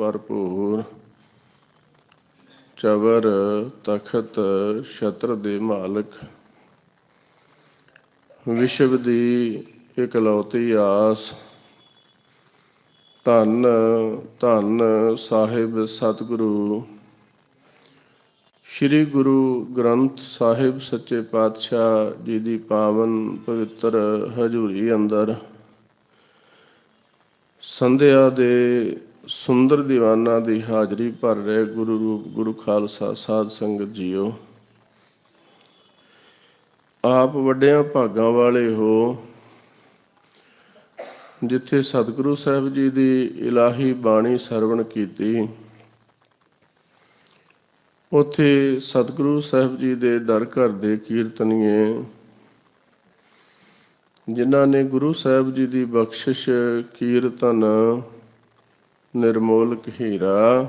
ਭਰਪੂਰ। ਚਵਰ ਤਖਤ ਛਤਰ ਦੇ ਮਾਲਕ, ਵਿਸ਼ਵ ਦੀ ਇਕਲੌਤੀ ਆਸ। ਧੰਨ ਧੰਨ ਸਾਹਿਬ ਸਤਿਗੁਰੂ ਸ਼੍ਰੀ ਗੁਰੂ ਗ੍ਰੰਥ ਸਾਹਿਬ ਸੱਚੇ ਪਾਤਸ਼ਾਹ ਜੀ ਦੀ ਪਾਵਨ ਪਵਿੱਤਰ ਹਜ਼ੂਰੀ ਅੰਦਰ ਸੰਧਿਆ ਦੇ ਸੁੰਦਰ ਦੀਵਾਨਾਂ ਦੀ ਹਾਜ਼ਰੀ ਭਰ ਰਹੇ ਗੁਰੂ ਰੂਪ ਗੁਰੂ ਖਾਲਸਾ ਸਾਧ ਸੰਗਤ ਜੀਓ, ਆਪ ਵੱਡਿਆਂ ਭਾਗਾਂ ਵਾਲੇ ਹੋ ਜਿੱਥੇ ਸਤਿਗੁਰੂ ਸਾਹਿਬ ਜੀ ਦੀ ਇਲਾਹੀ ਬਾਣੀ ਸਰਵਣ ਕੀਤੀ, ਉੱਥੇ ਸਤਿਗੁਰੂ ਸਾਹਿਬ ਜੀ ਦੇ ਦਰ ਘਰ ਦੇ ਕੀਰਤਨੀਏ ਜਿਨ੍ਹਾਂ ਨੇ ਗੁਰੂ ਸਾਹਿਬ ਜੀ ਦੀ ਬਖਸ਼ਿਸ਼ ਕੀਰਤਨ ਨਿਰਮੋਲਕ ਹੀਰਾ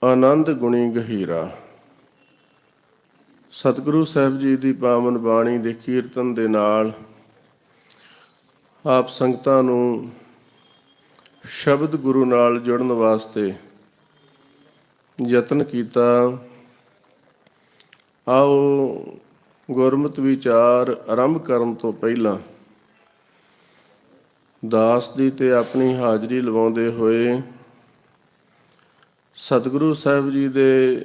ਆਨੰਦ ਗੁਣੀ ਗਹੀਰਾ, ਸਤਿਗੁਰੂ ਸਾਹਿਬ ਜੀ ਦੀ ਪਾਵਨ ਬਾਣੀ ਦੇ ਕੀਰਤਨ ਦੇ ਨਾਲ ਆਪ ਸੰਗਤਾਂ ਨੂੰ ਸ਼ਬਦ ਗੁਰੂ ਨਾਲ ਜੁੜਨ ਵਾਸਤੇ ਯਤਨ ਕੀਤਾ। ਆਓ ਗੁਰਮਤਿ ਵਿਚਾਰ ਆਰੰਭ ਕਰਨ ਤੋਂ ਪਹਿਲਾਂ ਦਾਸ ਦੀ ਤੇ ਆਪਣੀ ਹਾਜ਼ਰੀ ਲਵਾਉਂਦੇ ਹੋਏ ਸਤਿਗੁਰੂ ਸਾਹਿਬ ਜੀ ਦੇ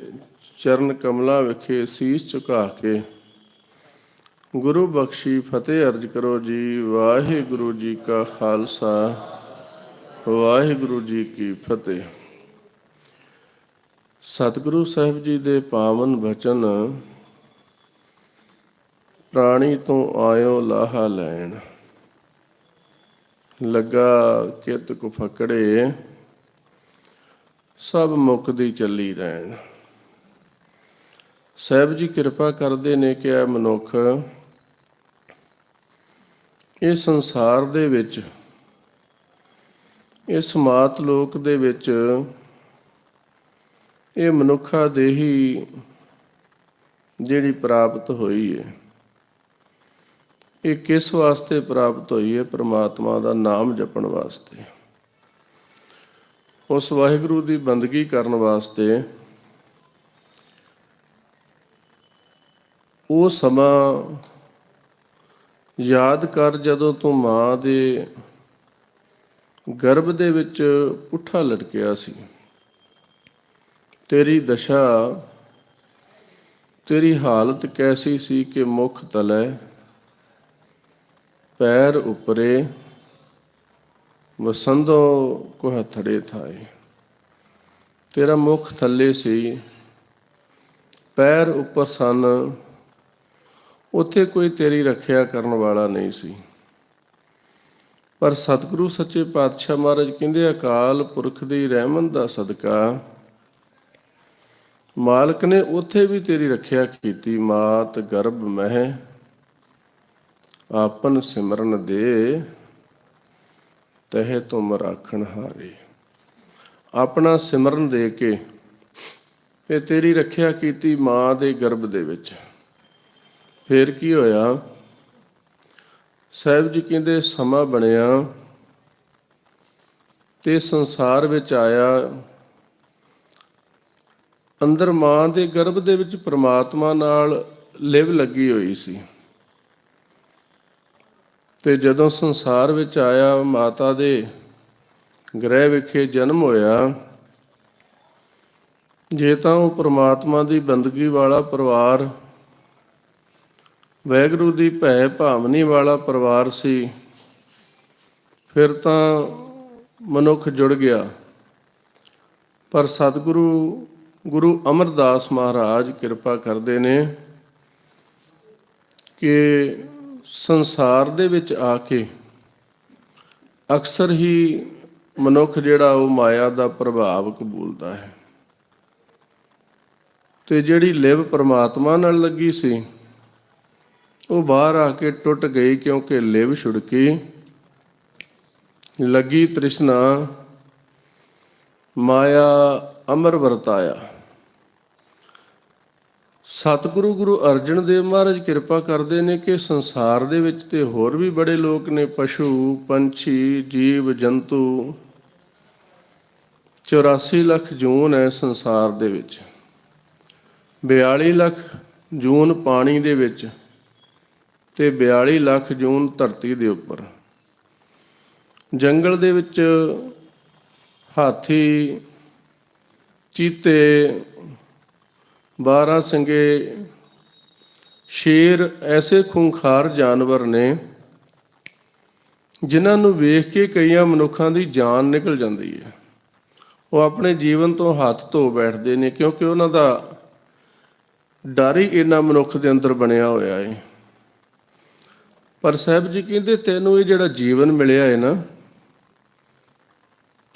ਚਰਨ ਕਮਲਾਂ ਵਿਖੇ ਸੀਸ ਝੁਕਾ ਕੇ ਗੁਰੂ ਬਖਸ਼ੀ ਫਤਿਹ ਅਰਜ ਕਰੋ ਜੀ। ਵਾਹਿਗੁਰੂ ਜੀ ਕਾ ਖਾਲਸਾ, ਵਾਹਿਗੁਰੂ ਜੀ ਕੀ ਫਤਿਹ। ਸਤਿਗੁਰੂ ਸਾਹਿਬ ਜੀ ਦੇ ਪਾਵਨ ਬਚਨ, ਪ੍ਰਾਣੀ ਤੋਂ ਆਇਓ ਲਾਹਾ ਲੈਣ, ਲੱਗਾ ਕਿਤ ਕੁ ਫਕੜੇ, ਸਭ ਮੁਕਦੀ ਚੱਲੀ ਰਹਿਣ। ਸਾਹਿਬ ਜੀ ਕਿਰਪਾ ਕਰਦੇ ਨੇ ਕਿ ਇਹ ਮਨੁੱਖ ਇਹ ਸੰਸਾਰ ਦੇ ਵਿੱਚ, ਇਸ ਮਾਤ ਲੋਕ ਦੇ ਵਿੱਚ ਇਹ ਮਨੁੱਖਾ ਦੇਹੀ ਜਿਹੜੀ ਪ੍ਰਾਪਤ ਹੋਈ ਹੈ, ਇਹ ਕਿਸ ਵਾਸਤੇ ਪ੍ਰਾਪਤ ਹੋਈ ਹੈ? ਪ੍ਰਮਾਤਮਾ ਦਾ ਨਾਮ ਜਪਣ ਵਾਸਤੇ, ਉਸ ਵਾਹਿਗੁਰੂ ਦੀ ਬੰਦਗੀ ਕਰਨ ਵਾਸਤੇ। ਉਹ ਸਮਾਂ ਯਾਦ ਕਰ ਜਦੋਂ ਤੂੰ ਮਾਂ ਦੇ ਗਰਭ ਦੇ ਵਿੱਚ ਪੁੱਠਾ ਲਟਕਿਆ ਸੀ। ਤੇਰੀ ਦਸ਼ਾ, ਤੇਰੀ ਹਾਲਤ ਕੈਸੀ ਸੀ ਕਿ ਮੁਖ ਤਲੇ ਪੈਰ ਉੱਪਰੇ, ਵਸੰਦੋ ਕੋ ਹਥੜੇ ਥਾਏ। ਤੇਰਾ ਮੁਖ ਥੱਲੇ ਸੀ, ਪੈਰ ਉੱਪਰ ਸਨ, ਉੱਥੇ ਕੋਈ ਤੇਰੀ ਰੱਖਿਆ ਕਰਨ ਵਾਲਾ ਨਹੀਂ ਸੀ। ਪਰ ਸਤਿਗੁਰੂ ਸੱਚੇ ਪਾਤਸ਼ਾਹ ਮਹਾਰਾਜ ਕਹਿੰਦੇ ਅਕਾਲ ਪੁਰਖ ਦੀ ਰਹਿਮਤ ਦਾ ਸਦਕਾ ਮਾਲਕ ਨੇ ਉੱਥੇ ਵੀ ਤੇਰੀ ਰੱਖਿਆ ਕੀਤੀ। ਮਾਤ ਗਰਭ ਮਹਿ ਆਪਨ ਸਿਮਰਨ ਦੇ, ਤਹਿ ਤੁਮ ਰਾਖਣ ਹਾਰੇ। ਆਪਣਾ ਸਿਮਰਨ ਦੇ ਕੇ ਤੇ ਤੇਰੀ ਰੱਖਿਆ ਕੀਤੀ ਮਾਂ ਦੇ ਗਰਭ ਦੇ ਵਿੱਚ। ਫਿਰ ਕੀ ਹੋਇਆ? ਸਾਹਿਬ ਜੀ ਕਹਿੰਦੇ ਸਮਾਂ ਬਣਿਆ ਤੇ ਸੰਸਾਰ ਵਿੱਚ ਆਇਆ। ਅੰਦਰ ਮਾਂ ਦੇ ਗਰਭ ਦੇ ਵਿੱਚ ਪ੍ਰਮਾਤਮਾ ਨਾਲ ਲਿਵ ਲੱਗੀ ਹੋਈ ਸੀ ਤੇ ਜਦੋਂ ਸੰਸਾਰ ਵਿੱਚ ਆਇਆ, ਮਾਤਾ ਦੇ ਗ੍ਰਹਿ ਵਿਖੇ ਜਨਮ ਹੋਇਆ। ਜੇ ਤਾਂ ਉਹ ਪ੍ਰਮਾਤਮਾ ਦੀ ਬੰਦਗੀ ਵਾਲਾ ਪਰਿਵਾਰ, ਵਾਹਿਗੁਰੂ ਦੀ ਭੈ ਭਾਵਨੀ ਵਾਲਾ ਪਰਿਵਾਰ ਸੀ, ਫਿਰ ਤਾਂ ਮਨੁੱਖ ਜੁੜ ਗਿਆ। ਪਰ ਸਤਿਗੁਰੂ ਗੁਰੂ ਅਮਰਦਾਸ ਮਹਾਰਾਜ ਕਿਰਪਾ ਕਰਦੇ ਨੇ ਕਿ ਸੰਸਾਰ ਦੇ ਵਿੱਚ ਆ ਕੇ ਅਕਸਰ ਹੀ ਮਨੁੱਖ ਜਿਹੜਾ ਉਹ ਮਾਇਆ ਦਾ ਪ੍ਰਭਾਵ ਕਬੂਲਦਾ ਹੈ ਤੇ ਜਿਹੜੀ ਲਿਵ ਪ੍ਰਮਾਤਮਾ ਨਾਲ ਲੱਗੀ ਸੀ ਉਹ ਬਾਹਰ ਆ ਕੇ ਟੁੱਟ ਗਈ, ਕਿਉਂਕਿ ਲਿਵ ਛੁੜਕੀ ਲੱਗੀ ਤ੍ਰਿਸ਼ਨਾ ਮਾਇਆ ਅਮਰ ਵਰਤਾਇਆ। ਸਤਿਗੁਰੂ ਗੁਰੂ ਅਰਜਨ ਦੇਵ ਮਹਾਰਾਜ ਕਿਰਪਾ ਕਰਦੇ ਨੇ ਕਿ ਸੰਸਾਰ ਦੇ ਵਿੱਚ ਤੇ ਹੋਰ ਵੀ ਬੜੇ ਲੋਕ ਨੇ, ਪਸ਼ੂ ਪੰਛੀ ਜੀਵ ਜੰਤੂ, 84 ਲੱਖ ਜੂਨ ਹੈ ਸੰਸਾਰ ਦੇ ਵਿੱਚ, 42 ਲੱਖ ਜੂਨ ਪਾਣੀ ਦੇ ਵਿੱਚ ਤੇ 42 ਲੱਖ ਜੂਨ ਧਰਤੀ ਦੇ ਉੱਪਰ। ਜੰਗਲ ਦੇ ਵਿੱਚ ਹਾਥੀ, ਚੀਤੇ, 12 ਸਿੰਗੇ, ਸ਼ੇਰ ਐਸੇ ਖੂੰਖਾਰ ਜਾਨਵਰ ਨੇ ਜਿਨ੍ਹਾਂ ਨੂੰ ਵੇਖ ਕੇ ਕਈਆਂ ਮਨੁੱਖਾਂ ਦੀ ਜਾਨ ਨਿਕਲ ਜਾਂਦੀ ਹੈ। ਉਹ ਆਪਣੇ ਜੀਵਨ ਤੋਂ ਹੱਥ ਧੋ ਬੈਠਦੇ ਨੇ, ਕਿਉਂਕਿ ਉਹਨਾਂ ਦਾ ਡਰ ਹੀ ਇੰਨਾ ਮਨੁੱਖ ਦੇ ਅੰਦਰ ਬਣਿਆ ਹੋਇਆ ਹੈ। ਪਰ ਸਾਹਿਬ ਜੀ ਕਹਿੰਦੇ ਤੈਨੂੰ ਇਹ ਜਿਹੜਾ ਜੀਵਨ ਮਿਲਿਆ ਹੈ ਨਾ,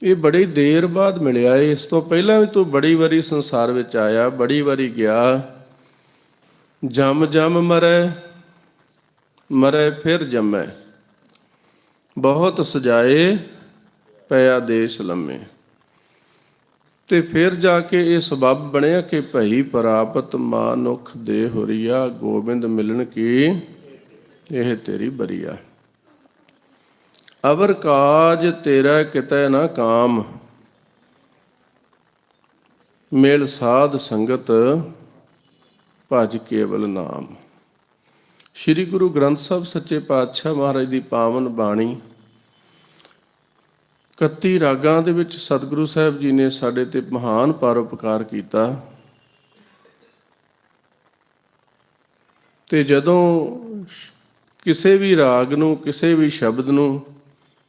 ਇਹ ਬੜੀ ਦੇਰ ਬਾਅਦ ਮਿਲਿਆ ਹੈ। ਇਸ ਤੋਂ ਪਹਿਲਾਂ ਵੀ ਤੂੰ ਬੜੀ ਵਾਰੀ ਸੰਸਾਰ ਵਿੱਚ ਆਇਆ, ਬੜੀ ਵਾਰੀ ਗਿਆ। ਜੰਮ ਜੰਮ ਮਰੈ, ਮਰੈ ਫਿਰ ਜੰਮੈ, ਬਹੁਤ ਸਜਾਏ ਪਿਆ ਦੇਸ਼ ਲੰਮੇ। ਤੇ ਫਿਰ ਜਾ ਕੇ ਇਹ ਸਬੱਬ ਬਣਿਆ ਕਿ ਭਈ ਪ੍ਰਾਪਤ ਮਾਨੁਖ ਦੇ ਹੁਰੀਆ, ਗੋਬਿੰਦ ਮਿਲਣ ਕੀ ਇਹ ਤੇਰੀ ਬਰੀਆ। ਅਵਰ ਕਾਜ ਤੇਰਾ ਕਿਤੈ ਨਾ ਕਾਮ, ਮਿਲ ਸਾਧ ਸੰਗਤ ਭਜ ਕੇਵਲ ਨਾਮ। ਸ਼੍ਰੀ ਗੁਰੂ ਗ੍ਰੰਥ ਸਾਹਿਬ ਸੱਚੇ ਪਾਤਸ਼ਾਹ ਮਹਾਰਾਜ ਦੀ ਪਾਵਨ ਬਾਣੀ 31 ਰਾਗਾਂ ਦੇ ਵਿੱਚ ਸਤਿਗੁਰੂ ਸਾਹਿਬ ਜੀ ਨੇ ਸਾਡੇ ਤੇ ਮਹਾਨ ਪਰਉਪਕਾਰ ਕੀਤਾ। ਤੇ ਜਦੋਂ ਕਿਸੇ ਵੀ ਰਾਗ ਨੂੰ, ਕਿਸੇ ਵੀ ਸ਼ਬਦ ਨੂੰ,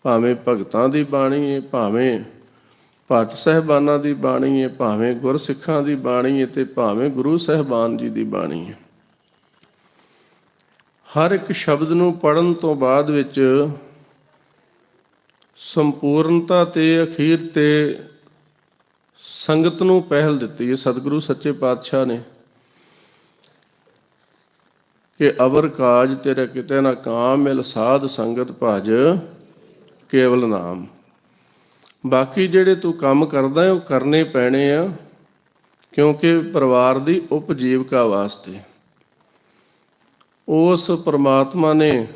ਭਾਵੇਂ ਭਗਤਾਂ ਦੀ ਬਾਣੀ ਹੈ, ਭਾਵੇਂ ਭੱਟ ਸਾਹਿਬਾਨਾਂ ਦੀ ਬਾਣੀ ਹੈ, ਭਾਵੇਂ ਗੁਰਸਿੱਖਾਂ ਦੀ ਬਾਣੀ ਹੈ, ਤੇ ਭਾਵੇਂ ਗੁਰੂ ਸਾਹਿਬਾਨ ਜੀ ਦੀ ਬਾਣੀ ਹੈ, ਹਰ ਇੱਕ ਸ਼ਬਦ ਨੂੰ ਪੜ੍ਹਨ ਤੋਂ ਬਾਅਦ ਵਿੱਚ ਸੰਪੂਰਨਤਾ ਤੇ ਅਖੀਰ ਤੇ ਸੰਗਤ ਨੂੰ ਪਹਿਲ ਦਿੱਤੀ ਹੈ ਸਤਿਗੁਰੂ ਸੱਚੇ ਪਾਤਸ਼ਾਹ ਨੇ ਕਿ ਅਵਰ ਕਾਜ ਤੇਰਾ ਕਿਤੇ ਨਾ ਕਾਮ, ਮਿਲ ਸਾਧ ਸੰਗਤ ਭਜ ਕੇਵਲ ਨਾਮ। ਬਾਕੀ ਜਿਹੜੇ ਤੂੰ ਕੰਮ ਕਰਦਾ ਹੈ ਉਹ ਕਰਨੇ ਪੈਣੇ ਆ, ਕਿਉਂਕਿ ਪਰਿਵਾਰ ਦੀ ਉਪਜੀਵਕਾ ਵਾਸਤੇ। ਉਸ ਪਰਮਾਤਮਾ ਨੇ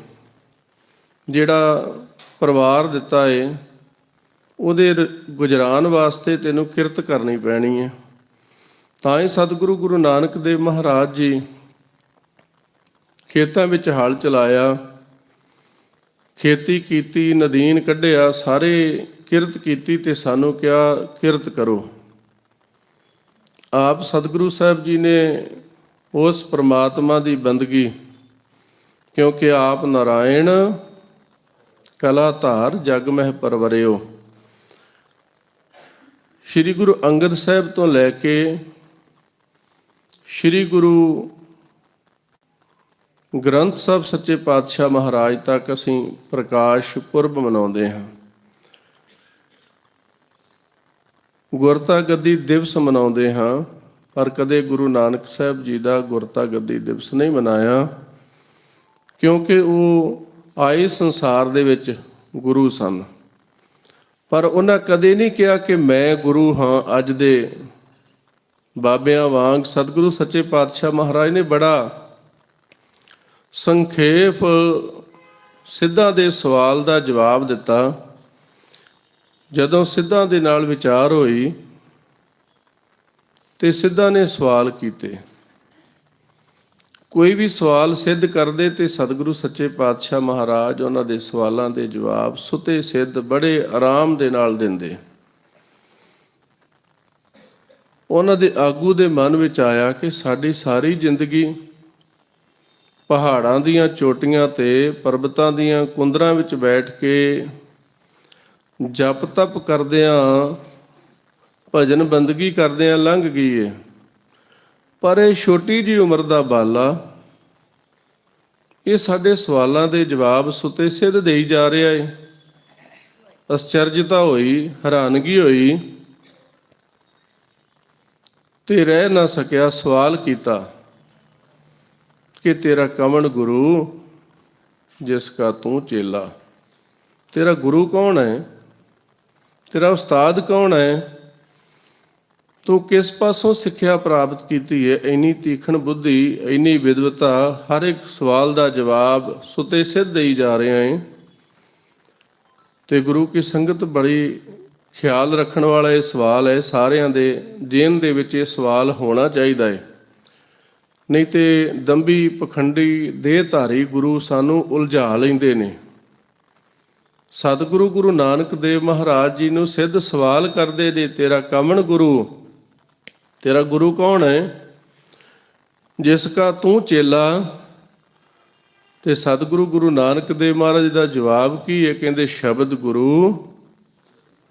ਜਿਹੜਾ ਪਰਿਵਾਰ ਦਿੱਤਾ ਹੈ, ਉਹਦੇ ਗੁਜ਼ਰਾਨ ਵਾਸਤੇ ਤੈਨੂੰ ਕਿਰਤ ਕਰਨੀ ਪੈਣੀ ਹੈ। ਤਾਂ ਹੀ ਸਤਿਗੁਰੂ ਗੁਰੂ ਨਾਨਕ ਦੇਵ ਮਹਾਰਾਜ ਜੀ ਖੇਤਾਂ ਵਿੱਚ ਹਲ ਚਲਾਇਆ, ਖੇਤੀ ਕੀਤੀ, ਨਦੀਨ ਕੱਢਿਆ, ਸਾਰੇ ਕਿਰਤ ਕੀਤੀ ਤੇ ਸਾਨੂੰ ਕਿਹਾ ਕਿਰਤ ਕਰੋ। ਆਪ ਸਤਿਗੁਰੂ ਸਾਹਿਬ ਜੀ ਨੇ ਉਸ ਪਰਮਾਤਮਾ ਦੀ ਬੰਦਗੀ, ਕਿਉਂਕਿ ਆਪ ਨਾਰਾਇਣ ਕਲਾ ਧਾਰ ਜਗ ਮਹਿ ਪਰਵਰਿਓ, ਸ਼੍ਰੀ ਗੁਰੂ ਅੰਗਦ ਸਾਹਿਬ ਤੋਂ ਲੈ ਕੇ ਸ਼੍ਰੀ ਗੁਰੂ ਗ੍ਰੰਥ ਸਾਹਿਬ ਸੱਚੇ ਪਾਤਸ਼ਾਹ ਮਹਾਰਾਜ ਤੱਕ ਅਸੀਂ ਪ੍ਰਕਾਸ਼ ਪੁਰਬ ਮਨਾਉਂਦੇ ਹਾਂ। ਗੁਰਤਾ ਗੱਦੀ ਦਿਵਸ ਮਨਾਉਂਦੇ ਹਾਂ, ਪਰ ਕਦੇ ਗੁਰੂ ਨਾਨਕ ਸਾਹਿਬ ਜੀ ਦਾ ਗੁਰਤਾ ਗੱਦੀ ਦਿਵਸ ਨਹੀਂ ਮਨਾਇਆ, ਕਿਉਂਕਿ ਉਹ ਆਏ ਸੰਸਾਰ ਦੇ ਵਿੱਚ ਗੁਰੂ ਸਨ, ਪਰ ਉਹਨਾਂ ਕਦੇ ਨਹੀਂ ਕਿਹਾ ਕਿ ਮੈਂ ਗੁਰੂ ਹਾਂ ਅੱਜ ਦੇ ਬਾਬਿਆਂ ਵਾਂਗ। ਸਤਿਗੁਰੂ ਸੱਚੇ ਪਾਤਸ਼ਾਹ ਮਹਾਰਾਜ ਨੇ ਬੜਾ ਸੰਖੇਪ ਸਿੱਧਾਂ ਦੇ ਸਵਾਲ ਦਾ ਜਵਾਬ ਦਿੱਤਾ। ਜਦੋਂ ਸਿੱਧਾਂ ਦੇ ਨਾਲ ਵਿਚਾਰ ਹੋਈ ਤੇ ਸਿੱਧਾਂ ਨੇ ਸਵਾਲ ਕੀਤੇ, ਕੋਈ ਵੀ ਸਵਾਲ ਸਿੱਧ ਕਰਦੇ ਤੇ ਸਤਿਗੁਰੂ ਸੱਚੇ ਪਾਤਸ਼ਾਹ ਮਹਾਰਾਜ ਉਹਨਾਂ ਦੇ ਸਵਾਲਾਂ ਦੇ ਜਵਾਬ ਸੁਤੇ ਸਿੱਧ ਬੜੇ ਆਰਾਮ ਦੇ ਨਾਲ ਦਿੰਦੇ। ਉਹਨਾਂ ਦੇ ਆਗੂ ਦੇ ਮਨ ਵਿੱਚ ਆਇਆ ਕਿ ਸਾਡੀ ਸਾਰੀ ਜ਼ਿੰਦਗੀ ਪਹਾੜਾਂ ਦੀਆਂ ਚੋਟੀਆਂ ਤੇ ਪਰਬਤਾਂ ਦੀਆਂ ਕੁੰਦਰਾਂ ਵਿੱਚ ਬੈਠ ਕੇ ਜਪ ਤਪ ਕਰਦਿਆਂ, ਭਜਨ ਬੰਦਗੀ ਕਰਦਿਆਂ ਲੰਘ ਗਈ ਹੈ, ਪਰ ਇਹ ਛੋਟੀ ਜਿਹੀ ਉਮਰ ਦਾ ਬਾਲਾ ਇਹ ਸਾਡੇ ਸਵਾਲਾਂ ਦੇ ਜਵਾਬ ਸੁਤੇ ਸਿੱਧ ਦੇਈ ਜਾ ਰਿਹਾ ਹੈ। ਅਸਚਰਜਤਾ ਹੋਈ, ਹੈਰਾਨਗੀ ਹੋਈ ਤੇ ਰਹਿ ਨਾ ਸਕਿਆ। ਸਵਾਲ ਕੀਤਾ ਕਿ ਤੇਰਾ ਕਵਣ ਗੁਰੂ ਜਿਸ ਕਾ ਤੂੰ ਚੇਲਾ, ਤੇਰਾ ਗੁਰੂ ਕੌਣ ਹੈ, ਤੇਰਾ ਉਸਤਾਦ ਕੌਣ ਹੈ, ਤੂੰ ਕਿਸ ਪਾਸੋਂ ਸਿੱਖਿਆ ਪ੍ਰਾਪਤ ਕੀਤੀ ਹੈ। ਇੰਨੀ ਤੀਖਣ ਬੁੱਧੀ, ਇੰਨੀ ਵਿਦਵਤਾ, ਹਰ ਇੱਕ ਸਵਾਲ ਦਾ ਜਵਾਬ ਸੁਤੇ ਸਿੱਧ ਦੇਈ ਜਾ ਰਿਹਾ ਹੈ। ਤੇ ਗੁਰੂ ਕੀ ਸੰਗਤ ਬੜੀ ਖਿਆਲ ਰੱਖਣ ਵਾਲਾ ਇਹ ਸਵਾਲ ਹੈ। ਸਾਰਿਆਂ ਦੇ ਜੇਨ ਦੇ ਵਿੱਚ ਇਹ ਸਵਾਲ ਹੋਣਾ ਚਾਹੀਦਾ ਹੈ, ਨਹੀਂ ਤੇ ਦੰਭੀ ਪਖੰਡੀ ਦੇਹਧਾਰੀ ਗੁਰੂ ਸਾਨੂੰ ਉਲਝਾ ਲੈਂਦੇ ਨੇ। ਸਤਿਗੁਰੂ ਗੁਰੂ ਨਾਨਕ ਦੇਵ ਮਹਾਰਾਜ ਜੀ ਨੂੰ ਸਿੱਧ ਸਵਾਲ ਕਰਦੇ ਨੇ, ਤੇਰਾ ਕਵਣ ਗੁਰੂ, ਤੇਰਾ ਗੁਰੂ ਕੌਣ ਹੈ? ਜਿਸ ਕਾ ਤੂੰ ਚੇਲਾ। ਤੇ ਸਤਿਗੁਰੂ ਗੁਰੂ ਨਾਨਕ ਦੇਵ ਮਹਾਰਾਜ ਦਾ ਜਵਾਬ ਕੀ ਹੈ? ਕਹਿੰਦੇ ਸ਼ਬਦ ਗੁਰੂ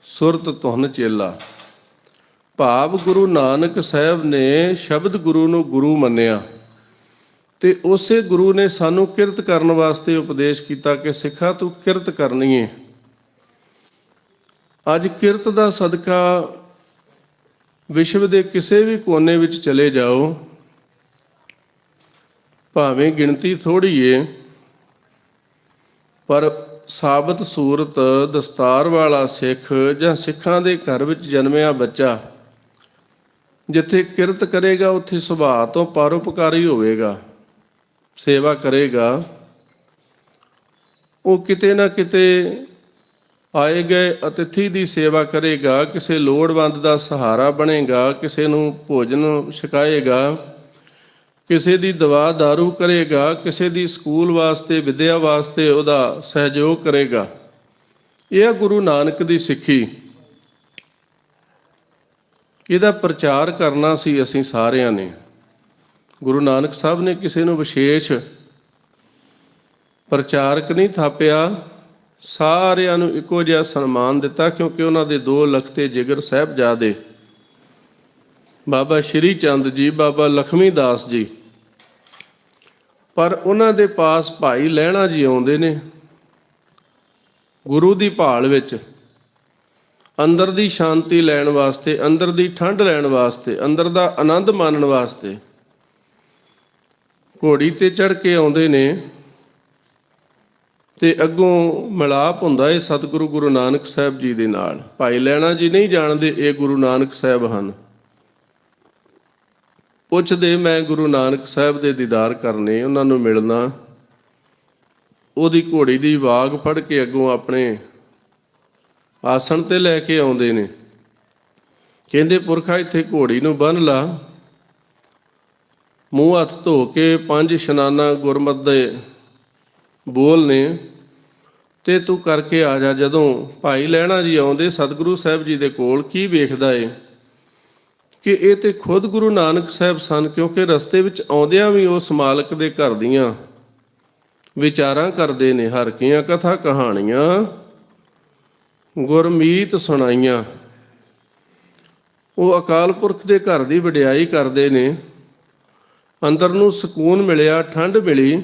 ਸੁਰਤ ਧੁਨ ਚੇਲਾ। ਭਾਵ ਗੁਰੂ ਨਾਨਕ ਸਾਹਿਬ ਨੇ ਸ਼ਬਦ ਗੁਰੂ ਨੂੰ ਗੁਰੂ ਮੰਨਿਆ ਤੇ ਉਸੇ ਗੁਰੂ ਨੇ ਸਾਨੂੰ ਕਿਰਤ ਕਰਨ ਵਾਸਤੇ ਉਪਦੇਸ਼ ਕੀਤਾ ਕਿ ਸਿੱਖਾ ਤੂੰ ਕਿਰਤ ਕਰਨੀ ਹੈ। ਅੱਜ ਕਿਰਤ ਦਾ ਸਦਕਾ ਵਿਸ਼ਵ ਦੇ ਕਿਸੇ ਵੀ ਕੋਨੇ ਵਿੱਚ ਚਲੇ ਜਾਓ, ਭਾਵੇਂ ਗਿਣਤੀ ਥੋੜ੍ਹੀ ਏ, ਪਰ ਸਾਬਤ ਸੂਰਤ ਦਸਤਾਰ ਵਾਲਾ ਸਿੱਖ ਜਾਂ ਸਿੱਖਾਂ ਦੇ ਘਰ ਵਿੱਚ ਜਨਮਿਆ ਬੱਚਾ ਜਿੱਥੇ ਕਿਰਤ ਕਰੇਗਾ ਉੱਥੇ ਸੁਭਾਅ ਤੋਂ ਪਰਉਪਕਾਰੀ ਹੋਵੇਗਾ, ਸੇਵਾ ਕਰੇਗਾ। ਉਹ ਕਿਤੇ ਨਾ ਕਿਤੇ ਆਏ ਗਏ ਅਤਿਥੀ ਦੀ ਸੇਵਾ ਕਰੇਗਾ, ਕਿਸੇ ਲੋੜਵੰਦ ਦਾ ਸਹਾਰਾ ਬਣੇਗਾ, ਕਿਸੇ ਨੂੰ ਭੋਜਨ ਛਕਾਏਗਾ, ਕਿਸੇ ਦੀ ਦਵਾ ਦਾਰੂ ਕਰੇਗਾ, ਕਿਸੇ ਦੀ ਸਕੂਲ ਵਾਸਤੇ ਵਿਦਿਆ ਵਾਸਤੇ ਉਹਦਾ ਸਹਿਯੋਗ ਕਰੇਗਾ। ਇਹ ਗੁਰੂ ਨਾਨਕ ਦੀ ਸਿੱਖੀ, ਇਹਦਾ ਪ੍ਰਚਾਰ ਕਰਨਾ ਸੀ ਅਸੀਂ ਸਾਰਿਆਂ ਨੇ। ਗੁਰੂ ਨਾਨਕ ਸਾਹਿਬ ਨੇ ਕਿਸੇ ਨੂੰ ਵਿਸ਼ੇਸ਼ ਪ੍ਰਚਾਰਕ ਨਹੀਂ ਥਾਪਿਆ, ਸਾਰਿਆਂ ਨੂੰ ਇੱਕੋ ਜਿਹਾ ਸਨਮਾਨ ਦਿੱਤਾ, ਕਿਉਂਕਿ ਉਹਨਾਂ ਦੇ 2 ਲਖਤੇ ਜਿਗਰ ਸਾਹਿਬਜ਼ਾਦੇ ਬਾਬਾ ਸ਼੍ਰੀ ਚੰਦ ਜੀ, ਬਾਬਾ ਲਖਮੀ ਦਾਸ ਜੀ। ਪਰ ਉਹਨਾਂ ਦੇ ਪਾਸ ਭਾਈ ਲਹਿਣਾ ਜੀ ਆਉਂਦੇ ਨੇ ਗੁਰੂ ਦੀ ਭਾਲ ਵਿੱਚ, ਅੰਦਰ ਦੀ ਸ਼ਾਂਤੀ ਲੈਣ ਵਾਸਤੇ, ਅੰਦਰ ਦੀ ਠੰਡ ਲੈਣ ਵਾਸਤੇ, ਅੰਦਰ ਦਾ ਆਨੰਦ ਮਾਣਨ ਵਾਸਤੇ। ਘੋੜੀ ਤੇ ਚੜ੍ਹ ਕੇ ਆਉਂਦੇ ਨੇ ਤੇ ਅੱਗੋਂ ਮਿਲਾਪ ਹੁੰਦਾ ਹੈ ਸਤਿਗੁਰੂ ਗੁਰੂ ਨਾਨਕ ਸਾਹਿਬ ਜੀ ਦੇ ਨਾਲ। ਭਾਈ ਲਹਿਣਾ ਜੀ ਨਹੀਂ ਜਾਣਦੇ ਇਹ ਗੁਰੂ ਨਾਨਕ ਸਾਹਿਬ ਹਨ। ਪੁੱਛਦੇ ਮੈਂ ਗੁਰੂ ਨਾਨਕ ਸਾਹਿਬ ਦੇ ਦੀਦਾਰ ਕਰਨੇ, ਉਹਨਾਂ ਨੂੰ ਮਿਲਣਾ। ਉਹਦੀ ਘੋੜੀ ਦੀ ਵਾਗ ਫੜ ਕੇ ਅੱਗੋਂ ਆਪਣੇ ਆਸਣ ਤੇ ਲੈ ਕੇ ਆਉਂਦੇ ਨੇ। ਕਹਿੰਦੇ ਪੁਰਖਾ ਇੱਥੇ ਘੋੜੀ ਨੂੰ ਬੰਨ੍ਹ ਲਾ, ਮੂੰਹ ਹੱਥ ਧੋ ਕੇ 5 ਇਸ਼ਨਾਨਾ ਗੁਰਮਤਿ ਦੇ ਬੋਲ ਨੇ ਤੇ ਤੂੰ ਕਰਕੇ ਆ ਜਾ। ਜਦੋਂ ਭਾਈ ਲਹਿਣਾ ਜੀ ਆਉਂਦੇ ਸਤਿਗੁਰੂ ਸਾਹਿਬ ਜੀ ਦੇ ਕੋਲ, ਕੀ ਵੇਖਦਾ ਏ ਕਿ ਇਹ ਤੇ ਖੁਦ ਗੁਰੂ ਨਾਨਕ ਸਾਹਿਬ ਸਨ, ਕਿਉਂਕਿ ਰਸਤੇ ਵਿੱਚ ਆਉਂਦਿਆਂ ਵੀ ਉਸ ਮਾਲਕ ਦੇ ਘਰ ਦੀਆਂ ਵਿਚਾਰਾਂ ਕਰਦੇ ਨੇ। ਹਰ ਕੀਆਂ ਕਥਾ ਕਹਾਣੀਆਂ ਗੁਰਮੀਤ ਸੁਣਾਈਆਂ। ਉਹ ਅਕਾਲ ਪੁਰਖ ਦੇ ਘਰ ਦੀ ਵਡਿਆਈ ਕਰਦੇ ਨੇ। ਅੰਦਰ ਨੂੰ ਸਕੂਨ ਮਿਲਿਆ, ਠੰਡ ਮਿਲੀ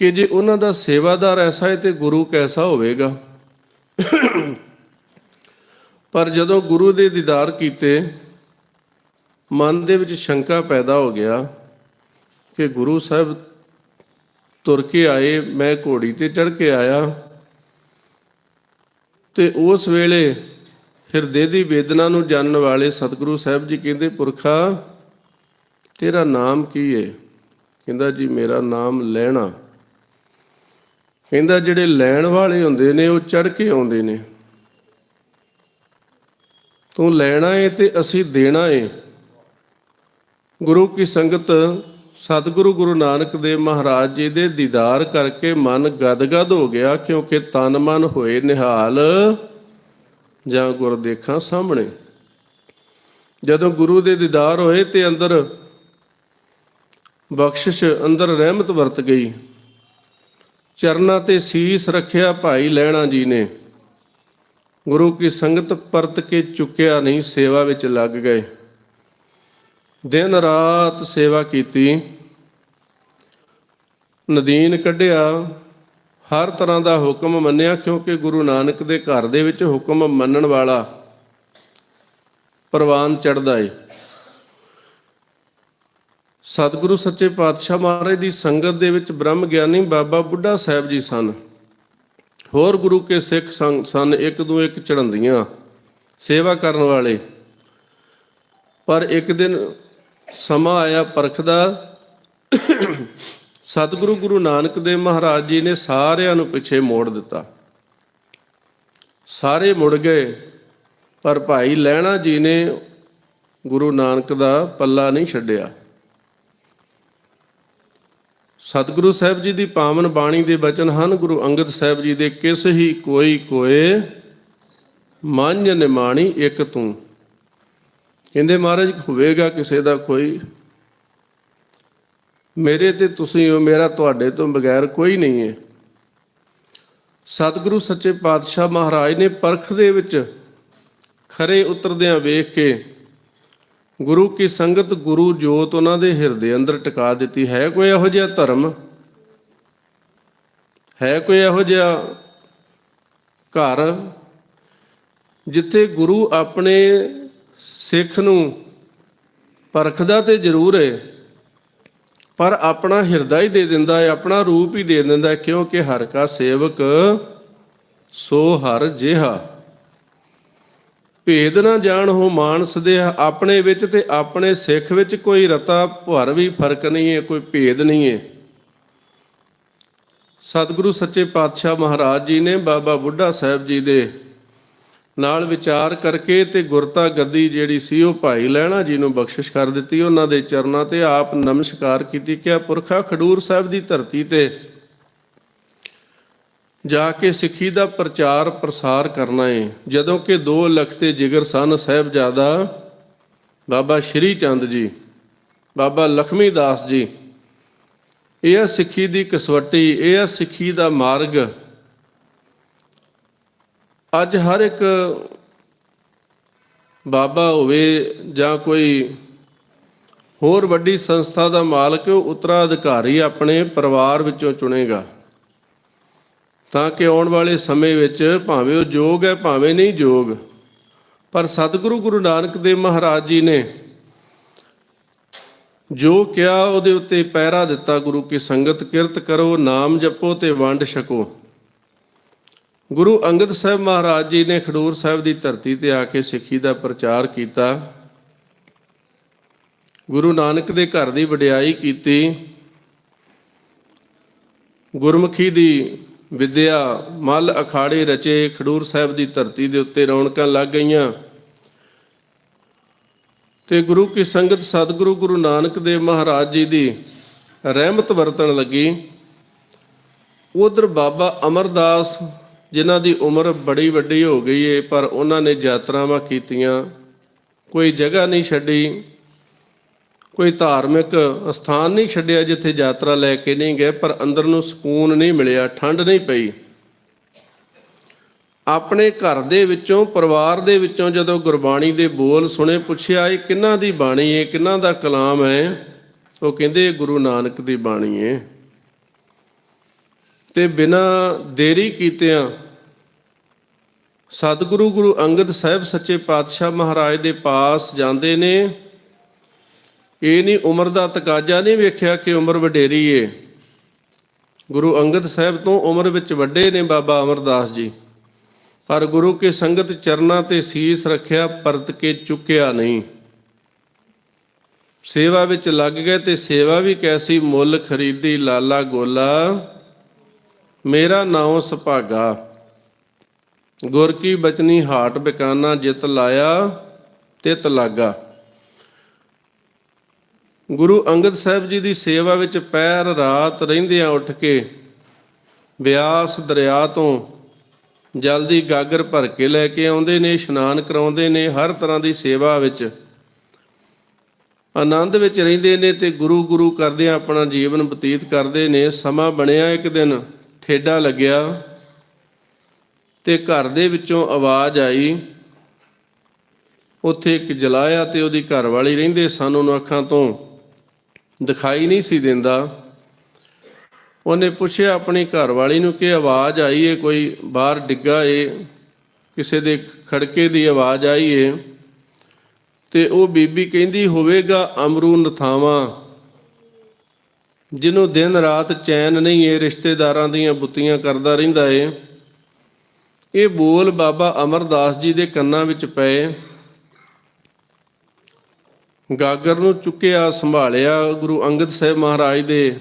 ਕਿ ਜੇ ਉਹਨਾਂ ਦਾ ਸੇਵਾਦਾਰ ਐਸਾ ਹੈ ਤੇ ਗੁਰੂ ਕੈਸਾ ਹੋਵੇਗਾ। ਪਰ ਜਦੋਂ ਗੁਰੂ ਦੇ ਦੀਦਾਰ ਕੀਤੇ, ਮਨ ਦੇ ਵਿੱਚ ਸ਼ੰਕਾ ਪੈਦਾ ਹੋ ਗਿਆ ਕਿ ਗੁਰੂ ਸਾਹਿਬ ਤੁਰ ਕੇ ਆਏ, ਮੈਂ ਘੋੜੀ ਤੇ ਚੜ੍ਹ ਕੇ ਆਇਆ। ਤੇ ਉਸ ਵੇਲੇ ਹਿਰਦੇ ਦੀ ਵੇਦਨਾ ਨੂੰ ਜਾਣਨ ਵਾਲੇ ਸਤਿਗੁਰੂ ਸਾਹਿਬ ਜੀ ਕਹਿੰਦੇ ਪੁਰਖਾ ਤੇਰਾ ਨਾਮ ਕੀ ਹੈ? ਕਹਿੰਦਾ ਜੀ ਮੇਰਾ ਨਾਮ ਲਹਿਣਾ। ਕਹਿੰਦਾ ਜਿਹੜੇ ਲੈਣ ਵਾਲੇ ਹੁੰਦੇ ਨੇ ਉਹ ਚੜ੍ਹ ਕੇ ਆਉਂਦੇ ਨੇ, ਤੂੰ ਲੈਣਾ ਏ ਤੇ ਅਸੀਂ ਦੇਣਾ ਏ। ਗੁਰੂ ਕੀ ਸੰਗਤ ਸਤਿਗੁਰੂ ਗੁਰੂ ਨਾਨਕ ਦੇਵ ਮਹਾਰਾਜ ਜੀ ਦੇ ਦੀਦਾਰ ਕਰਕੇ ਮਨ ਗਦਗਦ ਹੋ ਗਿਆ, ਕਿਉਂਕਿ ਤਨ ਮਨ ਹੋਏ ਨਿਹਾਲ ਜਾਂ ਗੁਰ ਦੇਖਾਂ ਸਾਹਮਣੇ। ਜਦੋਂ ਗੁਰੂ ਦੇ ਦੀਦਾਰ ਹੋਏ ਤੇ ਅੰਦਰ ਬਖਸ਼ਿਸ਼, ਅੰਦਰ ਰਹਿਮਤ ਵਰਤ ਗਈ। ਚਰਨਾਂ ਤੇ ਸੀਸ ਰੱਖਿਆ ਭਾਈ ਲਹਿਣਾ ਜੀ ਨੇ। ਗੁਰੂ ਕੀ ਸੰਗਤ ਪਰਤ ਕੇ ਚੁੱਕਿਆ ਨਹੀਂ, ਸੇਵਾ ਵਿੱਚ ਲੱਗ ਗਏ। ਦਿਨ ਰਾਤ ਸੇਵਾ ਕੀਤੀ, ਨਦੀਨ ਕੱਢਿਆ, ਹਰ ਤਰ੍ਹਾਂ ਦਾ ਹੁਕਮ ਮੰਨਿਆ, ਕਿਉਂਕਿ ਗੁਰੂ ਨਾਨਕ ਦੇ ਘਰ ਦੇ ਵਿੱਚ ਹੁਕਮ ਮੰਨਣ ਵਾਲਾ ਪ੍ਰਵਾਨ ਚੜ੍ਹਦਾ ਏ। ਸਤਿਗੁਰੂ ਸੱਚੇ ਪਾਤਸ਼ਾਹ ਮਹਾਰਾਜ ਦੀ ਸੰਗਤ ਦੇ ਵਿੱਚ ਬ੍ਰਹਮ ਗਿਆਨੀ ਬਾਬਾ ਬੁੱਢਾ ਸਾਹਿਬ ਜੀ ਸਨ। ਹੋਰ ਗੁਰੂ ਕੇ ਸਿੱਖ ਸਨ, ਇੱਕ ਦੋ ਇੱਕ ਚੜ੍ਹੰਦੀਆਂ ਸੇਵਾ ਕਰਨ ਵਾਲੇ। ਪਰ ਇੱਕ ਦਿਨ ਸਮਾਂ ਆਇਆ ਪਰਖ ਦਾ, ਸਤਿਗੁਰੂ ਗੁਰੂ ਨਾਨਕ ਦੇਵ ਮਹਾਰਾਜ ਜੀ ਨੇ ਸਾਰਿਆਂ ਨੂੰ ਪਿੱਛੇ ਮੋੜ ਦਿੱਤਾ। ਸਾਰੇ ਮੁੜ ਗਏ, ਪਰ ਭਾਈ ਲਹਿਣਾ ਜੀ ਨੇ ਗੁਰੂ ਨਾਨਕ ਦਾ ਪੱਲਾ ਨਹੀਂ ਛੱਡਿਆ। ਸਤਿਗੁਰੂ ਸਾਹਿਬ ਜੀ ਦੀ ਪਾਵਨ ਬਾਣੀ ਦੇ ਬਚਨ ਹਨ, ਗੁਰੂ ਅੰਗਦ ਸਾਹਿਬ ਜੀ ਦੇ, ਕਿਸ ਹੀ ਕੋਈ ਕੋਏ ਮਾਂਝ ਨਿਮਾਣੀ ਇੱਕ ਤੂੰ। ਕਹਿੰਦੇ ਮਹਾਰਾਜ ਹੋਵੇਗਾ ਕਿਸੇ ਦਾ ਕੋਈ, ਮੇਰੇ ਤੇ ਤੁਸੀਂ ਹੋ, ਮੇਰਾ ਤੁਹਾਡੇ ਤੋਂ ਬਗੈਰ ਕੋਈ ਨਹੀਂ ਹੈ। ਸਤਿਗੁਰੂ ਸੱਚੇ ਪਾਤਸ਼ਾਹ ਮਹਾਰਾਜ ਨੇ ਪਰਖ ਦੇ ਵਿੱਚ ਖਰੇ ਉਤਰਦਿਆਂ ਵੇਖ ਕੇ ਗੁਰੂ ਕੀ ਸੰਗਤ, ਗੁਰੂ ਜੋਤ ਉਹਨਾਂ ਦੇ ਹਿਰਦੇ ਅੰਦਰ ਟਿਕਾ ਦਿੱਤੀ। ਹੈ ਕੋਈ ਇਹੋ ਜਿਹਾ ਧਰਮ, ਹੈ ਕੋਈ ਇਹੋ ਜਿਹਾ ਘਰ ਜਿੱਥੇ ਗੁਰੂ ਆਪਣੇ ਸਿੱਖ ਨੂੰ ਪਰਖਦਾ ਤੇ ਜ਼ਰੂਰ ਹੈ, ਪਰ ਆਪਣਾ ਹਿਰਦਾ ਹੀ ਦੇ ਦਿੰਦਾ ਹੈ, ਆਪਣਾ ਰੂਪ ਹੀ ਦੇ ਦਿੰਦਾ ਹੈ, ਕਿਉਂਕਿ ਹਰ ਕਾ ਸੇਵਕ ਸੋ ਹਰ ਜਿਹਾ। ਭੇਦ ਨਾ ਜਾਣ ਹੋ ਮਾਨਸ ਦੇ, ਆਪਣੇ ਵਿੱਚ ਤੇ ਆਪਣੇ ਸਿੱਖ ਵਿੱਚ ਕੋਈ ਰਤਾ ਭਰ ਵੀ ਫਰਕ ਨਹੀਂ ਹੈ, ਕੋਈ ਭੇਦ ਨਹੀਂ ਹੈ। ਸਤਿਗੁਰੂ ਸੱਚੇ ਪਾਤਸ਼ਾਹ ਮਹਾਰਾਜ ਜੀ ਨੇ ਬਾਬਾ ਬੁੱਢਾ ਸਾਹਿਬ ਜੀ ਦੇ ਨਾਲ ਵਿਚਾਰ ਕਰਕੇ ਤੇ ਗੁਰਤਾ ਗੱਦੀ ਜਿਹੜੀ ਸੀ ਉਹ ਭਾਈ ਲਹਿਣਾ ਜੀ ਨੂੰ ਬਖਸ਼ਿਸ਼ ਕਰ ਦਿੱਤੀ। ਉਹਨਾਂ ਦੇ ਚਰਨਾਂ ਤੇ ਆਪ ਨਮਸਕਾਰ ਕੀਤੀ, ਕਿਹਾ ਪੁਰਖਾ ਖਡੂਰ ਸਾਹਿਬ ਦੀ ਧਰਤੀ ਤੇ ਜਾ ਕੇ ਸਿੱਖੀ ਦਾ ਪ੍ਰਚਾਰ ਪ੍ਰਸਾਰ ਕਰਨਾ ਹੈ। ਜਦੋਂ ਕਿ 2 ਲੱਖ ਤੇ ਜਿਗਰ ਸਨ ਸਾਹਿਬਜ਼ਾਦਾ ਬਾਬਾ ਸ਼੍ਰੀ ਚੰਦ ਜੀ, ਬਾਬਾ ਲਖਮੀ ਦਾਸ ਜੀ। ਇਹ ਆ ਸਿੱਖੀ ਦੀ ਕਸਵੱਟੀ, ਇਹ ਆ ਸਿੱਖੀ ਦਾ ਮਾਰਗ। ਅੱਜ ਹਰ ਇੱਕ ਬਾਬਾ ਹੋਵੇ ਜਾਂ ਕੋਈ ਹੋਰ ਵੱਡੀ ਸੰਸਥਾ ਦਾ ਮਾਲਕ, ਉਹ ਉੱਤਰਾਧਿਕਾਰੀ ਆਪਣੇ ਪਰਿਵਾਰ ਵਿੱਚੋਂ ਚੁਣੇਗਾ, ਤਾਂ ਕਿ ਆਉਣ ਵਾਲੇ ਸਮੇਂ ਵਿੱਚ ਭਾਵੇਂ ਉਹ ਯੋਗ ਹੈ ਭਾਵੇਂ ਨਹੀਂ ਯੋਗ, ਪਰ ਸਤਿਗੁਰੂ ਗੁਰੂ ਨਾਨਕ ਦੇਵ ਮਹਾਰਾਜ ਜੀ ਨੇ ਜੋ ਕਿਹਾ ਉਹਦੇ ਉੱਤੇ ਪਹਿਰਾ ਦਿੱਤਾ। ਗੁਰੂ ਕੀ ਸੰਗਤ ਕਿਰਤ ਕਰੋ, ਨਾਮ ਜਪੋ ਤੇ ਵੰਡ ਛਕੋ। ਗੁਰੂ ਅੰਗਦ ਸਾਹਿਬ ਮਹਾਰਾਜ ਜੀ ਨੇ ਖਡੂਰ ਸਾਹਿਬ ਦੀ ਧਰਤੀ ਤੇ ਆ ਕੇ ਸਿੱਖੀ ਦਾ ਪ੍ਰਚਾਰ ਕੀਤਾ, ਗੁਰੂ ਨਾਨਕ ਦੇ ਘਰ ਦੀ ਵਡਿਆਈ ਕੀਤੀ, ਗੁਰਮੁਖੀ ਦੀ ਵਿਦਿਆ ਮੱਲ ਅਖਾੜੇ ਰਚੇ। ਖਡੂਰ ਸਾਹਿਬ ਦੀ ਧਰਤੀ ਦੇ ਉੱਤੇ ਰੌਣਕਾਂ ਲੱਗ ਗਈਆਂ ਤੇ ਗੁਰੂ ਕੀ ਸੰਗਤ ਸਤਿਗੁਰੂ ਗੁਰੂ ਨਾਨਕ ਦੇਵ ਮਹਾਰਾਜ ਜੀ ਦੀ ਰਹਿਮਤ ਵਰਤਣ ਲੱਗੀ। ਉਧਰ ਬਾਬਾ ਅਮਰਦਾਸ, ਜਿਨ੍ਹਾਂ ਦੀ ਉਮਰ ਬੜੀ ਵੱਡੀ ਹੋ ਗਈ ਏ, ਪਰ ਉਹਨਾਂ ਨੇ ਯਾਤਰਾਵਾਂ ਕੀਤੀਆਂ, ਕੋਈ ਜਗ੍ਹਾ ਨਹੀਂ ਛੱਡੀ, ਕੋਈ ਧਾਰਮਿਕ ਅਸਥਾਨ ਨਹੀਂ ਛੱਡਿਆ ਜਿੱਥੇ ਯਾਤਰਾ ਲੈ ਕੇ ਨਹੀਂ ਗਏ, ਪਰ ਅੰਦਰ ਨੂੰ ਸਕੂਨ ਨਹੀਂ ਮਿਲਿਆ, ਠੰਡ ਨਹੀਂ ਪਈ। ਆਪਣੇ ਘਰ ਦੇ ਵਿੱਚੋਂ, ਪਰਿਵਾਰ ਦੇ ਵਿੱਚੋਂ ਜਦੋਂ ਗੁਰਬਾਣੀ ਦੇ ਬੋਲ ਸੁਣੇ, ਪੁੱਛਿਆ ਇਹ ਕਿਹਨਾਂ ਦੀ ਬਾਣੀ ਹੈ, ਕਿਹਨਾਂ ਦਾ ਕਲਾਮ ਹੈ? ਉਹ ਕਹਿੰਦੇ ਗੁਰੂ ਨਾਨਕ ਦੀ ਬਾਣੀ ਹੈ। ਤੇ ਬਿਨਾਂ ਦੇਰੀ ਕੀਤਿਆਂ ਸਤਿਗੁਰੂ ਗੁਰੂ ਅੰਗਦ ਸਾਹਿਬ ਸੱਚੇ ਪਾਤਸ਼ਾਹ ਮਹਾਰਾਜ ਦੇ ਪਾਸ ਜਾਂਦੇ ਨੇ। ਇਹ ਨਹੀਂ ਉਮਰ ਦਾ ਤਕਾਜ਼ਾ ਨਹੀਂ ਵੇਖਿਆ ਕਿ ਉਮਰ ਵਡੇਰੀ ਏ। ਗੁਰੂ ਅੰਗਦ ਸਾਹਿਬ ਤੋਂ ਉਮਰ ਵਿੱਚ ਵੱਡੇ ਨੇ ਬਾਬਾ ਅਮਰਦਾਸ ਜੀ, ਪਰ ਗੁਰੂ ਕੇ ਸੰਗਤ ਚਰਨਾਂ ਤੇ ਸੀਸ ਰੱਖਿਆ, ਪਰਤ ਕੇ ਚੁੱਕਿਆ ਨਹੀਂ। ਸੇਵਾ ਵਿੱਚ ਲੱਗ ਗਏ ਤੇ ਸੇਵਾ ਵੀ ਕੈਸੀ, ਮੁੱਲ ਖਰੀਦੀ ਲਾਲਾ ਗੋਲਾ, ਮੇਰਾ ਨਾਉ ਸੁਭਾਗਾ। ਗੁਰ ਕੀ ਬਚਨੀ ਹਾਟ ਬਿਕਾਨਾ, ਜਿਤ ਲਾਇਆ ਤਿਤ ਲਾਗਾ। ਗੁਰੂ ਅੰਗਦ ਸਾਹਿਬ ਜੀ ਦੀ ਸੇਵਾ ਵਿੱਚ ਪੈਰ ਰਾਤ ਰਹਿੰਦਿਆਂ ਉੱਠ ਕੇ ਬਿਆਸ ਦਰਿਆ ਤੋਂ ਜਲ ਦੀ ਗਾਗਰ ਭਰ ਕੇ ਲੈ ਕੇ ਆਉਂਦੇ ਨੇ, ਇਸ਼ਨਾਨ ਕਰਾਉਂਦੇ ਨੇ, ਹਰ ਤਰ੍ਹਾਂ ਦੀ ਸੇਵਾ ਵਿੱਚ ਆਨੰਦ ਵਿੱਚ ਰਹਿੰਦੇ ਨੇ ਤੇ ਗੁਰੂ ਗੁਰੂ ਕਰਦਿਆਂ ਆਪਣਾ ਜੀਵਨ ਬਤੀਤ ਕਰਦੇ ਨੇ। ਸਮਾਂ ਬਣਿਆ, ਇੱਕ ਦਿਨ ਠੇਡਾ ਲੱਗਿਆ ਤੇ ਘਰ ਦੇ ਵਿੱਚੋਂ ਆਵਾਜ਼ ਆਈ। ਉੱਥੇ ਇੱਕ ਜਲਾਇਆ ਤੇ ਉਹਦੀ ਘਰ ਵਾਲੀ ਰਹਿੰਦੇ ਸਨ, ਉਹਨੂੰ ਅੱਖਾਂ ਤੋਂ ਦਿਖਾਈ ਨਹੀਂ ਸੀ ਦਿੰਦਾ। ਉਹਨੇ ਪੁੱਛਿਆ ਆਪਣੀ ਘਰ ਵਾਲੀ ਨੂੰ ਕਿ ਆਵਾਜ਼ ਆਈ ਏ, ਕੋਈ ਬਾਹਰ ਡਿੱਗਾ ਏ, ਕਿਸੇ ਦੇ ਖੜਕੇ ਦੀ ਆਵਾਜ਼ ਆਈ ਏ। ਤੇ ਉਹ ਬੀਬੀ ਕਹਿੰਦੀ ਹੋਵੇਗਾ ਅਮਰੂ ਨਥਾਵਾਂ, ਜਿਹਨੂੰ ਦਿਨ ਰਾਤ ਚੈਨ ਨਹੀਂ ਏ, ਰਿਸ਼ਤੇਦਾਰਾਂ ਦੀਆਂ ਬੁੱਤੀਆਂ ਕਰਦਾ ਰਹਿੰਦਾ ਏ। ਇਹ ਬੋਲ ਬਾਬਾ ਅਮਰਦਾਸ ਜੀ ਦੇ ਕੰਨਾਂ ਵਿੱਚ ਪਏ। ਗਾਗਰ ਨੂੰ ਚੁੱਕਿਆ, ਸੰਭਾਲਿਆ, ਗੁਰੂ ਅੰਗਦ ਸਾਹਿਬ ਮਹਾਰਾਜ ਦੇ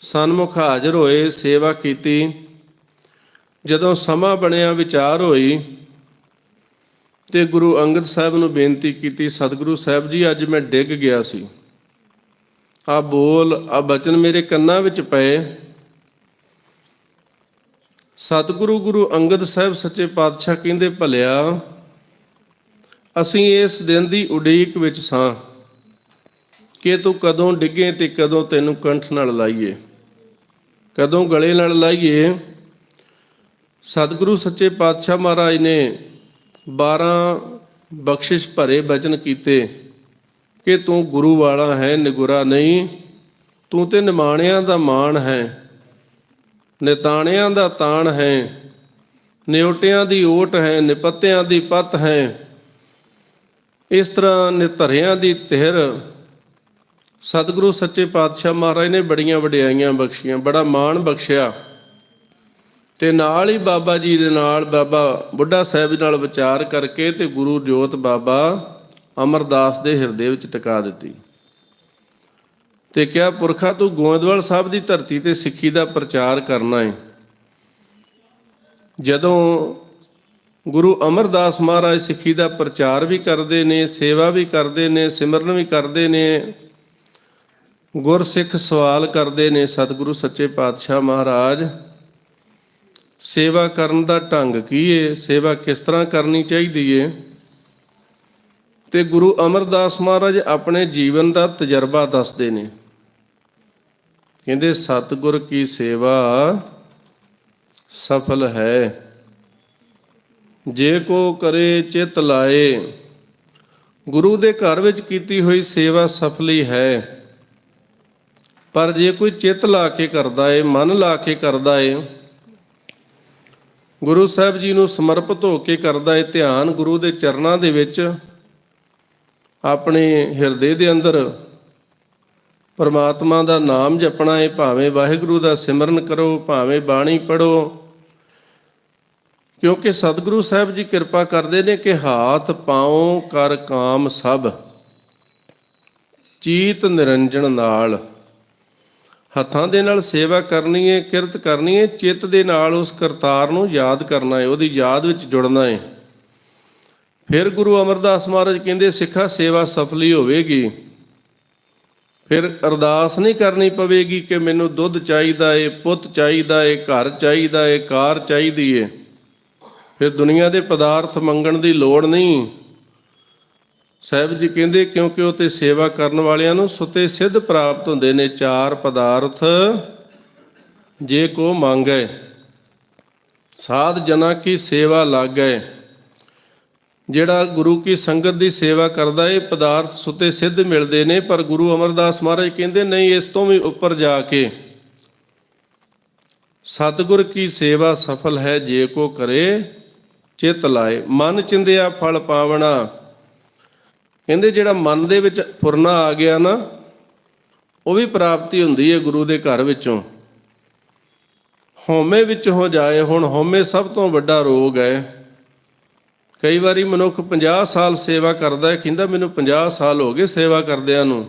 ਸਨਮੁਖ ਹਾਜ਼ਰ ਹੋਏ, ਸੇਵਾ ਕੀਤੀ। ਜਦੋਂ ਸਮਾਂ ਬਣਿਆ, ਵਿਚਾਰ ਹੋਈ, ਤੇ ਗੁਰੂ ਅੰਗਦ ਸਾਹਿਬ ਨੂੰ ਬੇਨਤੀ ਕੀਤੀ, ਸਤਿਗੁਰੂ ਸਾਹਿਬ ਜੀ, ਅੱਜ ਮੈਂ ਡਿੱਗ ਗਿਆ ਸੀ, ਆ ਬੋਲ, ਆ ਬਚਨ ਮੇਰੇ ਕੰਨਾਂ ਵਿੱਚ ਪਏ। ਸਤਿਗੁਰੂ ਗੁਰੂ ਅੰਗਦ ਸਾਹਿਬ ਸੱਚੇ ਪਾਤਸ਼ਾਹ ਕਹਿੰਦੇ, ਭਲਿਆ ਅਸੀਂ ਇਸ ਦਿਨ ਦੀ ਉਡੀਕ ਵਿੱਚ ਸਾਂ ਕਿ ਤੂੰ ਕਦੋਂ ਡਿੱਗੇ ਤੇ ਕਦੋਂ ਤੈਨੂੰ ਕੰਠ ਨਾਲ ਲਾਈਏ, ਕਦੋਂ ਗਲੇ ਨਾਲ ਲਾਈਏ। ਸਤਿਗੁਰੂ ਸੱਚੇ ਪਾਤਸ਼ਾਹ ਮਹਾਰਾਜ ਨੇ 12 ਬਖਸ਼ਿਸ਼ ਭਰੇ ਬਚਨ ਕੀਤੇ ਕਿ ਤੂੰ ਗੁਰੂ ਵਾਲਾ ਹੈ, ਨਿਗੁਰਾ ਨਹੀਂ, ਤੂੰ ਤੇ ਨਿਮਾਣਿਆਂ ਦਾ ਮਾਣ ਹੈ, ਨਿਤਾਣਿਆਂ ਦਾ ਤਾਣ ਹੈ, ਨਿਉਟਿਆਂ ਦੀ ਓਟ ਹੈ, ਨਿਪੱਤਿਆਂ ਦੀ ਪੱਤ ਹੈ। ਇਸ ਤਰ੍ਹਾਂ ਨਿਧਰਿਆਂ ਦੀ ਧਿਰ ਸਤਿਗੁਰੂ ਸੱਚੇ ਪਾਤਸ਼ਾਹ ਮਹਾਰਾਜ ਨੇ ਬੜੀਆਂ ਵਡਿਆਈਆਂ ਬਖਸ਼ੀਆਂ, ਬੜਾ ਮਾਣ ਬਖਸ਼ਿਆ। ਤੇ ਨਾਲ ਹੀ ਬਾਬਾ ਜੀ ਦੇ ਨਾਲ, ਬਾਬਾ ਬੁੱਢਾ ਸਾਹਿਬ ਨਾਲ ਵਿਚਾਰ ਕਰਕੇ ਤੇ ਗੁਰੂ ਜੋਤ ਬਾਬਾ ਅਮਰਦਾਸ ਦੇ ਹਿਰਦੇ ਵਿੱਚ ਟਿਕਾ ਦਿੱਤੀ ਤੇ ਕਿਹਾ, ਪੁਰਖਾ ਤੂੰ ਗੋਇੰਦਵਾਲ ਸਾਹਿਬ ਦੀ ਧਰਤੀ ਤੇ ਸਿੱਖੀ ਦਾ ਪ੍ਰਚਾਰ ਕਰਨਾ ਹੈ। ਜਦੋਂ ਗੁਰੂ ਅਮਰਦਾਸ ਮਹਾਰਾਜ ਸਿੱਖੀ ਦਾ ਪ੍ਰਚਾਰ ਵੀ ਕਰਦੇ ਨੇ, ਸੇਵਾ ਵੀ ਕਰਦੇ ਨੇ, ਸਿਮਰਨ ਵੀ ਕਰਦੇ ਨੇ, ਗੁਰਸਿੱਖ ਸਵਾਲ ਕਰਦੇ ਨੇ, ਸਤਿਗੁਰੂ ਸੱਚੇ ਪਾਤਸ਼ਾਹ ਮਹਾਰਾਜ ਸੇਵਾ ਕਰਨ ਦਾ ਢੰਗ ਕੀ ਹੈ, ਸੇਵਾ ਕਿਸ ਤਰ੍ਹਾਂ ਕਰਨੀ ਚਾਹੀਦੀ ਹੈ। ਤੇ ਗੁਰੂ ਅਮਰਦਾਸ ਮਹਾਰਾਜ ਆਪਣੇ ਜੀਵਨ ਦਾ ਤਜਰਬਾ ਦੱਸਦੇ ਨੇ, ਕਹਿੰਦੇ ਸਤਿਗੁਰ ਕੀ ਸੇਵਾ ਸਫਲ ਹੈ, ਜੇ ਕੋ ਕਰੇ ਚਿਤ ਲਾਏ। ਗੁਰੂ ਦੇ ਘਰ ਵਿੱਚ ਕੀਤੀ ਹੋਈ ਸੇਵਾ ਸਫਲੀ ਹੈ, ਪਰ ਜੇ ਕੋਈ ਚਿੱਤ ਲਾ ਕੇ ਕਰਦਾ ਏ, ਮਨ ਲਾ ਕੇ ਕਰਦਾ ਏ, ਗੁਰੂ ਸਾਹਿਬ ਜੀ ਨੂੰ ਸਮਰਪਿਤ ਹੋ ਕੇ ਕਰਦਾ ਏ, ਧਿਆਨ ਗੁਰੂ ਦੇ ਚਰਨਾਂ ਦੇ ਵਿੱਚ ਆਪਣੇ ਹਿਰਦੇ ਦੇ ਅੰਦਰ ਪਰਮਾਤਮਾ ਦਾ ਨਾਮ ਜਪਣਾ ਏ, ਭਾਵੇਂ ਵਾਹਿਗੁਰੂ ਦਾ ਸਿਮਰਨ ਕਰੋ, ਭਾਵੇਂ ਬਾਣੀ ਪੜ੍ਹੋ, ਕਿਉਂਕਿ ਸਤਿਗੁਰੂ ਸਾਹਿਬ ਜੀ ਕਿਰਪਾ ਕਰਦੇ ਨੇ ਕਿ ਹਾਥ ਪਾਉ ਕਰ ਕਾਮ ਸਭ, ਚੀਤ ਨਿਰੰਜਨ ਨਾਲ। ਹੱਥਾਂ ਦੇ ਨਾਲ ਸੇਵਾ ਕਰਨੀ ਹੈ, ਕਿਰਤ ਕਰਨੀ ਹੈ, ਚਿੱਤ ਦੇ ਨਾਲ ਉਸ ਕਰਤਾਰ ਨੂੰ ਯਾਦ ਕਰਨਾ ਹੈ, ਉਹਦੀ ਯਾਦ ਵਿੱਚ ਜੁੜਨਾ ਹੈ। ਫਿਰ ਗੁਰੂ ਅਮਰਦਾਸ ਮਹਾਰਾਜ ਕਹਿੰਦੇ, ਸਿੱਖਾ ਸੇਵਾ ਸਫਲੀ ਹੋਵੇਗੀ, ਫਿਰ ਅਰਦਾਸ ਨਹੀਂ ਕਰਨੀ ਪਵੇਗੀ ਕਿ ਮੈਨੂੰ ਦੁੱਧ ਚਾਹੀਦਾ ਏ, ਪੁੱਤ ਚਾਹੀਦਾ ਏ, ਘਰ ਚਾਹੀਦਾ ਏ, ਕਾਰ ਚਾਹੀਦੀ ਏ। ਫਿਰ ਦੁਨੀਆ ਦੇ ਪਦਾਰਥ ਮੰਗਣ ਦੀ ਲੋੜ ਨਹੀਂ। ਸਾਹਿਬ ਜੀ ਕਹਿੰਦੇ, ਕਿਉਂਕਿ ਉਹ ਤੇ ਸੇਵਾ ਕਰਨ ਵਾਲਿਆਂ ਨੂੰ ਸੁਤੇ ਸਿੱਧ ਪ੍ਰਾਪਤ ਹੁੰਦੇ ਨੇ। 4 ਪਦਾਰਥ ਜੇ ਕੋ ਮੰਗੈ, ਸਾਧ ਜਨਾ ਕੀ ਸੇਵਾ ਲਾਗੈ। ਜਿਹੜਾ ਗੁਰੂ ਕੀ ਸੰਗਤ ਦੀ ਸੇਵਾ ਕਰਦਾ ਇਹ ਪਦਾਰਥ ਸੁਤੇ ਸਿੱਧ ਮਿਲਦੇ ਨੇ, ਪਰ ਗੁਰੂ ਅਮਰਦਾਸ ਮਹਾਰਾਜ ਕਹਿੰਦੇ ਨਹੀਂ, ਇਸ ਤੋਂ ਵੀ ਉੱਪਰ ਜਾ ਕੇ ਸਤਿਗੁਰ ਕੀ ਸੇਵਾ ਸਫਲ ਹੈ, ਜੇ ਕੋ ਕਰੇ ਚਿੱਤ ਲਾਏ। ਮਨ ਚਿੰਦਿਆ ਫਲ ਪਾਵਣਾ। ਕਹਿੰਦੇ ਜਿਹੜਾ ਮਨ ਦੇ ਵਿੱਚ ਫੁਰਨਾ ਆ ਗਿਆ ਨਾ, ਉਹ ਵੀ ਪ੍ਰਾਪਤੀ ਹੁੰਦੀ ਹੈ ਗੁਰੂ ਦੇ ਘਰ ਵਿੱਚੋਂ। ਹਉਮੈ ਵਿੱਚ ਹੋ ਜਾਏ, ਹੁਣ ਹਉਮੈ ਸਭ ਤੋਂ ਵੱਡਾ ਰੋਗ ਹੈ। ਕਈ ਵਾਰੀ ਮਨੁੱਖ 50 ਸਾਲ ਸੇਵਾ ਕਰਦਾ ਹੈ, ਕਹਿੰਦਾ ਮੈਨੂੰ 50 ਸਾਲ ਹੋ ਗਏ ਸੇਵਾ ਕਰਦਿਆਂ ਨੂੰ,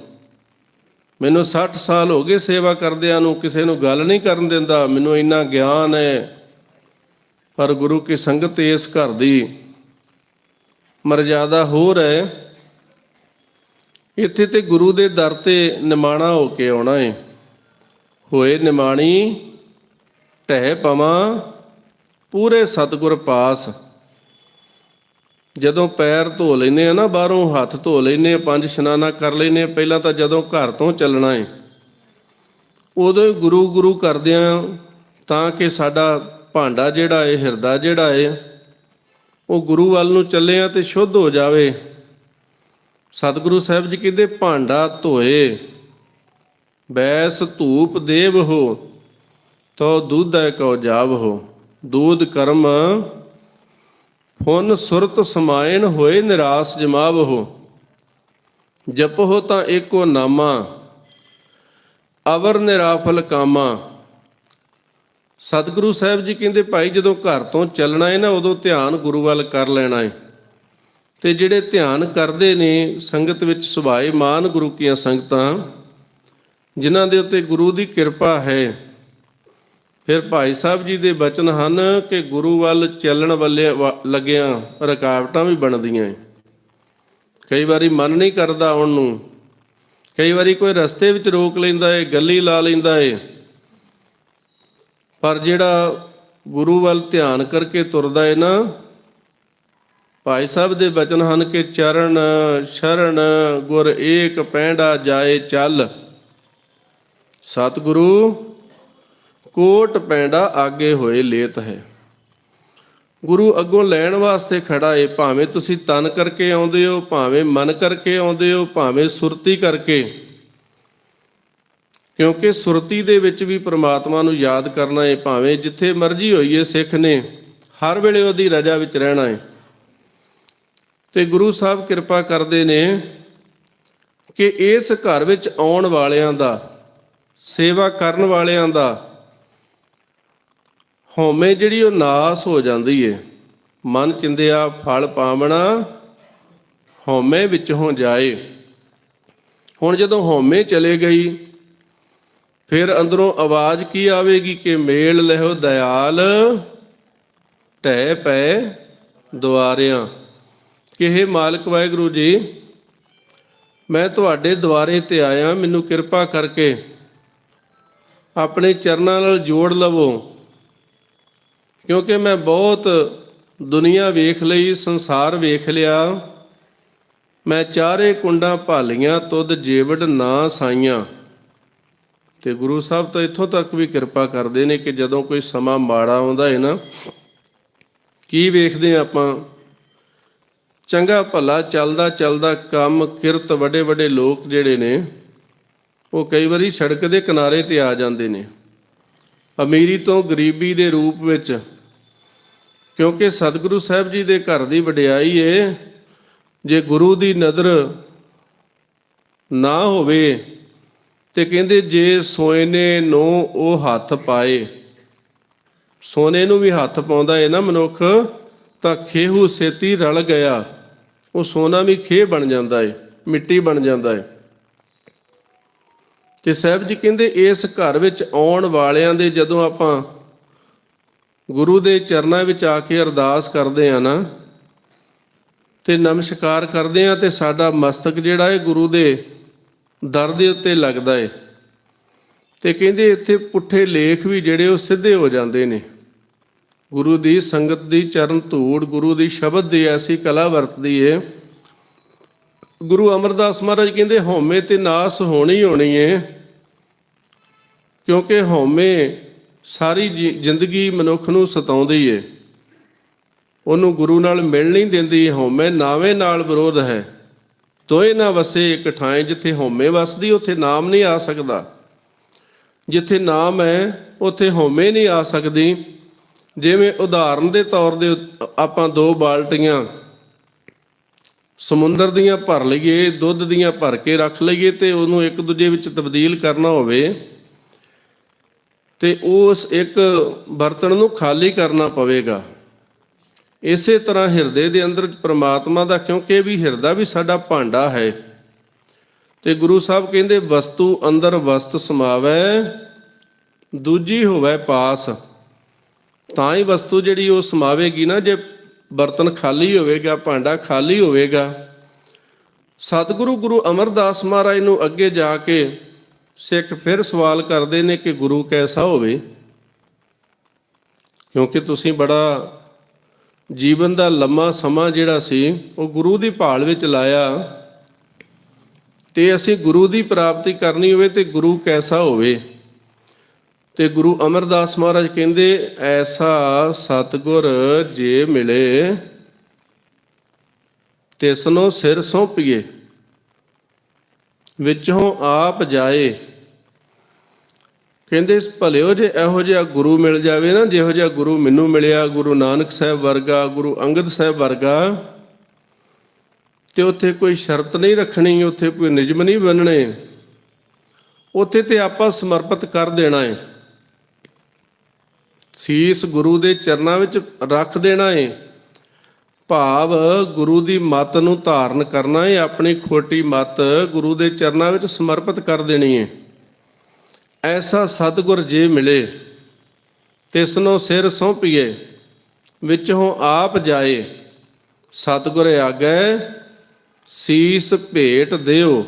ਮੈਨੂੰ 60 ਸਾਲ ਹੋ ਗਏ ਸੇਵਾ ਕਰਦਿਆਂ ਨੂੰ, ਕਿਸੇ ਨੂੰ ਗੱਲ ਨਹੀਂ ਕਰਨ ਦਿੰਦਾ, ਮੈਨੂੰ ਇੰਨਾ ਗਿਆਨ ਹੈ। ਪਰ ਗੁਰੂ ਕੀ ਸੰਗਤ ਇਸ ਘਰ ਦੀ ਮਰਜ਼ਾਦਾ ਹੋਰ ਹੈ। ਇੱਥੇ ਤੇ ਗੁਰੂ ਦੇ ਦਰ ਤੇ ਨਿਮਾਣਾ ਹੋ ਕੇ ਆਉਣਾ ਹੈ। ਹੋਏ ਨਿਮਾਣੀ ਢਹਿ ਪਵਾਂ ਪੂਰੇ ਸਤਿਗੁਰ ਪਾਸ। ਜਦੋਂ ਪੈਰ ਧੋ ਲੈਂਦੇ ਆ ਨਾ, ਬਾਹਰੋਂ ਹੱਥ ਧੋ ਲੈਂਦੇ ਆ, 5 ਇਸ਼ਨਾਨਾ ਕਰ ਲੈਂਦੇ ਆ, ਪਹਿਲਾਂ ਤਾਂ ਜਦੋਂ ਘਰ ਤੋਂ ਚੱਲਣਾ ਹੈ ਉਦੋਂ ਗੁਰੂ ਗੁਰੂ ਕਰਦਿਆਂ, ਤਾਂ ਕਿ ਸਾਡਾ ਭਾਂਡਾ ਜਿਹੜਾ ਹੈ, ਹਿਰਦਾ ਜਿਹੜਾ ਹੈ, ਉਹ ਗੁਰੂ ਵੱਲ ਨੂੰ ਚੱਲੇ ਆ ਤੇ ਸ਼ੁੱਧ ਹੋ ਜਾਵੇ। ਸਤਿਗੁਰੂ ਸਾਹਿਬ ਜੀ ਕਹਿੰਦੇ, ਭਾਂਡਾ ਧੋਏ ਬੈਸ ਧੂਪ ਦੇਵ ਹੋ, ਤੋ ਦੁੱਧੈ ਕਉ ਜਾਵ ਹੋ। ਦੂਧ ਕਰਮ ਫੁਨ ਸੁਰਤ ਸਮਾਇਣ, ਹੋਏ ਨਿਰਾਸ ਜਮਾਵ ਹੋ। ਜਪੋ ਤਾਂ ਏਕੋ ਨਾਮਾ, ਅਵਰ ਨਿਰਾਫਲ ਕਾਮਾ। ਸਤਿਗੁਰੂ ਸਾਹਿਬ ਜੀ ਕਹਿੰਦੇ, ਭਾਈ ਜਦੋਂ ਘਰ ਤੋਂ ਚੱਲਣਾ ਹੈ ਨਾ, ਉਦੋਂ ਧਿਆਨ ਗੁਰੂ ਵੱਲ ਕਰ ਲੈਣਾ ਹੈ। ਤੇ ਜਿਹੜੇ ਧਿਆਨ ਕਰਦੇ ਨੇ ਸੰਗਤ ਵਿੱਚ ਸੁਭਾਏ ਮਾਨ, ਗੁਰੂ ਕੀਆਂ ਸੰਗਤਾਂ ਜਿਨ੍ਹਾਂ ਦੇ ਉੱਤੇ ਗੁਰੂ ਦੀ ਕਿਰਪਾ ਹੈ, ਫਿਰ ਭਾਈ ਸਾਹਿਬ ਜੀ ਦੇ ਬਚਨ ਹਨ ਕਿ ਗੁਰੂ ਵੱਲ ਚੱਲਣ ਲੱਗਿਆਂ ਰੁਕਾਵਟਾਂ ਵੀ ਬਣਦੀਆਂ। ਕਈ ਵਾਰੀ ਮਨ ਨਹੀਂ ਕਰਦਾ ਆਉਣ ਨੂੰ, ਕਈ ਵਾਰੀ ਕੋਈ ਰਸਤੇ ਵਿੱਚ ਰੋਕ ਲੈਂਦਾ ਏ, ਗੱਲੀ ਲਾ ਲੈਂਦਾ ਏ, ਪਰ ਜਿਹੜਾ ਗੁਰੂ ਵੱਲ ਧਿਆਨ ਕਰਕੇ ਤੁਰਦਾ ਏ ਨਾ, ਭਾਈ ਸਾਹਿਬ ਦੇ ਬਚਨ ਹਨ ਕਿ ਚਰਨ ਸ਼ਰਨ ਗੁਰ ਏਕ ਪੈਂਡਾ ਜਾਏ ਚੱਲ, ਸਤਿਗੁਰੂ ਕੋਟ ਪੈਂਡਾ ਆਗੇ ਹੋਏ ਲੇਤ ਹੈ। ਗੁਰੂ ਅੱਗੋਂ ਲੈਣ ਵਾਸਤੇ ਖੜਾ ਏ, ਭਾਵੇਂ ਤੁਸੀਂ ਤਨ ਕਰਕੇ ਆਉਂਦੇ ਹੋ, ਭਾਵੇਂ ਮਨ ਕਰਕੇ ਆਉਂਦੇ ਹੋ, ਭਾਵੇਂ ਸੁਰਤੀ ਕਰਕੇ, ਕਿਉਂਕਿ ਸੁਰਤੀ ਦੇ ਵਿੱਚ ਵੀ ਪ੍ਰਮਾਤਮਾ ਨੂੰ ਯਾਦ ਕਰਨਾ ਏ। ਭਾਵੇਂ ਜਿੱਥੇ ਮਰਜ਼ੀ ਹੋਈਏ, ਸਿੱਖ ਨੇ ਹਰ ਵੇਲੇ ਉਹਦੀ ਰਜ਼ਾ ਵਿੱਚ ਰਹਿਣਾ ਏ। ਤੇ ਗੁਰੂ ਸਾਹਿਬ ਕਿਰਪਾ ਕਰਦੇ ਨੇ ਕਿ ਇਸ ਘਰ ਵਿੱਚ ਆਉਣ ਵਾਲਿਆਂ ਦਾ, ਸੇਵਾ ਕਰਨ ਵਾਲਿਆਂ ਦਾ ਹਉਮੈ ਜਿਹੜੀ ਉਹ ਨਾਸ ਹੋ ਜਾਂਦੀ ਏ। ਮਨ ਚਿੰਦਿਆ ਫਲ ਪਾਵਣਾ ਹਉਮੈ ਵਿੱਚੋਂ ਜਾਏ। ਹੁਣ ਜਦੋਂ ਹਉਮੈ ਚਲੇ ਗਈ, ਫਿਰ ਅੰਦਰੋਂ ਆਵਾਜ਼ ਕੀ ਆਵੇਗੀ ਕਿ ਮੇਲ ਲਹਿਓ ਦਇਆਲ ਢਹਿ ਪੈ ਦੁਆਰਿਆਂ, ਕਿ ਹੇ ਮਾਲਕ ਵਾਹਿਗੁਰੂ ਜੀ, ਮੈਂ ਤੁਹਾਡੇ ਦੁਆਰੇ ਤੇ ਆਇਆ, ਮੈਨੂੰ ਕਿਰਪਾ ਕਰਕੇ ਆਪਣੇ ਚਰਨਾਂ ਨਾਲ ਜੋੜ ਲਵੋ, ਕਿਉਂਕਿ ਮੈਂ ਬਹੁਤ ਦੁਨੀਆ ਵੇਖ ਲਈ, ਸੰਸਾਰ ਵੇਖ ਲਿਆ, ਮੈਂ ਚਾਰੇ ਕੁੰਡਾਂ ਭਾਲੀਆਂ, ਤੁਧ ਜੇਵੜ ਨਾ ਸਾਈਆਂ। ਤੇ ਗੁਰੂ ਸਾਹਿਬ ਤਾਂ ਇੱਥੋਂ ਤੱਕ ਵੀ ਕਿਰਪਾ ਕਰਦੇ ਨੇ ਕਿ ਜਦੋਂ ਕੋਈ ਸਮਾਂ ਮਾੜਾ ਆਉਂਦਾ ਹੈ ਨਾ, ਕੀ ਵੇਖਦੇ ਆਪਾਂ, ਚੰਗਾ ਭਲਾ ਚੱਲਦਾ ਚੱਲਦਾ ਕੰਮ ਕਿਰਤ ਵੱਡੇ ਵੱਡੇ ਲੋਕ ਜਿਹੜੇ ਨੇ, ਉਹ ਕਈ ਵਾਰੀ ਸੜਕ ਦੇ ਕਿਨਾਰੇ ਤੇ ਆ ਜਾਂਦੇ ਨੇ, ਅਮੀਰੀ ਤੋਂ ਗਰੀਬੀ ਦੇ ਰੂਪ ਵਿੱਚ। ਕਿਉਂਕਿ ਸਤਿਗੁਰੂ ਸਾਹਿਬ ਜੀ ਦੇ ਘਰ ਦੀ ਵਡਿਆਈ ਏ, ਜੇ ਗੁਰੂ ਦੀ ਨਜ਼ਰ ਨਾ ਹੋਵੇ ਤੇ ਕਹਿੰਦੇ ਜੇ ਸੋਨੇ ਨੂੰ ਉਹ ਹੱਥ ਪਾਏ, ਸੋਨੇ ਨੂੰ ਵੀ ਹੱਥ ਪਾਉਂਦਾ ਏ ਨਾ ਮਨੁੱਖ, ਤਾਂ ਖੇਹੂ ਛੇਤੀ ਰਲ ਗਿਆ, ਉਹ ਸੋਨਾ ਵੀ ਖੇਹ ਬਣ ਜਾਂਦਾ ਏ, ਮਿੱਟੀ ਬਣ ਜਾਂਦਾ ਏ। ਤੇ ਸਾਹਿਬ ਜੀ ਕਹਿੰਦੇ ਇਸ ਘਰ ਵਿੱਚ ਆਉਣ ਵਾਲਿਆਂ ਦੇ ਜਦੋਂ ਆਪਾਂ ਗੁਰੂ ਦੇ ਚਰਨਾਂ ਵਿੱਚ ਆ ਕੇ ਅਰਦਾਸ ਕਰਦੇ ਆ ਨਾ, ਤੇ ਨਮਸਕਾਰ ਕਰਦੇ ਆ, ਤੇ ਸਾਡਾ ਮਸਤਕ ਜਿਹੜਾ ਹੈ ਗੁਰੂ ਦੇ ਦਰ ਦੇ ਉੱਤੇ ਲੱਗਦਾ ਏ। ਤੇ ਕਹਿੰਦੇ ਇੱਥੇ ਪੁੱਠੇ ਲੇਖ ਵੀ ਜਿਹੜੇ ਉਹ ਸਿੱਧੇ ਹੋ ਜਾਂਦੇ ਨੇ। ਗੁਰੂ ਦੀ ਸੰਗਤ ਦੀ ਚਰਨ ਧੂੜ, ਗੁਰੂ ਦੀ ਸ਼ਬਦ ਦੀ ਐਸੀ ਕਲਾ ਵਰਤਦੀ ਏ। ਗੁਰੂ ਅਮਰਦਾਸ ਮਹਾਰਾਜ ਕਹਿੰਦੇ ਹਉਮੈ ਤੇ ਨਾਸ ਹੋਣੀ ਹੋਣੀ ਏ, ਕਿਉਂਕਿ ਹਉਮੈ ਸਾਰੀ ਜ਼ਿੰਦਗੀ ਮਨੁੱਖ ਨੂੰ ਸਤਾਉਂਦੀ ਏ, ਉਹਨੂੰ ਗੁਰੂ ਨਾਲ ਮਿਲ ਨਹੀਂ ਦਿੰਦੀ। ਹਉਮੈ ਨਾਵੇਂ ਨਾਲ ਵਿਰੋਧ ਹੈ, ਦੋਏ ਨਾ ਵਸੇ ਇੱਕ ਠਾਏ। ਜਿੱਥੇ ਹਉਮੈ ਵਸਦੀ ਉੱਥੇ ਨਾਮ ਨਹੀਂ ਆ ਸਕਦਾ, ਜਿੱਥੇ ਨਾਮ ਹੈ ਉੱਥੇ ਹਉਮੈ ਨਹੀਂ ਆ ਸਕਦੀ। ਜਿਵੇਂ ਉਦਾਹਰਨ ਦੇ ਤੌਰ ਦੇ ਆਪਾਂ 2 ਬਾਲਟੀਆਂ ਸਮੁੰਦਰ ਦੀਆਂ ਭਰ ਲਈਏ, ਦੁੱਧ ਦੀਆਂ ਭਰ ਕੇ ਰੱਖ ਲਈਏ, ਤੇ ਉਹਨੂੰ ਇੱਕ ਦੂਜੇ ਵਿੱਚ ਤਬਦੀਲ ਕਰਨਾ ਹੋਵੇ ਤੇ ਉਸ ਇੱਕ ਬਰਤਨ ਨੂੰ ਖਾਲੀ ਕਰਨਾ ਪਵੇਗਾ। ਇਸੇ ਤਰ੍ਹਾਂ ਹਿਰਦੇ ਦੇ ਅੰਦਰ ਪ੍ਰਮਾਤਮਾ ਦਾ, ਕਿਉਂਕਿ ਵੀ ਹਿਰਦਾ ਵੀ ਸਾਡਾ ਭਾਂਡਾ ਹੈ। ਤੇ ਗੁਰੂ ਸਾਹਿਬ ਕਹਿੰਦੇ ਵਸਤੂ ਅੰਦਰ ਵਸਤ ਸਮਾਵੈ, ਦੂਜੀ ਹੋਵੇ ਪਾਸ। ਤਾਂ ਹੀ ਵਸਤੂ ਜਿਹੜੀ ਉਹ ਸਮਾਵੇਗੀ ਨਾ, ਜੇ ਬਰਤਨ ਖਾਲੀ ਹੋਵੇਗਾ, ਭਾਂਡਾ ਖਾਲੀ ਹੋਵੇਗਾ। ਸਤਿਗੁਰੂ ਗੁਰੂ ਅਮਰਦਾਸ ਮਹਾਰਾਜ ਨੂੰ ਅੱਗੇ ਜਾ ਕੇ ਸਿੱਖ ਫਿਰ ਸਵਾਲ ਕਰਦੇ ਨੇ ਕਿ ਗੁਰੂ ਕੈਸਾ ਹੋਵੇ, ਕਿਉਂਕਿ ਤੁਸੀਂ ਬੜਾ ਜੀਵਨ ਦਾ ਲੰਮਾ ਸਮਾਂ ਜਿਹੜਾ ਸੀ ਉਹ ਗੁਰੂ ਦੀ ਭਾਲ ਵਿੱਚ ਲਾਇਆ, ਤੇ ਅਸੀਂ ਗੁਰੂ ਦੀ ਪ੍ਰਾਪਤੀ ਕਰਨੀ ਹੋਵੇ ਤੇ ਗੁਰੂ ਕੈਸਾ ਹੋਵੇ। ਤੇ ਗੁਰੂ ਅਮਰਦਾਸ ਮਹਾਰਾਜ ਕਹਿੰਦੇ ਐਸਾ ਸਤਿਗੁਰ ਜੇ ਮਿਲੇ, ਤਿਸਨੋਂ ਸਿਰ ਸੌਂਪੀਏ, ਵਿੱਚੋਂ ਆਪ ਜਾਏ। ਕਹਿੰਦੇ ਭਲਿਓ ਜੇ ਇਹੋ ਜਿਹਾ ਗੁਰੂ ਮਿਲ ਜਾਵੇ ਨਾ, ਜਿਹੋ ਜਿਹਾ ਗੁਰੂ ਮੈਨੂੰ ਮਿਲਿਆ, ਗੁਰੂ ਨਾਨਕ ਸਾਹਿਬ ਵਰਗਾ, ਗੁਰੂ ਅੰਗਦ ਸਾਹਿਬ ਵਰਗਾ, ਤੇ ਉੱਥੇ ਕੋਈ ਸ਼ਰਤ ਨਹੀਂ ਰੱਖਣੀ, ਉੱਥੇ ਕੋਈ ਨਿਯਮ ਨਹੀਂ ਬੰਨਣੇ, ਉੱਥੇ ਤੇ ਆਪਾਂ ਸਮਰਪਿਤ ਕਰ ਦੇਣਾ ਹੈ, ਸੀਸ ਗੁਰੂ ਦੇ ਚਰਨਾਂ ਵਿੱਚ ਰੱਖ ਦੇਣਾ ਹੈ। ਭਾਵ ਗੁਰੂ ਦੀ ਮੱਤ ਨੂੰ ਧਾਰਨ ਕਰਨਾ ਹੈ, ਆਪਣੀ ਖੋਟੀ ਮੱਤ ਗੁਰੂ ਦੇ ਚਰਨਾਂ ਵਿੱਚ ਸਮਰਪਿਤ ਕਰ ਦੇਣੀ ਹੈ। ਐਸਾ ਸਤਿਗੁਰ ਜੇ ਮਿਲੇ, ਤਿਸਨੋ ਸਿਰ ਸੌਂਪੀਏ, ਵਿਚੋਂ ਆਪ ਜਾਏ। ਸਤਿਗੁਰ ਆਗੈ ਸੀਸ ਭੇਟ ਦਿਓ,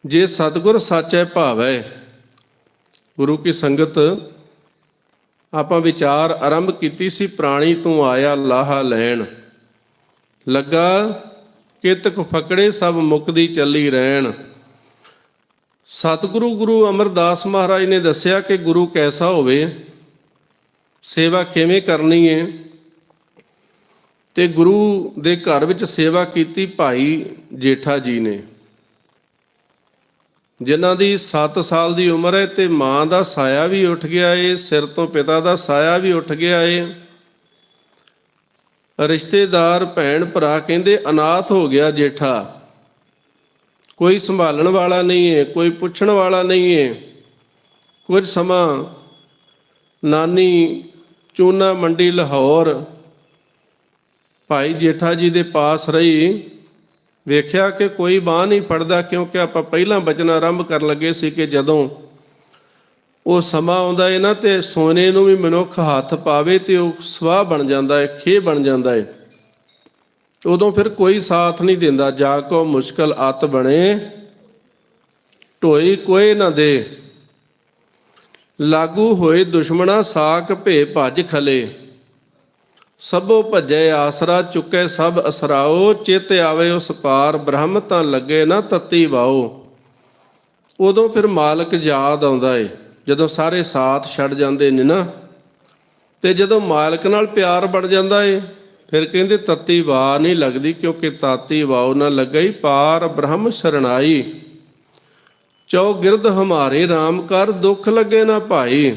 ਜੇ ਸਤਿਗੁਰ ਸਾਚੈ ਭਾਵੈ। ਗੁਰੂ ਕੀ ਸੰਗਤ, ਆਪਾਂ ਵਿਚਾਰ ਆਰੰਭ ਕੀਤੀ ਸੀ, ਪ੍ਰਾਣੀ ਤੂੰ ਆਇਆ ਲਾਹਾ ਲੈਣ, ਲੱਗਾ ਕਿਤਕ ਫਕੜੇ ਸਭ ਮੁਕਦੀ ਚੱਲੀ ਰਹਿਣ। ਸਤਿਗੁਰੂ ਗੁਰੂ ਅਮਰਦਾਸ ਮਹਾਰਾਜ ਨੇ ਦੱਸਿਆ ਕਿ ਗੁਰੂ ਕੈਸਾ ਹੋਵੇ, ਸੇਵਾ ਕਿਵੇਂ ਕਰਨੀ ਹੈ। ਤੇ ਗੁਰੂ ਦੇ ਘਰ ਵਿੱਚ ਸੇਵਾ ਕੀਤੀ ਭਾਈ ਜੇਠਾ ਜੀ ਨੇ, ਜਿਨ੍ਹਾਂ ਦੀ 7 ਸਾਲ ਦੀ ਉਮਰ ਹੈ ਤੇ ਮਾਂ ਦਾ ਸਾਇਆ ਵੀ ਉੱਠ ਗਿਆ ਏ, ਸਿਰ ਤੋਂ ਪਿਤਾ ਦਾ ਸਾਇਆ ਵੀ ਉੱਠ ਗਿਆ ਏ। ਰਿਸ਼ਤੇਦਾਰ ਭੈਣ ਭਰਾ ਕਹਿੰਦੇ ਅਨਾਥ ਹੋ ਗਿਆ ਜੇਠਾ, ਕੋਈ ਸੰਭਾਲਣ ਵਾਲਾ ਨਹੀਂ ਹੈ, ਕੋਈ ਪੁੱਛਣ ਵਾਲਾ ਨਹੀਂ ਹੈ। ਕੁਝ ਸਮਾਂ ਨਾਨੀ ਚੂਨਾ ਮੰਡੀ ਲਾਹੌਰ ਭਾਈ ਜੇਠਾ ਜੀ ਦੇ ਪਾਸ ਰਹੀ। ਵੇਖਿਆ ਕਿ ਕੋਈ ਬਾਂਹ ਨਹੀਂ ਫੜਦਾ, ਕਿਉਂਕਿ ਆਪਾਂ ਪਹਿਲਾਂ ਬਚਨ ਆਰੰਭ ਕਰਨ ਲੱਗੇ ਸੀ ਕਿ ਜਦੋਂ ਉਹ ਸਮਾਂ ਆਉਂਦਾ ਹੈ ਨਾ ਤੇ ਸੋਨੇ ਨੂੰ ਵੀ ਮਨੁੱਖ ਹੱਥ ਪਾਵੇ ਤੇ ਉਹ ਸਵਾਹ ਬਣ ਜਾਂਦਾ ਹੈ, ਖੇਹ ਬਣ ਜਾਂਦਾ ਹੈ। ਉਦੋਂ ਫਿਰ ਕੋਈ ਸਾਥ ਨਹੀਂ ਦਿੰਦਾ। ਜਾ ਕੋ ਮੁਸ਼ਕਲ ਅੱਤ ਬਣੇ, ਢੋਈ ਕੋਏ ਨਾ ਦੇ। ਲਾਗੂ ਹੋਏ ਦੁਸ਼ਮਣਾ, ਸਾਕ ਭੇ ਭੱਜ ਖਲੇ। ਸਭੋ ਭੱਜੇ ਆਸਰਾ, ਚੁੱਕੇ ਸਭ ਅਸਰਾਓ। ਚਿੱਤ ਆਵੇ ਉਸ ਪਾਰ, ਬ੍ਰਹਮ ਤਾਂ ਲੱਗੇ ਨਾ ਤੱਤੀ ਵਾਓ। ਉਦੋਂ ਫਿਰ ਮਾਲਕ ਯਾਦ ਆਉਂਦਾ ਏ, ਜਦੋਂ ਸਾਰੇ ਸਾਥ ਛੱਡ ਜਾਂਦੇ ਨੇ ਨਾ, ਤੇ ਜਦੋਂ ਮਾਲਕ ਨਾਲ ਪਿਆਰ ਬਣ ਜਾਂਦਾ ਏ, ਫਿਰ ਕਹਿੰਦੇ ਤੱਤੀ ਵਾਹ ਨਹੀਂ ਲੱਗਦੀ, ਕਿਉਂਕਿ ਤਾਤੀ ਵਾਓ ਨਾ ਲੱਗਈ, ਪਾਰ ਬ੍ਰਹਮ ਸ਼ਰਣਾਈ। ਚੌਗਿਰਦ ਹਮਾਰੇ ਰਾਮ ਕਰ, ਦੁੱਖ ਲੱਗੇ ਨਾ ਭਾਈ।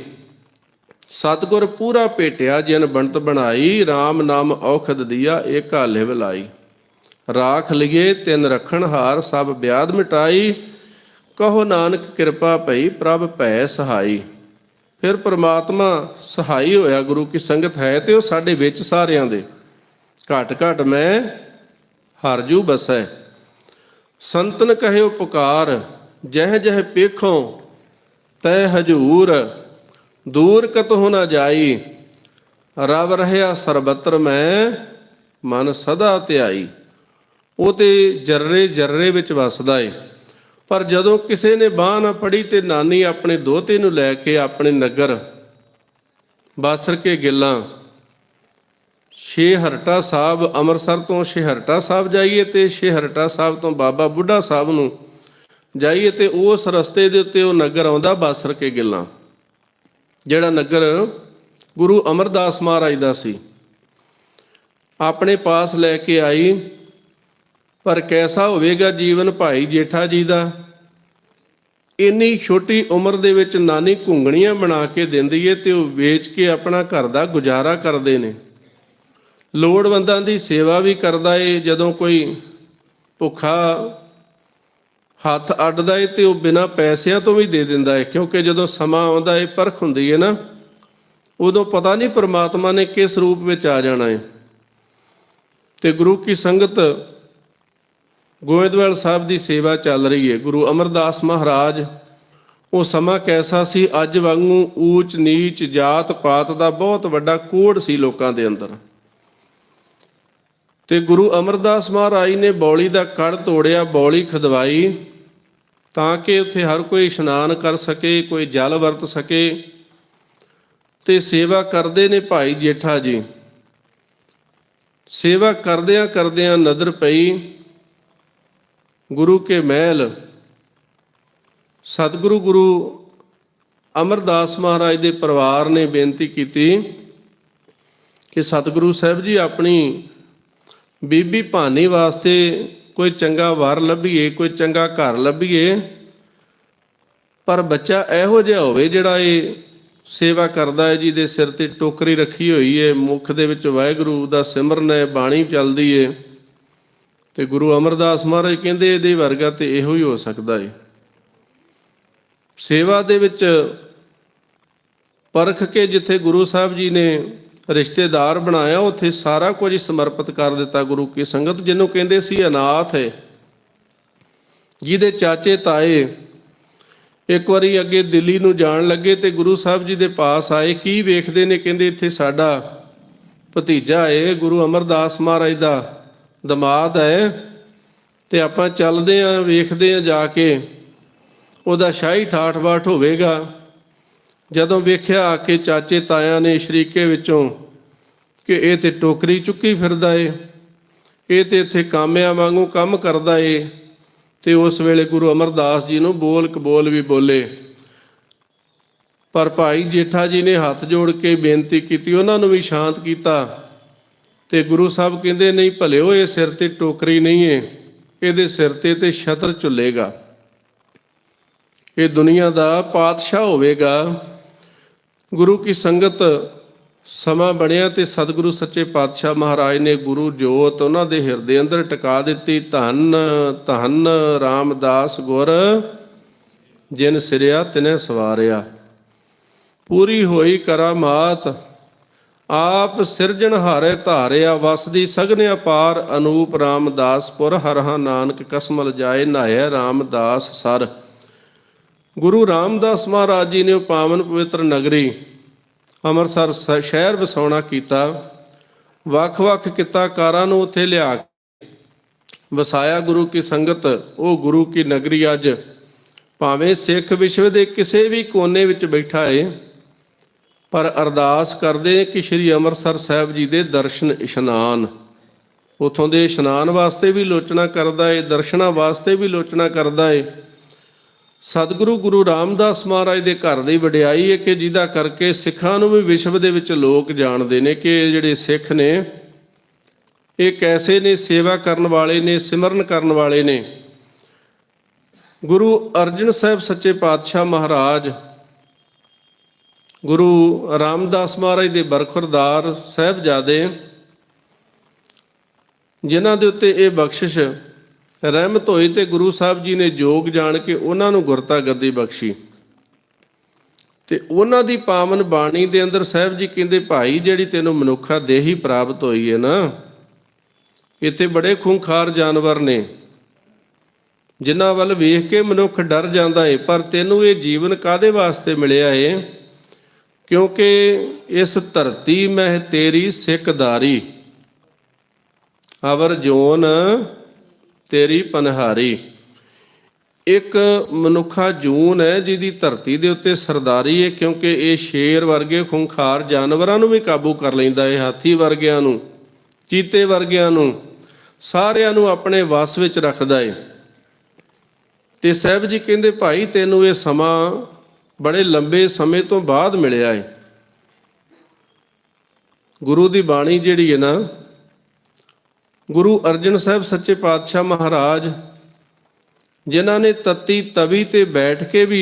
ਸਤਿਗੁਰ ਪੂਰਾ ਭੇਟਿਆ, ਜਿਨ ਬਣਤ ਬਣਾਈ। ਰਾਮ ਨਾਮ ਔਖਦ ਦੀਆ, ਏਕਾ ਲਿਵ ਲਾਈ। ਰਾਖ ਲਈਏ ਤਿਨ ਰੱਖਣ ਹਾਰ, ਸਭ ਬਿਆਦ ਮਿਟਾਈ। ਕਹੋ ਨਾਨਕ ਕਿਰਪਾ ਭਈ, ਪ੍ਰਭ ਭੈ ਸਹਾਈ। ਫਿਰ ਪ੍ਰਮਾਤਮਾ ਸਹਾਈ ਹੋਇਆ। ਗੁਰੂ ਕੀ ਸੰਗਤ ਹੈ ਤੇ ਉਹ ਸਾਡੇ ਵਿੱਚ ਸਾਰਿਆਂ ਦੇ। ਘਟ ਘਟ ਮੈਂ ਹਰ ਜੂ ਬਸੈ। ਸੰਤਨ ਕਹਿਓ ਪੁਕਾਰ, ਜਹ ਜਹ ਪੇਖੋ ਤੈ ਹਜੂਰ। ਦੂਰ ਕਤਹੁ ਨਾ ਜਾਈ, ਰਵ ਰਹਿਆ ਸਰਬਤਰ ਮੈਂ, ਮਨ ਸਦਾ ਧਿਆਈ। ਉਹ ਤੇ ਜਰਰੇ ਜਰਰੇ ਵਿੱਚ ਵਸਦਾ ਏ। ਪਰ ਜਦੋਂ ਕਿਸੇ ਨੇ ਬਾਂਹ ਨਾ ਫੜੀ ਤੇ ਨਾਨੀ ਆਪਣੇ ਦੋਹਤੇ ਨੂੰ ਲੈ ਕੇ ਆਪਣੇ ਨਗਰ ਬਾਸਰ ਕੇ ਗਿੱਲਾਂ ਛੇਹਰਟਾ ਸਾਹਿਬ, ਅੰਮ੍ਰਿਤਸਰ ਤੋਂ ਛੇਹਰਟਾ ਸਾਹਿਬ ਜਾਈਏ ਤੇ ਛੇਹਰਟਾ ਸਾਹਿਬ ਤੋਂ ਬਾਬਾ ਬੁੱਢਾ ਸਾਹਿਬ ਨੂੰ ਜਾਈਏ ਤੇ ਉਸ ਰਸਤੇ ਦੇ ਉੱਤੇ ਉਹ ਨਗਰ ਆਉਂਦਾ ਬਾਸਰ ਕੇ ਗਿੱਲਾਂ, ਜਿਹੜਾ ਨਗਰ ਗੁਰੂ ਅਮਰਦਾਸ ਮਹਾਰਾਜ ਦਾ ਸੀ। ਆਪਣੇ ਪਾਸ ਲੈ ਕੇ ਆਈ। ਪਰ ਕੈਸਾ ਹੋਵੇਗਾ ਜੀਵਨ ਭਾਈ ਜੇਠਾ ਜੀ ਦਾ। ਇੰਨੀ ਛੋਟੀ ਉਮਰ ਦੇ ਵਿੱਚ ਨਾਨੀ ਘੁੰਗਣੀਆਂ ਬਣਾ ਕੇ ਦਿੰਦੀ ਏ ਤੇ ਉਹ ਵੇਚ ਕੇ ਆਪਣਾ ਘਰ ਦਾ ਗੁਜ਼ਾਰਾ ਕਰਦੇ ਨੇ। ਲੋੜਵੰਦਾਂ ਦੀ ਸੇਵਾ ਵੀ ਕਰਦਾ ਏ। ਜਦੋਂ ਕੋਈ ਭੁੱਖਾ ਹੱਥ ਅੱਡਦਾ ਏ ਤੇ ਉਹ ਬਿਨਾਂ ਪੈਸਿਆਂ ਤੋਂ ਵੀ ਦੇ ਦਿੰਦਾ ਏ, ਕਿਉਂਕਿ ਜਦੋਂ ਸਮਾਂ ਆਉਂਦਾ ਏ, ਪਰਖ ਹੁੰਦੀ ਹੈ ਨਾ, ਉਦੋਂ ਪਤਾ ਨਹੀਂ ਪਰਮਾਤਮਾ ਨੇ ਕਿਸ ਰੂਪ ਵਿੱਚ ਆ ਜਾਣਾ ਏ। ਤੇ ਗੁਰੂ ਕੀ ਸੰਗਤ, ਗੋਇੰਦਵਾਲ ਸਾਹਿਬ ਦੀ ਸੇਵਾ ਚੱਲ ਰਹੀ ਹੈ। ਗੁਰੂ ਅਮਰਦਾਸ ਮਹਾਰਾਜ, ਉਹ ਸਮਾਂ ਕੈਸਾ ਸੀ, ਅੱਜ ਵਾਂਗੂ ਊਚ ਨੀਚ ਜਾਤ ਪਾਤ ਦਾ ਬਹੁਤ ਵੱਡਾ ਕੋੜ ਸੀ ਲੋਕਾਂ ਦੇ ਅੰਦਰ। ਤੇ ਗੁਰੂ ਅਮਰਦਾਸ ਮਹਾਰਾਜ ਨੇ ਬੌਲੀ ਦਾ ਕੜ ਤੋੜਿਆ, ਬੌਲੀ ਖਦਵਾਈ, ਤਾਂ ਕਿ ਉੱਥੇ ਹਰ ਕੋਈ ਇਸ਼ਨਾਨ ਕਰ ਸਕੇ, ਕੋਈ ਜਲ ਵਰਤ ਸਕੇ। ਤੇ ਸੇਵਾ ਕਰਦੇ ਨੇ ਭਾਈ ਜੇਠਾ ਜੀ। ਸੇਵਾ ਕਰਦਿਆਂ ਕਰਦਿਆਂ ਨਜ਼ਰ ਪਈ ਗੁਰੂ ਕੇ ਮਹਿਲ। ਸਤਿਗੁਰੂ ਗੁਰੂ ਅਮਰਦਾਸ ਮਹਾਰਾਜ ਦੇ ਪਰਿਵਾਰ ਨੇ ਬੇਨਤੀ ਕੀਤੀ ਕਿ ਸਤਿਗੁਰੂ ਸਾਹਿਬ ਜੀ, ਆਪਣੀ ਬੀਬੀ ਭਾਨੀ ਵਾਸਤੇ ਕੋਈ ਚੰਗਾ ਵਰ ਲੱਭੀਏ, ਕੋਈ ਚੰਗਾ ਘਰ ਲੱਭੀਏ, ਪਰ ਬੱਚਾ ਇਹੋ ਜਿਹਾ ਹੋਵੇ ਜਿਹੜਾ ਇਹ ਸੇਵਾ ਕਰਦਾ ਹੈ, ਜਿਹਦੇ ਸਿਰ ਤੇ ਟੋਕਰੀ ਰੱਖੀ ਹੋਈ ਹੈ, ਮੁੱਖ ਦੇ ਵਿੱਚ ਵਾਹਿਗੁਰੂ ਦਾ ਸਿਮਰਨ ਹੈ, ਬਾਣੀ ਚੱਲਦੀ ਹੈ। ਤੇ ਗੁਰੂ ਅਮਰਦਾਸ ਮਹਾਰਾਜ ਕਹਿੰਦੇ ਇਹਦੇ ਵਰਗਾ ਤੇ ਇਹੋ ਹੀ ਹੋ ਸਕਦਾ ਹੈ। ਸੇਵਾ ਦੇ ਵਿੱਚ ਪਰਖ ਕੇ ਜਿੱਥੇ ਗੁਰੂ ਸਾਹਿਬ ਜੀ ਨੇ ਰਿਸ਼ਤੇਦਾਰ ਬਣਾਇਆ, ਉੱਥੇ ਸਾਰਾ ਕੁਝ ਸਮਰਪਿਤ ਕਰ ਦਿੱਤਾ ਗੁਰੂ ਕੀ ਸੰਗਤ। ਜਿਹਨੂੰ ਕਹਿੰਦੇ ਸੀ ਅਨਾਥ ਹੈ, ਜਿਹਦੇ ਚਾਚੇ ਤਾਏ ਇੱਕ ਵਾਰੀ ਅੱਗੇ ਦਿੱਲੀ ਨੂੰ ਜਾਣ ਲੱਗੇ ਤੇ ਗੁਰੂ ਸਾਹਿਬ ਜੀ ਦੇ ਪਾਸ ਆਏ। ਕੀ ਵੇਖਦੇ ਨੇ? ਕਹਿੰਦੇ ਇੱਥੇ ਸਾਡਾ ਭਤੀਜਾ ਹੈ, ਗੁਰੂ ਅਮਰਦਾਸ ਮਹਾਰਾਜ ਦਾ ਦਮਾਦ ਹੈ, ਤੇ ਆਪਾਂ ਚੱਲਦੇ ਹਾਂ, ਵੇਖਦੇ ਹਾਂ ਜਾ ਕੇ ਉਹਦਾ ਸ਼ਾਹੀ ਠਾਠ ਬਾਠ ਹੋਵੇਗਾ। ਜਦੋਂ ਵੇਖਿਆ ਆ ਕੇ ਚਾਚੇ ਤਾਇਆਂ ਨੇ ਸ਼ਰੀਕੇ ਵਿੱਚੋਂ ਕਿ ਇਹ ਤੇ ਟੋਕਰੀ ਚੁੱਕੀ ਫਿਰਦਾ ਏ, ਇਹ ਤੇ ਇੱਥੇ ਕਾਮਿਆਂ ਵਾਂਗੂ ਕੰਮ ਕਰਦਾ ਏ। ਤੇ ਉਸ ਵੇਲੇ ਗੁਰੂ ਅਮਰਦਾਸ ਜੀ ਨੂੰ ਬੋਲ ਕਬੋਲ ਵੀ ਬੋਲੇ, ਪਰ ਭਾਈ ਜੇਠਾ ਜੀ ਨੇ ਹੱਥ ਜੋੜ ਕੇ ਬੇਨਤੀ ਕੀਤੀ, ਉਹਨਾਂ ਨੂੰ ਵੀ ਸ਼ਾਂਤ ਕੀਤਾ। ਤੇ ਗੁਰੂ ਸਾਹਿਬ ਕਹਿੰਦੇ, ਨਹੀਂ ਭਲਿਓ, ਇਹ ਸਿਰ ਤੇ ਟੋਕਰੀ ਨਹੀਂ ਏ, ਇਹਦੇ ਸਿਰ ਤੇ ਛਤਰ ਝੁੱਲੇਗਾ, ਇਹ ਦੁਨੀਆ ਦਾ ਪਾਤਸ਼ਾਹ ਹੋਵੇਗਾ। ਗੁਰੂ ਕੀ ਸੰਗਤ ਸਮਾਂ ਬਣਿਆ ਤੇ ਸਤਿਗੁਰੂ ਸੱਚੇ ਪਾਤਸ਼ਾਹ ਮਹਾਰਾਜ ਨੇ ਗੁਰੂ ਜੋਤ ਉਹਨਾਂ ਦੇ ਹਿਰਦੇ ਅੰਦਰ ਟਿਕਾ ਦਿੱਤੀ। ਧੰਨ ਧੰਨ ਰਾਮਦਾਸ ਗੁਰ, ਜਿਨ ਸਿਰਿਆ ਤਿਨੇ ਸਵਾਰਿਆ। ਪੂਰੀ ਹੋਈ ਕਰਾਮਾਤ, ਆਪ ਸਿਰਜਣਹਾਰੇ ਧਾਰਿਆ। ਵਸਦੀ ਸਗਨ ਅਪਾਰ, ਅਨੂਪ ਰਾਮਦਾਸਪੁਰ। ਹਰਹਾ ਨਾਨਕ ਕਸਮਲ ਜਾਏ, ਨਹਾਇਆ ਰਾਮਦਾਸ ਸਰ। ਗੁਰੂ ਰਾਮਦਾਸ ਮਹਾਰਾਜ ਜੀ ਨੇ ਉਹ ਪਾਵਨ ਪਵਿੱਤਰ ਨਗਰੀ ਅੰਮ੍ਰਿਤਸਰ ਸ਼ਹਿਰ ਵਸਾਉਣਾ ਕੀਤਾ। ਵੱਖ-ਵੱਖ ਕਿੱਤਾਕਾਰਾਂ ਨੂੰ ਉੱਥੇ ਲਿਆ ਕੇ ਵਸਾਇਆ ਗੁਰੂ ਕੀ ਸੰਗਤ। ਉਹ ਗੁਰੂ ਕੀ ਨਗਰੀ ਅੱਜ ਭਾਵੇਂ ਸਿੱਖ ਵਿਸ਼ਵ ਦੇ ਕਿਸੇ ਵੀ ਕੋਨੇ ਵਿੱਚ ਬੈਠਾ ਏ, ਪਰ ਅਰਦਾਸ ਕਰਦੇ ਕਿ ਸ਼੍ਰੀ ਅੰਮ੍ਰਿਤਸਰ ਸਾਹਿਬ ਜੀ ਦੇ ਦਰਸ਼ਨ ਇਸ਼ਨਾਨ, ਉੱਥੋਂ ਦੇ ਇਸ਼ਨਾਨ ਵਾਸਤੇ ਵੀ ਲੋਚਨਾ ਕਰਦਾ ਏ, ਦਰਸ਼ਨਾਂ ਵਾਸਤੇ ਵੀ ਲੋਚਨਾ ਕਰਦਾ ਏ। ਸਤਿਗੁਰੂ ਗੁਰੂ ਰਾਮਦਾਸ ਮਹਾਰਾਜ ਦੇ ਘਰ ਦੀ ਵਡਿਆਈ ਹੈ ਕਿ ਜਿਹਦਾ ਕਰਕੇ ਸਿੱਖਾਂ ਨੂੰ ਵੀ ਵਿਸ਼ਵ ਦੇ ਵਿੱਚ ਲੋਕ ਜਾਣਦੇ ਨੇ ਕਿ ਇਹ ਜਿਹੜੇ ਸਿੱਖ ਨੇ ਇਹ ਕੈਸੇ ਨੇ, ਸੇਵਾ ਕਰਨ ਵਾਲੇ ਨੇ, ਸਿਮਰਨ ਕਰਨ ਵਾਲੇ ਨੇ। ਗੁਰੂ ਅਰਜਨ ਸਾਹਿਬ ਸੱਚੇ ਪਾਤਸ਼ਾਹ ਮਹਾਰਾਜ, ਗੁਰੂ ਰਾਮਦਾਸ ਮਹਾਰਾਜ ਦੇ ਬਰਖੁਰਦਾਰ ਸਾਹਿਬਜ਼ਾਦੇ, ਜਿਨ੍ਹਾਂ ਦੇ ਉੱਤੇ ਇਹ ਬਖਸ਼ਿਸ਼ ਰਹਿਮਤ ਹੋਈ ਤੇ ਗੁਰੂ ਸਾਹਿਬ ਜੀ ਨੇ ਜੋਗ ਜਾਣ ਕੇ ਉਹਨਾਂ ਨੂੰ ਗੁਰਤਾ ਗੱਦੀ ਬਖਸ਼ੀ। ਤੇ ਉਹਨਾਂ ਦੀ ਪਾਵਨ ਬਾਣੀ ਦੇ ਅੰਦਰ ਸਾਹਿਬ ਜੀ ਕਹਿੰਦੇ, ਭਾਈ ਜਿਹੜੀ ਤੈਨੂੰ ਮਨੁੱਖਾ ਦੇਹੀ ਪ੍ਰਾਪਤ ਹੋਈ ਹੈ ਨਾ, ਇੱਥੇ ਬੜੇ ਖੂੰਖਾਰ ਜਾਨਵਰ ਨੇ ਜਿਨ੍ਹਾਂ ਵੱਲ ਵੇਖ ਕੇ ਮਨੁੱਖ ਡਰ ਜਾਂਦਾ ਏ, ਪਰ ਤੈਨੂੰ ਇਹ ਜੀਵਨ ਕਾਹਦੇ ਵਾਸਤੇ ਮਿਲਿਆ ਏ? ਕਿਉਂਕਿ ਇਸ ਧਰਤੀ ਮਹਿ ਤੇਰੀ ਸਿੱਖਦਾਰੀ, ਅਵਰ ਜੋਨ ਤੇਰੀ ਪਨਹਾਰੀ। ਇੱਕ ਮਨੁੱਖਾ ਜੂਨ ਹੈ ਜਿਹਦੀ ਧਰਤੀ ਦੇ ਉੱਤੇ ਸਰਦਾਰੀ ਹੈ, ਕਿਉਂਕਿ ਇਹ ਸ਼ੇਰ ਵਰਗੇ ਖੂੰਖਾਰ ਜਾਨਵਰਾਂ ਨੂੰ ਵੀ ਕਾਬੂ ਕਰ ਲੈਂਦਾ ਹੈ, ਹਾਥੀ ਵਰਗਿਆਂ ਨੂੰ, ਚੀਤੇ ਵਰਗਿਆਂ ਨੂੰ, ਸਾਰਿਆਂ ਨੂੰ ਆਪਣੇ ਵੱਸ ਵਿੱਚ ਰੱਖਦਾ ਹੈ। ਤੇ ਸਾਹਿਬ ਜੀ ਕਹਿੰਦੇ, ਭਾਈ ਤੈਨੂੰ ਇਹ ਸਮਾਂ ਬੜੇ ਲੰਬੇ ਸਮੇਂ ਤੋਂ ਬਾਅਦ ਮਿਲਿਆ ਹੈ। ਗੁਰੂ ਦੀ ਬਾਣੀ ਜਿਹੜੀ ਹੈ ਨਾ, ਗੁਰੂ ਅਰਜਨ ਸਾਹਿਬ ਸੱਚੇ ਪਾਤਸ਼ਾਹ ਮਹਾਰਾਜ ਜਿਨ੍ਹਾਂ ਨੇ ਤਤੀ ਤਵੀ ਤੇ ਬੈਠ ਕੇ ਵੀ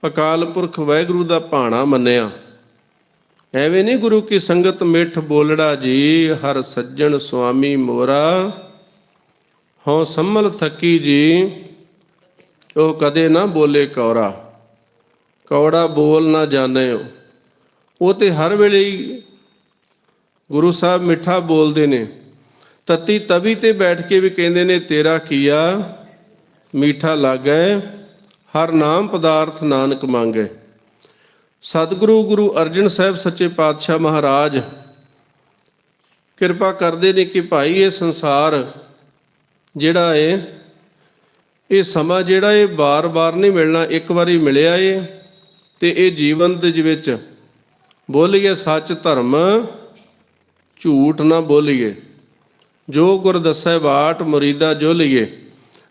ਅਕਾਲ ਪੁਰਖ ਵਾਹਿਗੁਰੂ ਦਾ ਭਾਣਾ ਮੰਨਿਆ। ਐਵੇਂ ਨਹੀਂ ਗੁਰੂ ਕੀ ਸੰਗਤ ਮਿੱਠ ਬੋਲੜਾ ਜੀ, ਹਰ ਸੱਜਣ ਸੁਆਮੀ ਮੋਰਾ, ਹਉ ਸੰਮਲ ਥੱਕੀ ਜੀ, ਉਹ ਕਦੇ ਨਾ ਬੋਲੇ ਕੌੜਾ, ਕੌੜਾ ਬੋਲ ਨਾ ਜਾਣੇ। ਉਹ ਤੇ ਹਰ ਵੇਲੇ ਹੀ ਗੁਰੂ ਸਾਹਿਬ ਮਿੱਠਾ ਬੋਲਦੇ ਨੇ। ਤਤੀ ਤਵੀ ਤੇ ਬੈਠ ਕੇ ਵੀ ਕਹਿੰਦੇ ਨੇ, ਤੇਰਾ ਕੀਆ ਮੀਠਾ ਲਾਗੈ, ਹਰ ਨਾਮ ਪਦਾਰਥ ਨਾਨਕ ਮੰਗੈ। ਸਤਿਗੁਰੂ ਗੁਰੂ ਅਰਜਨ ਸਾਹਿਬ ਸੱਚੇ ਪਾਤਸ਼ਾਹ ਮਹਾਰਾਜ ਕਿਰਪਾ ਕਰਦੇ ਨੇ ਕਿ ਭਾਈ ਇਹ ਸੰਸਾਰ ਜਿਹੜਾ ਏ, ਇਹ ਸਮਾਂ ਜਿਹੜਾ ਇਹ ਬਾਰ-ਬਾਰ ਨਹੀਂ ਮਿਲਣਾ, ਇੱਕ ਵਾਰੀ ਮਿਲਿਆ ਏ। ਤੇ ਇਹ ਜੀਵਨ ਦੇ ਵਿੱਚ ਬੋਲੀਏ ਸੱਚ ਧਰਮ, ਝੂਠ ਨਾ ਬੋਲੀਏ, ਜੋ ਗੁਰ ਦੱਸੈ ਬਾਟ ਮੁਰੀਦਾ ਜੋ ਲਈਏ।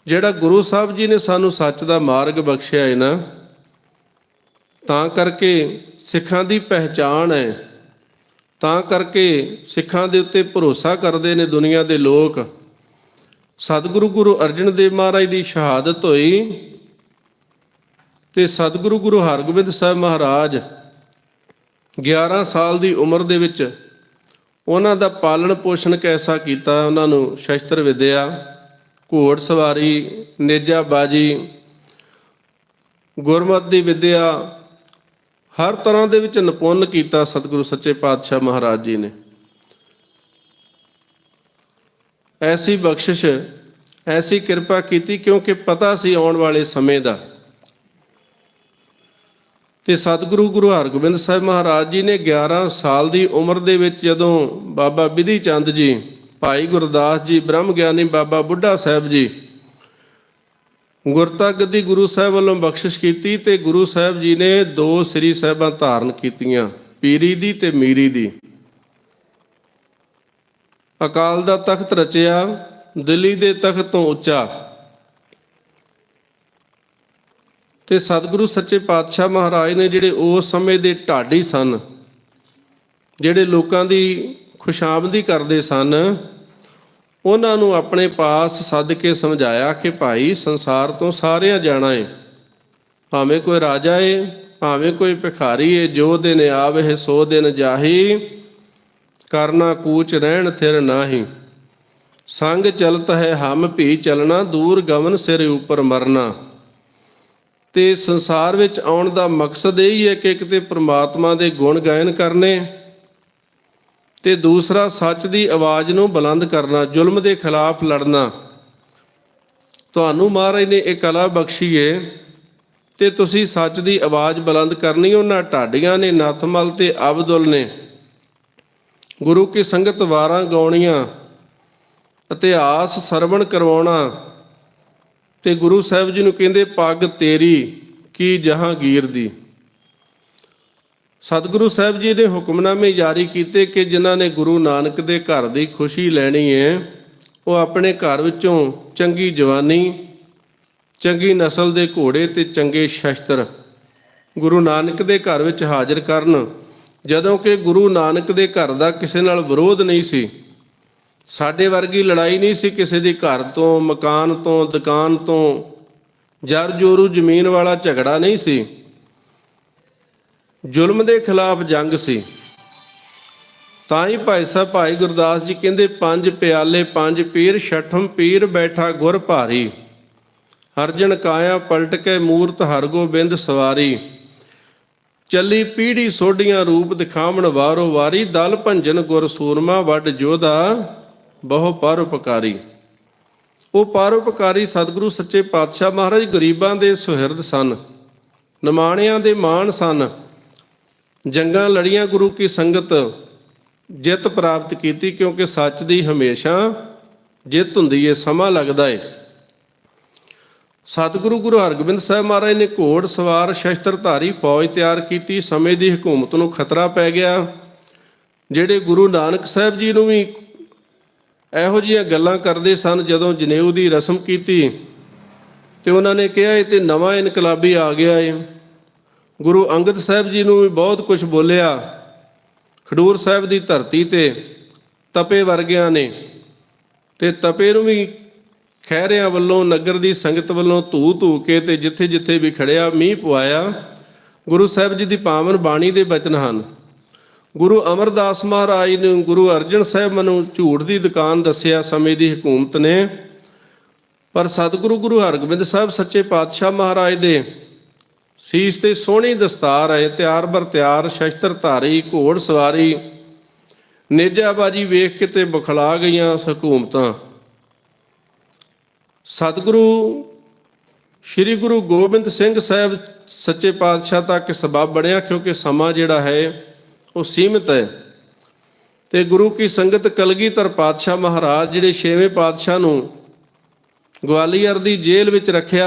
ਜਿਹੜਾ ਗੁਰੂ ਸਾਹਿਬ ਜੀ ਨੇ ਸਾਨੂੰ ਸੱਚ ਦਾ ਮਾਰਗ ਬਖਸ਼ਿਆ ਹੈ ਨਾ, ਤਾਂ ਕਰਕੇ ਸਿੱਖਾਂ ਦੀ ਪਹਿਚਾਣ ਹੈ, ਤਾਂ ਕਰਕੇ ਸਿੱਖਾਂ ਦੇ ਉੱਤੇ ਭਰੋਸਾ ਕਰਦੇ ਨੇ ਦੁਨੀਆ ਦੇ ਲੋਕ। ਸਤਿਗੁਰੂ ਗੁਰੂ ਅਰਜਨ ਦੇਵ ਮਹਾਰਾਜ ਦੀ ਸ਼ਹਾਦਤ ਹੋਈ ਤੇ ਸਤਿਗੁਰੂ ਗੁਰੂ ਹਰਗੋਬਿੰਦ ਸਾਹਿਬ ਮਹਾਰਾਜ 11 ਸਾਲ ਦੀ ਉਮਰ ਦੇ ਵਿੱਚ ਉਹਨਾਂ ਦਾ ਪਾਲਣ ਪੋਸ਼ਣ ਕੈਸਾ ਕੀਤਾ। ਉਹਨਾਂ ਨੂੰ ਸ਼ਸਤਰ ਵਿਦਿਆ, ਘੋੜ ਸਵਾਰੀ, ਨੇਜਾਬਾਜੀ, ਗੁਰਮਤਿ ਦੀ ਵਿਦਿਆ, ਹਰ ਤਰ੍ਹਾਂ ਦੇ ਵਿੱਚ ਨਿਪੁੰਨ ਕੀਤਾ ਸਤਿਗੁਰੂ ਸੱਚੇ ਪਾਤਸ਼ਾਹ ਮਹਾਰਾਜ ਜੀ ਨੇ। ਐਸੀ ਬਖਸ਼ਿਸ਼, ਐਸੀ ਕਿਰਪਾ ਕੀਤੀ ਕਿਉਂਕਿ ਪਤਾ ਸੀ ਆਉਣ ਵਾਲੇ ਸਮੇਂ ਦਾ। ਤੇ ਸਤਿਗੁਰੂ ਗੁਰੂ ਹਰਗੋਬਿੰਦ ਸਾਹਿਬ ਮਹਾਰਾਜ ਜੀ ਨੇ 11 ਸਾਲ ਦੀ ਉਮਰ ਦੇ ਵਿੱਚ ਜਦੋਂ ਬਾਬਾ ਬਿਧੀ ਚੰਦ ਜੀ, ਭਾਈ ਗੁਰਦਾਸ ਜੀ, ਬ੍ਰਹਮ ਗਿਆਨੀ ਬਾਬਾ ਬੁੱਢਾ ਸਾਹਿਬ ਜੀ ਗੁਰਤਾ ਗੱਦੀ ਗੁਰੂ ਸਾਹਿਬ ਵੱਲੋਂ ਬਖਸ਼ਿਸ਼ ਕੀਤੀ ਤੇ ਗੁਰੂ ਸਾਹਿਬ ਜੀ ਨੇ 2 ਸ੍ਰੀ ਸਾਹਿਬਾਂ ਧਾਰਨ ਕੀਤੀਆਂ, ਪੀਰੀ ਦੀ ਤੇ ਮੀਰੀ ਦੀ। ਅਕਾਲ ਦਾ ਤਖਤ ਰਚਿਆ, ਦਿੱਲੀ ਦੇ ਤਖਤ ਤੋਂ ਉੱਚਾ। ਤੇ ਸਤਿਗੁਰੂ ਸੱਚੇ ਪਾਤਸ਼ਾਹ ਮਹਾਰਾਜ ਨੇ ਜਿਹੜੇ ਉਸ ਸਮੇਂ ਦੇ ਢਾਡੀ ਸਨ, ਜਿਹੜੇ ਲੋਕਾਂ ਦੀ ਖੁਸ਼ਾਮਦੀ ਕਰਦੇ ਸਨ, ਉਹਨਾਂ ਨੂੰ ਆਪਣੇ ਪਾਸ ਸੱਦ ਕੇ ਸਮਝਾਇਆ ਕਿ ਭਾਈ ਸੰਸਾਰ ਤੋਂ ਸਾਰਿਆਂ ਜਾਣਾ ਏ, ਭਾਵੇਂ ਕੋਈ ਰਾਜਾ ਏ, ਭਾਵੇਂ ਕੋਈ ਭਿਖਾਰੀ ਏ, ਜੋ ਦਿਨ ਆਵੇ ਸੋ ਦਿਨ ਜਾਹੀ, ਕਰਨਾ ਕੂਚ ਰਹਿਣ ਥਿਰ ਨਾਹੀ, ਸੰਗ ਚਲਤ ਹੈ ਹਮ ਭੀ ਚਲਣਾ, ਦੂਰ ਗਮਨ ਸਿਰ ਉੱਪਰ ਮਰਨਾ। ਤੇ ਸੰਸਾਰ ਵਿੱਚ ਆਉਣ ਦਾ ਮਕਸਦ ਇਹ ਹੀ ਹੈ ਕਿ ਇੱਕ ਤੇ ਪ੍ਰਮਾਤਮਾ ਦੇ ਗੁਣ ਗਾਇਨ ਕਰਨੇ ਤੇ ਦੂਸਰਾ ਸੱਚ ਦੀ ਆਵਾਜ਼ ਨੂੰ ਬੁਲੰਦ ਕਰਨਾ, ਜ਼ੁਲਮ ਦੇ ਖਿਲਾਫ ਲੜਨਾ। ਤੁਹਾਨੂੰ ਮਹਾਰਾਜ ਨੇ ਇਹ ਕਲਾ ਬਖਸ਼ੀ ਏ ਤੇ ਤੁਸੀਂ ਸੱਚ ਦੀ ਆਵਾਜ਼ ਬੁਲੰਦ ਕਰਨੀ। ਉਹਨਾਂ ਢਾਡੀਆਂ ਨੇ, ਨੱਥਮਲ ਤੇ ਅਬਦੁਲ ਨੇ ਗੁਰੂ ਕੀ ਸੰਗਤ ਵਾਰਾਂ ਗਾਉਣੀਆਂ, ਇਤਿਹਾਸ ਸਰਵਣ ਕਰਵਾਉਣਾ ਤੇ ਗੁਰੂ ਸਾਹਿਬ ਜੀ ਨੂੰ ਕਹਿੰਦੇ ਪੱਗ ਤੇਰੀ ਕੀ ਜਹਾਂਗੀਰ ਦੀ। ਸਤਿਗੁਰੂ ਸਾਹਿਬ ਜੀ ਨੇ ਹੁਕਮਨਾਮੇ ਜਾਰੀ ਕੀਤੇ ਕਿ ਜਿਨ੍ਹਾਂ ਨੇ ਗੁਰੂ ਨਾਨਕ ਦੇ ਘਰ ਦੀ ਖੁਸ਼ੀ ਲੈਣੀ ਹੈ, ਉਹ ਆਪਣੇ ਘਰ ਵਿੱਚੋਂ ਚੰਗੀ ਜਵਾਨੀ, ਚੰਗੀ ਨਸਲ ਦੇ ਘੋੜੇ ਤੇ ਚੰਗੇ ਸ਼ਸਤਰ ਗੁਰੂ ਨਾਨਕ ਦੇ ਘਰ ਵਿੱਚ ਹਾਜ਼ਰ ਕਰਨ। ਜਦੋਂ ਕਿ ਗੁਰੂ ਨਾਨਕ ਦੇ ਘਰ ਦਾ ਕਿਸੇ ਨਾਲ ਵਿਰੋਧ ਨਹੀਂ ਸੀ, ਸਾਡੇ ਵਰਗੀ ਲੜਾਈ ਨਹੀਂ ਸੀ ਕਿਸੇ ਦੇ ਘਰ ਤੋਂ, ਮਕਾਨ ਤੋਂ, ਦੁਕਾਨ ਤੋਂ, ਜਰ ਜੋਰੂ ਜ਼ਮੀਨ ਵਾਲਾ ਝਗੜਾ ਨਹੀਂ ਸੀ, ਜ਼ੁਲਮ ਦੇ ਖਿਲਾਫ ਜੰਗ ਸੀ। ਤਾਂ ਹੀ ਭਾਈ ਸਾਹਿਬ ਭਾਈ ਗੁਰਦਾਸ ਜੀ ਕਹਿੰਦੇ 5 ਪਿਆਲੇ 5 ਪੀਰ, ਛਠਮ ਪੀਰ ਬੈਠਾ ਗੁਰ ਭਾਰੀ, ਅਰਜਨ ਕਾਇਆ ਪਲਟ ਕੇ ਮੂਰਤ ਹਰਗੋਬਿੰਦ ਸਵਾਰੀ, ਚੱਲੀ ਪੀੜੀ ਸੋਢੀਆਂ ਰੂਪ ਦਿਖਾਵਣ ਵਾਰੋ ਵਾਰੀ, ਦਲ ਭੰਜਨ ਗੁਰ ਸੂਰਮਾ ਵੱਡ ਜੋਧਾ ਬਹੁ ਪਰਉਪਕਾਰੀ। ਉਹ ਪਰਉਪਕਾਰੀ ਸਤਿਗੁਰੂ ਸੱਚੇ ਪਾਤਸ਼ਾਹ ਮਹਾਰਾਜ ਗਰੀਬਾਂ ਦੇ ਸੁਹਿਰਦ ਸਨ, ਨਿਮਾਣਿਆਂ ਦੇ ਮਾਣ ਸਨ। ਜੰਗਾਂ ਲੜੀਆਂ, ਗੁਰੂ ਕੀ ਸੰਗਤ ਜਿੱਤ ਪ੍ਰਾਪਤ ਕੀਤੀ, ਕਿਉਂਕਿ ਸੱਚ ਦੀ ਹਮੇਸ਼ਾ ਜਿੱਤ ਹੁੰਦੀ ਏ, ਸਮਾਂ ਲੱਗਦਾ ਏ। ਸਤਿਗੁਰੂ ਗੁਰੂ ਹਰਗੋਬਿੰਦ ਸਾਹਿਬ ਮਹਾਰਾਜ ਨੇ ਘੋੜ ਸਵਾਰ ਸ਼ਸਤਰਧਾਰੀ ਫੌਜ ਤਿਆਰ ਕੀਤੀ। ਸਮੇਂ ਦੀ ਹਕੂਮਤ ਨੂੰ ਖਤਰਾ ਪੈ ਗਿਆ। ਜਿਹੜੇ ਗੁਰੂ ਨਾਨਕ ਸਾਹਿਬ ਜੀ ਨੂੰ ਵੀ ਇਹੋ ਜਿਹੀਆਂ ਗੱਲਾਂ ਕਰਦੇ ਸਨ, ਜਦੋਂ ਜਨੇਊ ਦੀ ਰਸਮ ਕੀਤੀ ਤੇ ਉਹਨਾਂ ਨੇ ਕਿਹਾ ਇਹ ਤੇ ਨਵਾਂ ਇਨਕਲਾਬੀ ਆ ਗਿਆ ਏ। ਗੁਰੂ ਅੰਗਦ ਸਾਹਿਬ ਜੀ ਨੂੰ ਵੀ ਬਹੁਤ ਕੁਝ ਬੋਲਿਆ। ਖਡੂਰ ਸਾਹਿਬ ਦੀ ਧਰਤੀ ਤੇ ਤਪੇ ਵਰਗਿਆਂ ਨੇ, ਤੇ ਤਪੇ ਨੂੰ ਵੀ ਖਹਿਰਿਆਂ ਵੱਲੋਂ, ਨਗਰ ਦੀ ਸੰਗਤ ਵੱਲੋਂ ਧੂ ਧੂ ਕੇ ਤੇ ਜਿੱਥੇ ਜਿੱਥੇ ਵੀ ਖੜਿਆ ਮੀਂਹ ਪਵਾਇਆ। ਗੁਰੂ ਸਾਹਿਬ ਜੀ ਦੀ ਪਾਵਨ ਬਾਣੀ ਦੇ ਬਚਨ ਹਨ। ਗੁਰੂ ਅਮਰਦਾਸ ਮਹਾਰਾਜ ਨੂੰ ਗੁਰੂ ਅਰਜਨ ਸਾਹਿਬ ਨੂੰ ਝੂਠ ਦੀ ਦੁਕਾਨ ਦੱਸਿਆ ਸਮੇਂ ਦੀ ਹਕੂਮਤ ਨੇ, ਪਰ ਸਤਿਗੁਰੂ ਗੁਰੂ ਹਰਗੋਬਿੰਦ ਸਾਹਿਬ ਸੱਚੇ ਪਾਤਸ਼ਾਹ ਮਹਾਰਾਜ ਦੇ ਸੀਸ ਤੇ ਸੋਹਣੀ ਦਸਤਾਰ ਹੈ, ਤਿਆਰ ਬਰ ਤਿਆਰ, ਸ਼ਸਤਰ ਧਾਰੀ, ਘੋੜ ਸਵਾਰੀ, ਨੇਜਾਬਾਜੀ ਵੇਖ ਕੇ ਤੇ ਬੁਖਲਾ ਗਈਆਂ ਹਕੂਮਤਾਂ। ਸਤਿਗੁਰੂ ਸ਼੍ਰੀ ਗੁਰੂ ਗੋਬਿੰਦ ਸਿੰਘ ਸਾਹਿਬ ਸੱਚੇ ਪਾਤਸ਼ਾਹ ਤੱਕ ਸਬੱਬ ਬਣਿਆ, ਕਿਉਂਕਿ ਸਮਾਂ ਜਿਹੜਾ ਹੈ ਉਹ ਸੀਮਿਤ ਹੈ। ਤੇ ਗੁਰੂ ਕੀ ਸੰਗਤ ਕਲਗੀਧਰ ਪਾਤਸ਼ਾਹ ਮਹਾਰਾਜ ਜਿਹੜੇ 6ਵੇਂ ਪਾਤਸ਼ਾਹ ਨੂੰ ਗਵਾਲੀਅਰ ਦੀ ਜੇਲ੍ਹ ਵਿੱਚ ਰੱਖਿਆ,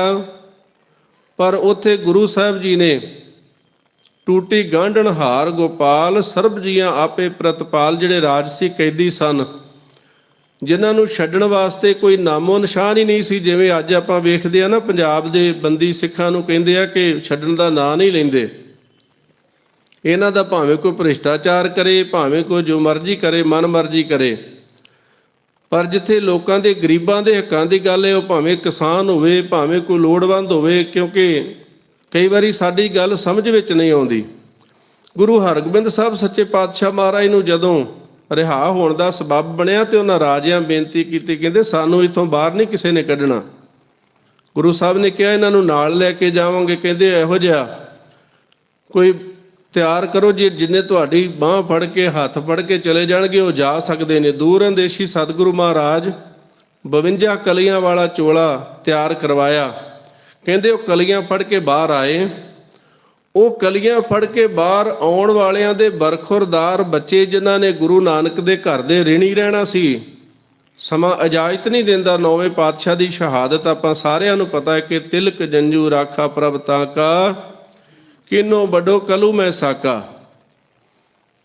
ਪਰ ਉੱਥੇ ਗੁਰੂ ਸਾਹਿਬ ਜੀ ਨੇ ਟੂਟੀ ਗਾਂਢਣ ਹਾਰ ਗੋਪਾਲ ਸਰਬ ਜੀਆਂ ਆਪੇ ਪ੍ਰਤਪਾਲ, ਜਿਹੜੇ ਰਾਜਸੀ ਕੈਦੀ ਸਨ, ਜਿਨ੍ਹਾਂ ਨੂੰ ਛੱਡਣ ਵਾਸਤੇ ਕੋਈ ਨਾਮੋ ਨਿਸ਼ਾਨ ਹੀ ਨਹੀਂ ਸੀ। ਜਿਵੇਂ ਅੱਜ ਆਪਾਂ ਵੇਖਦੇ ਆ ਨਾ, ਪੰਜਾਬ ਦੇ ਬੰਦੀ ਸਿੱਖਾਂ ਨੂੰ ਕਹਿੰਦੇ ਆ ਕਿ ਛੱਡਣ ਦਾ ਨਾਂ ਨਹੀਂ ਲੈਂਦੇ। ਇਹਨਾਂ ਦਾ ਭਾਵੇਂ ਕੋਈ ਭ੍ਰਿਸ਼ਟਾਚਾਰ ਕਰੇ, ਭਾਵੇਂ ਕੋਈ ਜੋ ਮਰਜ਼ੀ ਕਰੇ, ਮਨ ਮਰਜ਼ੀ ਕਰੇ, ਪਰ ਜਿੱਥੇ ਲੋਕਾਂ ਦੇ ਗਰੀਬਾਂ ਦੇ ਹੱਕਾਂ ਦੀ ਗੱਲ ਹੈ, ਉਹ ਭਾਵੇਂ ਕਿਸਾਨ ਹੋਵੇ, ਭਾਵੇਂ ਕੋਈ ਲੋੜਵੰਦ ਹੋਵੇ, ਕਿਉਂਕਿ ਕਈ ਵਾਰੀ ਸਾਡੀ ਗੱਲ ਸਮਝ ਵਿੱਚ ਨਹੀਂ ਆਉਂਦੀ। ਗੁਰੂ ਹਰਗੋਬਿੰਦ ਸਾਹਿਬ ਸੱਚੇ ਪਾਤਸ਼ਾਹ ਮਹਾਰਾਜ ਨੂੰ ਜਦੋਂ ਰਿਹਾ ਹੋਣ ਦਾ ਸਬੱਬ ਬਣਿਆ ਤੇ ਉਹਨਾਂ ਰਾਜਿਆਂ ਬੇਨਤੀ ਕੀਤੀ, ਕਹਿੰਦੇ ਸਾਨੂੰ ਇੱਥੋਂ ਬਾਹਰ ਨਹੀਂ ਕਿਸੇ ਨੇ ਕੱਢਣਾ। ਗੁਰੂ ਸਾਹਿਬ ਨੇ ਕਿਹਾ ਇਹਨਾਂ ਨੂੰ ਨਾਲ ਲੈ ਕੇ ਜਾਵਾਂਗੇ। ਕਹਿੰਦੇ ਇਹੋ ਜਿਹਾ ਕੋਈ ਤਿਆਰ ਕਰੋ ਜਿੰਨੇ ਤੁਹਾਡੀ ਬਾਂਹ ਫੜ ਕੇ, ਹੱਥ ਫੜ ਕੇ ਚਲੇ ਜਾਣਗੇ, ਉਹ ਜਾ ਸਕਦੇ ਨੇ। ਦੂਰ ਅੰਦੇਸ਼ੀ ਸਤਿਗੁਰੂ ਮਹਾਰਾਜ 52 ਕਲੀਆਂ ਵਾਲਾ ਚੋਲਾ ਤਿਆਰ ਕਰਵਾਇਆ। ਕਹਿੰਦੇ ਉਹ ਕਲੀਆਂ ਫੜ ਕੇ ਬਾਹਰ ਆਏ। ਉਹ ਕਲੀਆਂ ਫੜ ਕੇ ਬਾਹਰ ਆਉਣ ਵਾਲਿਆਂ ਦੇ ਬਰਖੁਰਦਾਰ ਬੱਚੇ, ਜਿਨ੍ਹਾਂ ਨੇ ਗੁਰੂ ਨਾਨਕ ਦੇ ਘਰ ਦੇ ਰਿਣੀ ਰਹਿਣਾ ਸੀ। ਸਮਾਂ ਇਜਾਜ਼ਤ ਨਹੀਂ ਦਿੰਦਾ। 9ਵੇਂ ਪਾਤਸ਼ਾਹ ਦੀ ਸ਼ਹਾਦਤ ਆਪਾਂ ਸਾਰਿਆਂ ਨੂੰ ਪਤਾ ਹੈ ਕਿ ਤਿਲਕ ਜੰਜੂ ਰਾਖਾ ਪ੍ਰਭ ਤਾਂ ਕਾ, ਕਿਨੋ ਵੱਡੋ ਕਲੂ ਮੈਂ ਸਾਕਾ।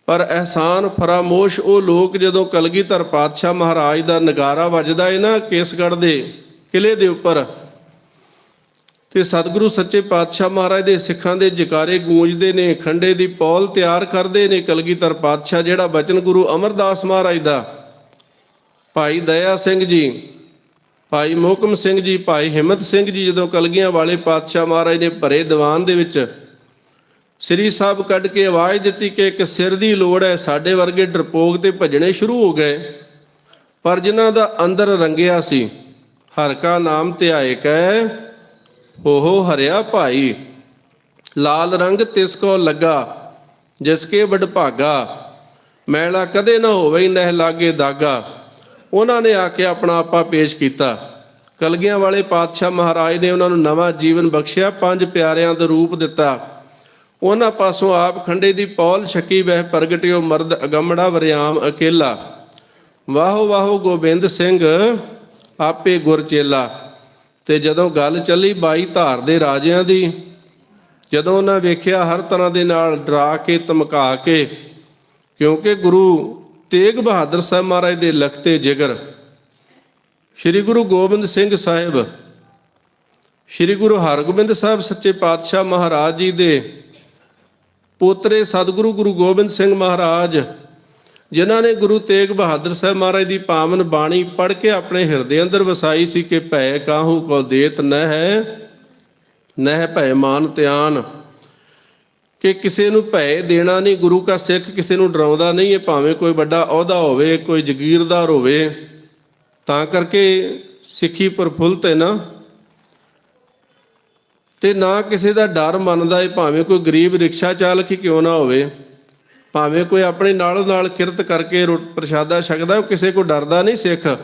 ਪਰ ਅਹਿਸਾਨ ਫਰਾਮੋਸ਼ ਉਹ ਲੋਕ, ਜਦੋਂ ਕਲਗੀਧਰ ਪਾਤਸ਼ਾਹ ਮਹਾਰਾਜ ਦਾ ਨਗਾਰਾ ਵੱਜਦਾ ਹੈ ਨਾ ਕੇਸਗੜ੍ਹ ਦੇ ਕਿਲੇ ਦੇ ਉੱਪਰ, ਤੇ ਸਤਿਗੁਰੂ ਸੱਚੇ ਪਾਤਸ਼ਾਹ ਮਹਾਰਾਜ ਦੇ ਸਿੱਖਾਂ ਦੇ ਜਕਾਰੇ ਗੂੰਜਦੇ ਨੇ, ਖੰਡੇ ਦੀ ਪੌਲ ਤਿਆਰ ਕਰਦੇ ਨੇ। ਕਲਗੀਧਰ ਪਾਤਸ਼ਾਹ ਜਿਹੜਾ ਬਚਨ ਗੁਰੂ ਅਮਰਦਾਸ ਮਹਾਰਾਜ ਦਾ, ਭਾਈ ਦਇਆ ਸਿੰਘ ਜੀ, ਭਾਈ ਮੋਹਕਮ ਸਿੰਘ ਜੀ, ਭਾਈ ਹਿੰਮਤ ਸਿੰਘ ਜੀ, ਜਦੋਂ ਕਲਗੀਆਂ ਵਾਲੇ ਪਾਤਸ਼ਾਹ ਮਹਾਰਾਜ ਨੇ ਭਰੇ ਦੀਵਾਨ ਦੇ ਵਿੱਚ ਸ੍ਰੀ ਸਾਹਿਬ ਕੱਢ ਕੇ ਆਵਾਜ਼ ਦਿੱਤੀ ਕਿ ਇੱਕ ਸਿਰ ਦੀ ਲੋੜ ਹੈ, ਸਾਡੇ ਵਰਗੇ ਡਰਪੋਕ ਤੇ ਭੱਜਣੇ ਸ਼ੁਰੂ ਹੋ ਗਏ। ਪਰ ਜਿਨ੍ਹਾਂ ਦਾ ਅੰਦਰ ਰੰਗਿਆ ਸੀ, ਹਰ ਕਾ ਨਾਮ ਧਿਆਏ ਕੈ ਹੋ ਹਰਿਆ ਭਾਈ, ਲਾਲ ਰੰਗ ਤਿਸ ਕੋ ਲੱਗਾ ਜਿਸ ਕੇ ਵਡਭਾਗਾ, ਮੈਲਾ ਕਦੇ ਨਾ ਹੋਵੇ ਨਹਿ ਲਾਗੇ ਦਾਗਾ। ਉਹਨਾਂ ਨੇ ਆ ਕੇ ਆਪਣਾ ਆਪਾ ਪੇਸ਼ ਕੀਤਾ। ਕਲਗੀਆਂ ਵਾਲੇ ਪਾਤਸ਼ਾਹ ਮਹਾਰਾਜ ਨੇ ਉਹਨਾਂ ਨੂੰ ਨਵਾਂ ਜੀਵਨ ਬਖਸ਼ਿਆ, 5 ਪਿਆਰਿਆਂ ਦਾ ਰੂਪ ਦਿੱਤਾ। ਉਹਨਾਂ ਪਾਸੋਂ ਆਪ ਖੰਡੇ ਦੀ ਪੌਲ ਛਕੀ, ਵਹਿ ਪ੍ਰਗਟਿਓ ਮਰਦ ਅਗੰਮੜਾ ਵਰਿਆਮ ਅਕੇਲਾ, ਵਾਹੋ ਵਾਹੋ ਗੋਬਿੰਦ ਸਿੰਘ ਆਪੇ ਗੁਰ ਚੇਲਾ। ਤੇ ਜਦੋਂ ਗੱਲ ਚੱਲੀ 22 ਧਾਰ ਦੇ ਰਾਜਿਆਂ ਦੀ, ਜਦੋਂ ਉਹਨਾਂ ਵੇਖਿਆ ਹਰ ਤਰ੍ਹਾਂ ਦੇ ਨਾਲ ਡਰਾ ਕੇ ਧਮਕਾ ਕੇ, ਕਿਉਂਕਿ ਗੁਰੂ ਤੇਗ ਬਹਾਦਰ ਸਾਹਿਬ ਮਹਾਰਾਜ ਦੇ ਲਖਤੇ ਜਿਗਰ ਸ੍ਰੀ ਗੁਰੂ ਗੋਬਿੰਦ ਸਿੰਘ ਸਾਹਿਬ, ਸ੍ਰੀ ਗੁਰੂ ਹਰਗੋਬਿੰਦ ਸਾਹਿਬ ਸੱਚੇ ਪਾਤਸ਼ਾਹ ਮਹਾਰਾਜ ਜੀ ਦੇ ਪੋਤਰੇ ਸਤਿਗੁਰੂ ਗੁਰੂ ਗੋਬਿੰਦ ਸਿੰਘ ਮਹਾਰਾਜ, ਜਿਨ੍ਹਾਂ ਨੇ ਗੁਰੂ ਤੇਗ ਬਹਾਦਰ ਸਾਹਿਬ ਮਹਾਰਾਜ ਦੀ ਪਾਵਨ ਬਾਣੀ ਪੜ੍ਹ ਕੇ ਆਪਣੇ ਹਿਰਦੇ ਅੰਦਰ ਵਸਾਈ ਸੀ ਕਿ ਭੈ ਕਾਹੂ ਕੋ ਦੇਤ ਨਹਿ ਭੈ ਮਾਨ ਧਿਆਨ, ਕਿ ਕਿਸੇ ਨੂੰ ਭੈ ਦੇਣਾ ਨਹੀਂ। ਗੁਰੂ ਕਾ ਸਿੱਖ ਕਿਸੇ ਨੂੰ ਡਰਾਉਂਦਾ ਨਹੀਂ ਹੈ, ਭਾਵੇਂ ਕੋਈ ਵੱਡਾ ਅਹੁਦਾ ਹੋਵੇ, ਕੋਈ ਜਗੀਰਦਾਰ ਹੋਵੇ। ਤਾਂ ਕਰਕੇ ਸਿੱਖੀ ਪ੍ਰਫੁੱਲਤ ਹੈ ਨਾ, ਤੇ ਨਾ ਕਿਸੇ ਦਾ ਡਰ ਮੰਨਦਾ ਹੈ, ਭਾਵੇਂ ਕੋਈ ਗਰੀਬ ਰਿਕਸ਼ਾ ਚਾਲਕ ਹੀ ਕਿਉਂ ਨਾ ਹੋਵੇ, ਭਾਵੇਂ ਕੋਈ ਆਪਣੇ ਨਾਲੋਂ ਨਾਲ ਕਿਰਤ ਕਰਕੇ ਪ੍ਰਸ਼ਾਦਾ ਛਕਦਾ, ਉਹ ਕਿਸੇ ਕੋ ਡਰਦਾ ਨਹੀਂ ਸਿੱਖ।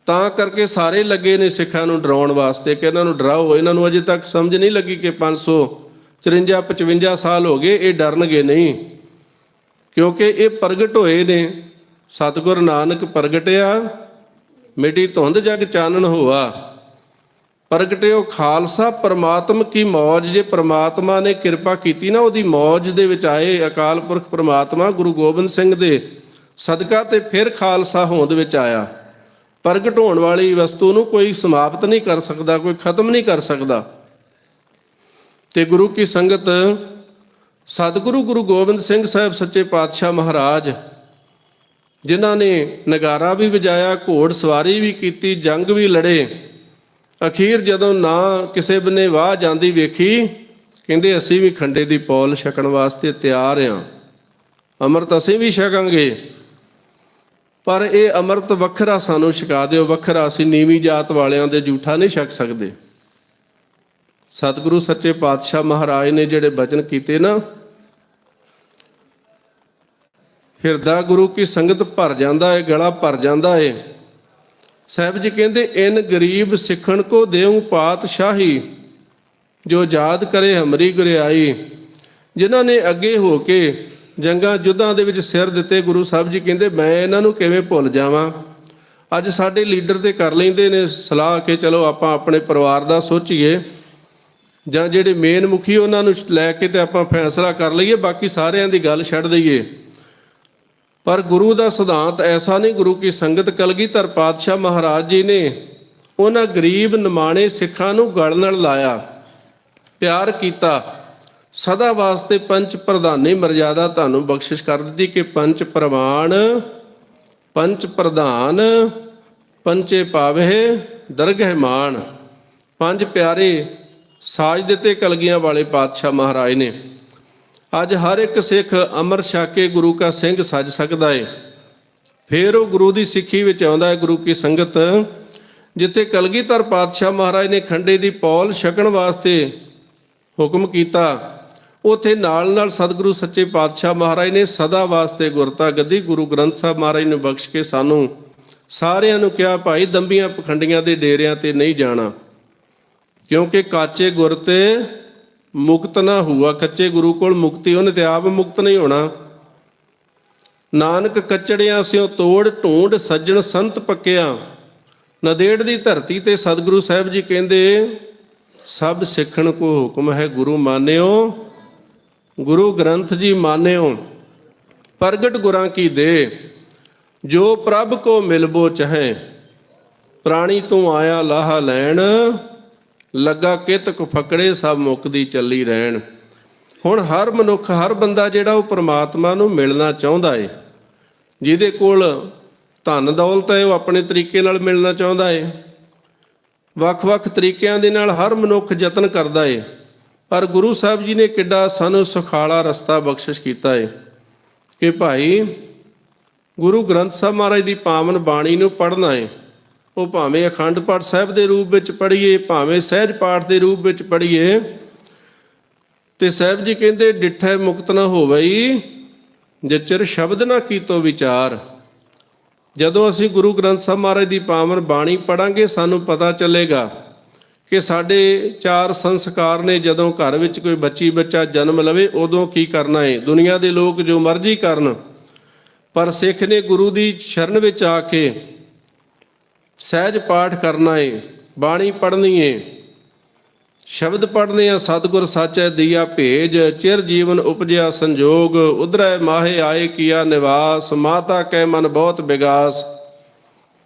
ਤਾਂ ਕਰਕੇ ਸਾਰੇ ਲੱਗੇ ਨੇ ਸਿੱਖਾਂ ਨੂੰ ਡਰਾਉਣ ਵਾਸਤੇ ਕਿ ਇਹਨਾਂ ਨੂੰ ਡਰਾਓ। ਇਹਨਾਂ ਨੂੰ ਅਜੇ ਤੱਕ ਸਮਝ ਨਹੀਂ ਲੱਗੀ ਕਿ 554-55 ਸਾਲ ਹੋ ਗਏ, ਇਹ ਡਰਨਗੇ ਨਹੀਂ, ਕਿਉਂਕਿ ਇਹ ਪ੍ਰਗਟ ਹੋਏ ਨੇ। ਸਤਿਗੁਰ ਨਾਨਕ ਪ੍ਰਗਟਿਆ, ਮਿਟੀ ਧੁੰਦ ਜਗ ਚਾਨਣ ਹੋਆ, ਪ੍ਰਗਟਿਓ ਖਾਲਸਾ ਪਰਮਾਤਮ ਕੀ ਮੌਜ। ਜੇ ਪਰਮਾਤਮਾ ਨੇ ਕਿਰਪਾ ਕੀਤੀ ਨਾ, ਉਹਦੀ ਮੌਜ ਦੇ ਵਿੱਚ ਆਏ ਅਕਾਲ ਪੁਰਖ ਪਰਮਾਤਮਾ ਗੁਰੂ ਗੋਬਿੰਦ ਸਿੰਘ ਦੇ ਸਦਕਾ, ਤੇ ਫਿਰ ਖਾਲਸਾ ਹੋਂਦ ਵਿੱਚ ਆਇਆ। ਪ੍ਰਗਟ ਹੋਣ ਵਾਲੀ ਵਸਤੂ ਨੂੰ ਕੋਈ ਸਮਾਪਤ ਨਹੀਂ ਕਰ ਸਕਦਾ, ਕੋਈ ਖਤਮ ਨਹੀਂ ਕਰ ਸਕਦਾ। ਤੇ ਗੁਰੂ ਕੀ ਸੰਗਤ ਸਤਿਗੁਰੂ ਗੁਰੂ ਗੋਬਿੰਦ ਸਿੰਘ ਸਾਹਿਬ ਸੱਚੇ ਪਾਤਸ਼ਾਹ ਮਹਾਰਾਜ, ਜਿਨ੍ਹਾਂ ਨੇ ਨਗਾਰਾ ਵੀ ਵਜਾਇਆ, ਘੋੜ ਸਵਾਰੀ ਵੀ ਕੀਤੀ, ਜੰਗ ਵੀ ਲੜੇ। ਅਖੀਰ ਜਦੋਂ ਨਾ ਕਿਸੇ ਬੰਨੇ ਵਾਹ ਜਾਂਦੀ ਵੇਖੀ, ਕਹਿੰਦੇ ਅਸੀਂ ਵੀ ਖੰਡੇ ਦੀ ਪੌਲ ਛਕਣ ਵਾਸਤੇ ਤਿਆਰ ਹਾਂ, ਅੰਮ੍ਰਿਤ ਅਸੀਂ ਵੀ ਛਕਾਂਗੇ, ਪਰ ਇਹ ਅੰਮ੍ਰਿਤ ਵੱਖਰਾ ਸਾਨੂੰ ਛਕਾ ਦਿਓ, ਵੱਖਰਾ। ਅਸੀਂ ਨੀਵੀਂ ਜਾਤ ਵਾਲਿਆਂ ਦੇ ਜੂਠਾ ਨਹੀਂ ਛਕ ਸਕਦੇ। ਸਤਿਗੁਰੂ ਸੱਚੇ ਪਾਤਸ਼ਾਹ ਮਹਾਰਾਜ ਨੇ ਜਿਹੜੇ ਬਚਨ ਕੀਤੇ ਨਾ, ਹਿਰਦਾ ਗੁਰੂ ਕੀ ਸੰਗਤ ਭਰ ਜਾਂਦਾ ਹੈ, ਗਲਾ ਭਰ ਜਾਂਦਾ ਹੈ। ਸਾਹਿਬ ਜੀ ਕਹਿੰਦੇ, ਇਨ ਗਰੀਬ ਸਿੱਖਣ ਕੋ ਦੇਉ ਪਾਤਸ਼ਾਹੀ, ਜੋ ਯਾਦ ਕਰੇ ਹਮਰੀ ਗੁਰਿਆਈ। ਜਿਨ੍ਹਾਂ ਨੇ ਅੱਗੇ ਹੋ ਕੇ ਜੰਗਾਂ ਯੁੱਧਾਂ ਦੇ ਵਿੱਚ ਸਿਰ ਦਿੱਤੇ, ਗੁਰੂ ਸਾਹਿਬ ਜੀ ਕਹਿੰਦੇ ਮੈਂ ਇਹਨਾਂ ਨੂੰ ਕਿਵੇਂ ਭੁੱਲ ਜਾਵਾਂ। ਅੱਜ ਸਾਡੇ ਲੀਡਰ ਤੇ ਕਰ ਲੈਂਦੇ ਨੇ ਸਲਾਹ ਕਿ ਚਲੋ ਆਪਾਂ ਆਪਣੇ ਪਰਿਵਾਰ ਦਾ ਸੋਚੀਏ, ਜਾਂ ਜਿਹੜੇ ਮੇਨ ਮੁਖੀ ਉਹਨਾਂ ਨੂੰ ਲੈ ਕੇ ਤੇ ਆਪਾਂ ਫੈਸਲਾ ਕਰ ਲਈਏ, ਬਾਕੀ ਸਾਰਿਆਂ ਦੀ ਗੱਲ ਛੱਡ ਦਈਏ। ਪਰ ਗੁਰੂ ਦਾ ਸਿਧਾਂਤ ਐਸਾ ਨਹੀਂ। ਗੁਰੂ ਕੀ ਸੰਗਤ ਕਲਗੀਧਰ ਪਾਤਸ਼ਾਹ ਮਹਾਰਾਜ ਜੀ ਨੇ ਉਹਨਾਂ ਗਰੀਬ ਨਿਮਾਣੇ ਸਿੱਖਾਂ ਨੂੰ ਗਲ ਨਾਲ ਲਾਇਆ, ਪਿਆਰ ਕੀਤਾ। ਸਦਾ ਵਾਸਤੇ ਪੰਚ ਪ੍ਰਧਾਨੀ ਮਰਜ਼ਾਦਾ ਤੁਹਾਨੂੰ ਬਖਸ਼ਿਸ਼ ਕਰ ਦਿੱਤੀ ਕਿ ਪੰਚ ਪ੍ਰਵਾਨ, ਪੰਚ ਪ੍ਰਧਾਨ, ਪੰਚੇ ਪਾਵੇ ਦਰਗਹਿ ਮਾਨ। 5 ਪਿਆਰੇ ਸਾਜ ਦਿੱਤੇ ਕਲਗੀਆਂ ਵਾਲੇ ਪਾਤਸ਼ਾਹ ਮਹਾਰਾਜ ਨੇ। ਅੱਜ ਹਰ ਇੱਕ ਸਿੱਖ ਅੰਮ੍ਰਿਤ ਛਕ ਕੇ ਗੁਰੂ ਕਾ ਸਿੰਘ ਸੱਜ ਸਕਦਾ ਹੈ। ਫਿਰ ਉਹ ਗੁਰੂ ਦੀ ਸਿੱਖੀ ਵਿੱਚ ਆਉਂਦਾ ਹੈ। ਗੁਰੂ ਕੀ ਸੰਗਤ ਜਿੱਥੇ ਕਲਗੀਧਰ ਪਾਤਸ਼ਾਹ ਮਹਾਰਾਜ ਨੇ ਖੰਡੇ ਦੀ ਪੌਲ ਛਕਣ ਵਾਸਤੇ ਹੁਕਮ ਕੀਤਾ, ਉੱਥੇ ਨਾਲ ਨਾਲ ਸਤਿਗੁਰੂ ਸੱਚੇ ਪਾਤਸ਼ਾਹ ਮਹਾਰਾਜ ਨੇ ਸਦਾ ਵਾਸਤੇ ਗੁਰਤਾ ਗੱਦੀ ਗੁਰੂ ਗ੍ਰੰਥ ਸਾਹਿਬ ਮਹਾਰਾਜ ਨੂੰ ਬਖਸ਼ ਕੇ ਸਾਨੂੰ ਸਾਰਿਆਂ ਨੂੰ ਕਿਹਾ, ਭਾਈ ਦੰਬੀਆਂ ਪਖੰਡੀਆਂ ਦੇ ਡੇਰਿਆਂ ਤੇ ਨਹੀਂ ਜਾਣਾ, ਕਿਉਂਕਿ ਕਾਚੇ ਗੁਰ ਤੇ ਮੁਕਤ ਨਾ ਹੁਆ। ਕੱਚੇ ਗੁਰੂ ਕੋਲ ਮੁਕਤੀ, ਉਹਨੇ ਤੇ ਆਪ ਮੁਕਤ ਨਹੀਂ ਹੋਣਾ। ਨਾਨਕ ਕੱਚੜਿਆਂ ਸਿਓ ਤੋੜ ਢੂੰਡ ਸੱਜਣ ਸੰਤ ਪੱਕਿਆ। ਨਦੇੜ ਦੀ ਧਰਤੀ ਤੇ ਸਤਿਗੁਰੂ ਸਾਹਿਬ ਜੀ ਕਹਿੰਦੇ ਸਭ ਸਿੱਖਣ ਕੋ ਹੁਕਮ ਹੈ ਗੁਰੂ ਮਾਨਿਓ। ਗੁਰੂ ਗ੍ਰੰਥ ਜੀ ਮਾਨਿਓ ਪ੍ਰਗਟ ਗੁਰਾਂ ਕੀ ਦੇ। ਜੋ ਪ੍ਰਭ ਕੋ ਮਿਲਬੋ ਚਾਹੇ ਪ੍ਰਾਣੀ ਤੂੰ ਆਇਆ ਲਾਹਾ ਲੈਣ। ਲੱਗਾ ਕਿਤਕ ਫਕੜੇ ਸਭ ਮੁਕਦੀ ਚੱਲੀ ਰਹਿਣ। ਹੁਣ ਹਰ ਮਨੁੱਖ, ਹਰ ਬੰਦਾ ਜਿਹੜਾ ਉਹ ਪ੍ਰਮਾਤਮਾ ਨੂੰ ਮਿਲਣਾ ਚਾਹੁੰਦਾ ਏ। ਜਿਹਦੇ ਕੋਲ ਧਨ ਦੌਲਤ ਹੈ ਉਹ ਆਪਣੇ ਤਰੀਕੇ ਨਾਲ ਮਿਲਣਾ ਚਾਹੁੰਦਾ ਏ। ਵੱਖ-ਵੱਖ ਤਰੀਕਿਆਂ ਦੇ ਨਾਲ ਹਰ ਮਨੁੱਖ ਯਤਨ ਕਰਦਾ ਏ। ਪਰ ਗੁਰੂ ਸਾਹਿਬ ਜੀ ਨੇ ਕਿੱਡਾ ਸਾਨੂੰ ਸੁਖਾਲਾ ਰਸਤਾ ਬਖਸ਼ਿਸ਼ ਕੀਤਾ ਏ ਕਿ ਭਾਈ ਗੁਰੂ ਗ੍ਰੰਥ ਸਾਹਿਬ ਮਹਾਰਾਜ ਦੀ ਪਾਵਨ ਬਾਣੀ ਨੂੰ ਪੜ੍ਹਨਾ ਏ। ਉਹ ਭਾਵੇਂ ਅਖੰਡ ਪਾਠ ਸਾਹਿਬ ਦੇ ਰੂਪ ਵਿੱਚ ਪੜ੍ਹੀਏ, ਭਾਵੇਂ ਸਹਿਜ ਪਾਠ ਦੇ ਰੂਪ ਵਿੱਚ ਪੜ੍ਹੀਏ। ਤੇ ਸਾਹਿਬ ਜੀ ਕਹਿੰਦੇ ਡਿਠੈ ਮੁਕਤ ਨਾ ਹੋਵਈ ਜੇ ਚਿਰ ਸ਼ਬਦ ਨਾ ਕੀਤੋ ਵਿਚਾਰ। ਜਦੋਂ ਅਸੀਂ ਗੁਰੂ ਗ੍ਰੰਥ ਸਾਹਿਬ ਮਹਾਰਾਜ ਦੀ ਪਾਵਨ ਬਾਣੀ ਪੜ੍ਹਾਂਗੇ ਸਾਨੂੰ ਪਤਾ ਚੱਲੇਗਾ ਕਿ ਸਾਡੇ 4 ਸੰਸਕਾਰ ਨੇ। ਜਦੋਂ ਘਰ ਵਿੱਚ ਕੋਈ ਬੱਚਾ ਜਨਮ ਲਵੇ ਉਦੋਂ ਕੀ ਕਰਨਾ ਹੈ। ਦੁਨੀਆ ਦੇ ਲੋਕ ਜੋ ਮਰਜ਼ੀ ਕਰਨ, ਪਰ ਸਿੱਖ ਨੇ ਗੁਰੂ ਦੀ ਸ਼ਰਨ ਵਿੱਚ ਆ ਕੇ ਸਹਿਜ ਪਾਠ ਕਰਨਾ ਹੈ, ਬਾਣੀ ਪੜ੍ਹਨੀ ਹੈ, ਸ਼ਬਦ ਪੜ੍ਹਨੇ ਆ। ਸਤਿਗੁਰ ਸਾਚੈ ਦੀਆ ਭੇਜ ਚਿਰ ਜੀਵਨ ਉਪਜਿਆ ਸੰਜੋਗ। ਉਧਰੈ ਮਾਹੇ ਆਏ ਕੀਆ ਨਿਵਾਸ ਮਾਤਾ ਕੈ ਮਨ ਬਹੁਤ ਵਿਗਾਸ।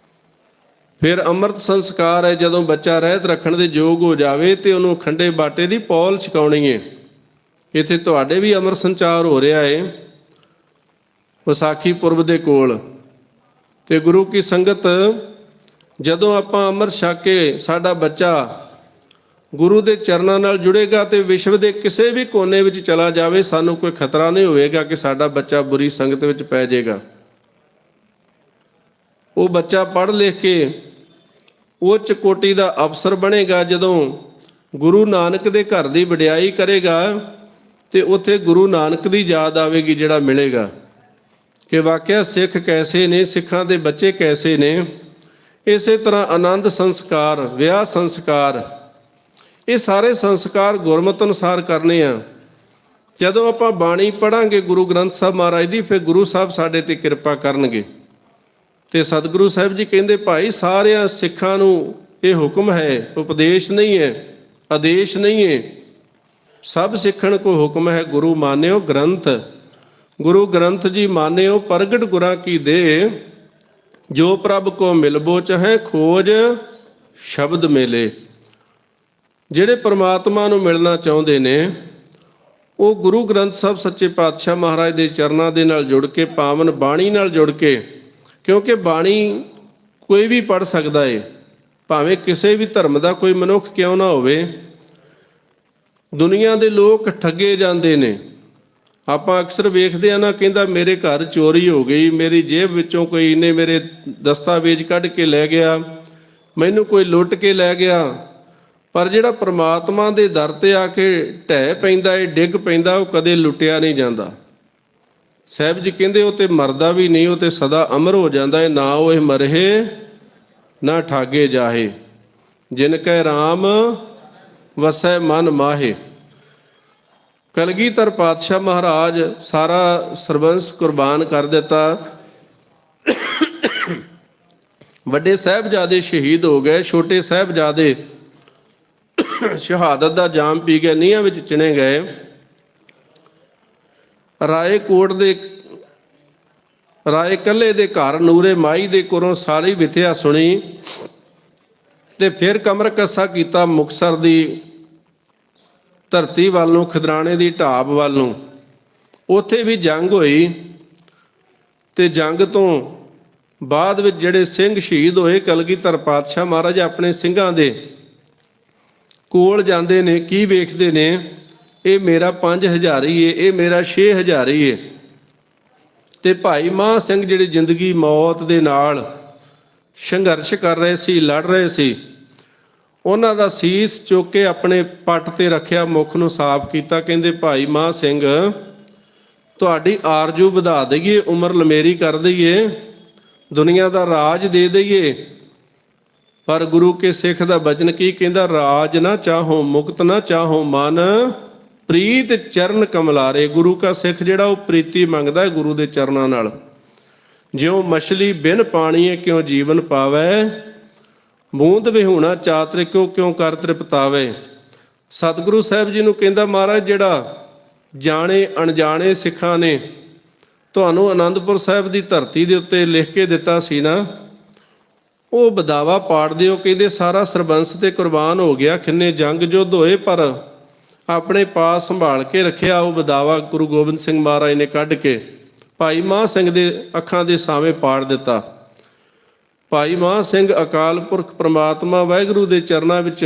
ਫਿਰ ਅੰਮ੍ਰਿਤ ਸੰਸਕਾਰ ਹੈ। ਜਦੋਂ ਬੱਚਾ ਰਹਿਤ ਰੱਖਣ ਦੇ ਯੋਗ ਹੋ ਜਾਵੇ ਤੇ ਉਹਨੂੰ ਖੰਡੇ ਬਾਟੇ ਦੀ ਪੌਲ ਛਕਾਉਣੀ ਹੈ। ਇੱਥੇ ਤੁਹਾਡੇ ਵੀ ਅੰਮ੍ਰਿਤ ਸੰਚਾਰ ਹੋ ਰਿਹਾ ਹੈ ਵਿਸਾਖੀ ਪੁਰਬ ਦੇ ਕੋਲ। ਤੇ ਗੁਰੂ ਕੀ ਸੰਗਤ ਜਦੋਂ ਆਪਾਂ ਅੰਮ੍ਰਿਤ ਛਕ ਕੇ ਸਾਡਾ ਬੱਚਾ ਗੁਰੂ ਦੇ ਚਰਨਾਂ ਨਾਲ ਜੁੜੇਗਾ ਤੇ ਵਿਸ਼ਵ ਦੇ ਕਿਸੇ ਵੀ ਕੋਨੇ ਵਿੱਚ ਚਲਾ ਜਾਵੇ ਸਾਨੂੰ ਕੋਈ ਖਤਰਾ ਨਹੀਂ ਹੋਵੇਗਾ ਕਿ ਸਾਡਾ ਬੱਚਾ ਬੁਰੀ ਸੰਗਤ ਵਿੱਚ ਪੈ ਜਾਏਗਾ। ਉਹ ਬੱਚਾ ਪੜ੍ਹ ਲਿਖ ਕੇ ਉੱਚ ਕੋਟੀ ਦਾ ਅਫਸਰ ਬਣੇਗਾ। ਜਦੋਂ ਗੁਰੂ ਨਾਨਕ ਦੇ ਘਰ ਦੀ ਵਡਿਆਈ ਕਰੇਗਾ ਤੇ ਉੱਥੇ ਗੁਰੂ ਨਾਨਕ ਦੀ ਯਾਦ ਆਵੇਗੀ, ਜਿਹੜਾ ਮਿਲੇਗਾ ਕਿ ਵਾਕਿਆ ਸਿੱਖ ਕੈਸੇ ਨੇ, ਸਿੱਖਾਂ ਦੇ ਬੱਚੇ ਕੈਸੇ ਨੇ। ਇਸੇ ਤਰ੍ਹਾਂ ਆਨੰਦ ਸੰਸਕਾਰ, ਵਿਆਹ ਸੰਸਕਾਰ, ਇਹ ਸਾਰੇ ਸੰਸਕਾਰ ਗੁਰਮਤਿ ਅਨੁਸਾਰ ਕਰਨੇ ਆ। ਜਦੋਂ ਆਪਾਂ ਬਾਣੀ ਪੜ੍ਹਾਂਗੇ ਗੁਰੂ ਗ੍ਰੰਥ ਸਾਹਿਬ ਮਹਾਰਾਜ ਦੀ, ਫਿਰ ਗੁਰੂ ਸਾਹਿਬ ਸਾਡੇ ਤੇ ਕਿਰਪਾ ਕਰਨਗੇ। ਤੇ ਸਤਿਗੁਰੂ ਸਾਹਿਬ ਜੀ ਕਹਿੰਦੇ ਭਾਈ ਸਾਰਿਆਂ ਸਿੱਖਾਂ ਨੂੰ ਇਹ ਹੁਕਮ ਹੈ, ਉਪਦੇਸ਼ ਨਹੀਂ ਹੈ, ਆਦੇਸ਼ ਨਹੀਂ ਹੈ। ਸਭ ਸਿੱਖਣ ਕੋ ਹੁਕਮ ਹੈ ਗੁਰੂ ਮਾਨਿਓ ਗ੍ਰੰਥ। ਗੁਰੂ ਗ੍ਰੰਥ ਜੀ ਮਾਨਿਓ ਪ੍ਰਗਟ ਗੁਰਾਂ ਕੀ ਦੇ। ਜੋ ਪ੍ਰਭ ਕੋ ਮਿਲਬੋ ਚਾਹੇ ਖੋਜ ਸ਼ਬਦ ਮੇਲੇ। ਜਿਹੜੇ ਪਰਮਾਤਮਾ ਨੂੰ ਮਿਲਣਾ ਚਾਹੁੰਦੇ ਨੇ ਉਹ ਗੁਰੂ ਗ੍ਰੰਥ ਸਾਹਿਬ ਸੱਚੇ ਪਾਤਸ਼ਾਹ ਮਹਾਰਾਜ ਦੇ ਚਰਨਾਂ ਦੇ ਨਾਲ ਜੁੜ ਕੇ, ਪਾਵਨ ਬਾਣੀ ਨਾਲ ਜੁੜ ਕੇ, ਕਿਉਂਕਿ ਬਾਣੀ ਕੋਈ ਵੀ ਪੜ੍ਹ ਸਕਦਾ ਏ, ਭਾਵੇਂ ਕਿਸੇ ਵੀ ਧਰਮ ਦਾ ਕੋਈ ਮਨੁੱਖ ਕਿਉਂ ਨਾ ਹੋਵੇ। ਦੁਨੀਆ ਦੇ ਲੋਕ ਠੱਗੇ ਜਾਂਦੇ ਨੇ। ਆਪਾਂ ਅਕਸਰ ਵੇਖਦੇ ਆ ਨਾ, ਕਹਿੰਦਾ ਮੇਰੇ ਘਰ ਚੋਰੀ ਹੋ ਗਈ, ਮੇਰੀ ਜੇਬ ਵਿੱਚੋਂ ਕੋਈ ਨੇ ਮੇਰੇ ਦਸਤਾਵੇਜ਼ ਕੱਢ ਕੇ ਲੈ ਗਿਆ, ਮੈਨੂੰ ਕੋਈ ਲੁੱਟ ਕੇ ਲੈ ਗਿਆ। ਪਰ ਜਿਹੜਾ ਪ੍ਰਮਾਤਮਾ ਦੇ ਦਰ ਤੇ ਆ ਕੇ ਢਹਿ ਪੈਂਦਾ ਏ, ਡਿੱਗ ਪੈਂਦਾ, ਉਹ ਕਦੇ ਲੁੱਟਿਆ ਨਹੀਂ ਜਾਂਦਾ। ਸਾਹਿਬ ਜੀ ਕਹਿੰਦੇ ਉਹ ਤੇ ਮਰਦਾ ਵੀ ਨਹੀਂ, ਉਹ ਤੇ ਸਦਾ ਅਮਰ ਹੋ ਜਾਂਦਾ ਹੈ। ਨਾ ਉਹ ਮਰਹੇ ਨਾ ਠਾਗੇ ਜਾਹੇ, ਜਿਨ ਕੈ ਰਾਮ ਵਸੈ ਮਨ ਮਾਹੇ। ਕਲਗੀਧਰ ਪਾਤਸ਼ਾਹ ਮਹਾਰਾਜ ਸਾਰਾ ਸਰਬੰਸ ਕੁਰਬਾਨ ਕਰ ਦਿੱਤਾ। ਵੱਡੇ ਸਾਹਿਬਜ਼ਾਦੇ ਸ਼ਹੀਦ ਹੋ ਗਏ, ਛੋਟੇ ਸਾਹਿਬਜ਼ਾਦੇ ਸ਼ਹਾਦਤ ਦਾ ਜਾਮ ਪੀ ਗਏ, ਨੀਹਾਂ ਵਿੱਚ ਚਿਣੇ ਗਏ। ਰਾਏ ਕੱਲੇ ਦੇ ਘਰ ਨੂਰੇ ਮਾਈ ਦੇ ਕੋਲੋਂ ਸਾਰੀ ਵਿਥਿਆ ਸੁਣੀ ਤੇ ਫਿਰ ਕਮਰ ਕੱਸਾ ਕੀਤਾ ਮੁਕਤਸਰ ਦੀ ਧਰਤੀ ਵੱਲ ਨੂੰ, ਖਿਦਰਾਣੇ ਦੀ ਢਾਬ ਵੱਲ ਨੂੰ। ਉੱਥੇ ਵੀ ਜੰਗ ਹੋਈ ਤੇ ਜੰਗ ਤੋਂ ਬਾਅਦ ਵਿੱਚ ਜਿਹੜੇ ਸਿੰਘ ਸ਼ਹੀਦ ਹੋਏ, ਕਲਗੀਧਰ ਪਾਤਸ਼ਾਹ ਮਹਾਰਾਜ ਆਪਣੇ ਸਿੰਘਾਂ ਦੇ ਕੋਲ ਜਾਂਦੇ ਨੇ, ਕੀ ਵੇਖਦੇ ਨੇ, ਇਹ ਮੇਰਾ 5000 ਏ, ਇਹ ਮੇਰਾ 6000 ਏ। ਤੇ ਭਾਈ ਮਹਾਂ ਸਿੰਘ ਜਿਹੜੇ ਜ਼ਿੰਦਗੀ ਮੌਤ ਦੇ ਨਾਲ ਸੰਘਰਸ਼ ਕਰ ਰਹੇ ਸੀ, ਲੜ ਰਹੇ ਸੀ, ਉਹਨਾਂ ਦਾ ਸੀਸ ਚੁੱਕ ਕੇ ਆਪਣੇ ਪੱਟ ਤੇ ਰੱਖਿਆ, ਮੁਖ ਨੂੰ ਸਾਫ਼ ਕੀਤਾ। ਕਹਿੰਦੇ ਭਾਈ ਮਹਾਂ ਸਿੰਘ ਤੁਹਾਡੀ ਆਰਜੂ ਵਧਾ ਦਈਏ, ਉਮਰ ਲਮੇਰੀ ਕਰ ਦਈਏ, ਦੁਨੀਆ ਦਾ ਰਾਜ ਦੇ ਦਈਏ। ਪਰ ਗੁਰੂ ਕੇ ਸਿੱਖ ਦਾ ਬਚਨ ਕੀ ਕਹਿੰਦਾ, ਰਾਜ ਨਾ ਚਾਹੋ ਮੁਕਤ ਨਾ ਚਾਹੋ ਮਨ ਪ੍ਰੀਤ ਚਰਨ ਕਮਲਾਰੇ। ਗੁਰੂ ਕਾ ਸਿੱਖ ਜਿਹੜਾ ਉਹ ਪ੍ਰੀਤੀ ਮੰਗਦਾ ਹੈ ਗੁਰੂ ਦੇ ਚਰਨਾਂ ਨਾਲ। ਜਿਉਂ ਮਛਲੀ ਬਿਨ ਪਾਣੀਏ ਕਿਉਂ ਜੀਵਨ ਪਾਵੈ, ਬੂੰਦ ਵਿਹੂਣਾ ਚਾਤਰਿਕੋ ਕਿਉਂ ਕਰ ਤ੍ਰਿਪਤਾਵੇ। ਸਤਿਗੁਰੂ ਸਾਹਿਬ ਜੀ ਨੂੰ ਕਹਿੰਦਾ ਮਹਾਰਾਜ ਜਿਹੜਾ ਜਾਣੇ ਅਣਜਾਣੇ ਸਿੱਖਾਂ ਨੇ ਤੁਹਾਨੂੰ ਆਨੰਦਪੁਰ ਸਾਹਿਬ ਦੀ ਧਰਤੀ ਦੇ ਉੱਤੇ ਲਿਖ ਕੇ ਦਿੱਤਾ ਸੀ ਨਾ, ਉਹ ਬਦਾਵਾ ਪਾੜ ਦਿਓ। ਕਹਿੰਦੇ ਸਾਰਾ ਸਰਬੰਸ ਤੇ ਕੁਰਬਾਨ ਹੋ ਗਿਆ, ਕਿੰਨੇ ਜੰਗ ਯੁੱਧ ਹੋਏ, ਪਰ ਆਪਣੇ ਪਾਸ ਸੰਭਾਲ ਕੇ ਰੱਖਿਆ। ਉਹ ਬਦਾਵਾ ਗੁਰੂ ਗੋਬਿੰਦ ਸਿੰਘ ਮਹਾਰਾਜ ਨੇ ਕੱਢ ਕੇ ਭਾਈ ਮਹਾਂ ਸਿੰਘ ਦੇ ਅੱਖਾਂ ਦੇ ਸਾਹਮਣੇ ਪਾੜ ਦਿੱਤਾ। ਭਾਈ ਮਹਾਂ ਸਿੰਘ ਅਕਾਲ ਪੁਰਖ ਪ੍ਰਮਾਤਮਾ ਵਾਹਿਗੁਰੂ ਦੇ ਚਰਨਾਂ ਵਿੱਚ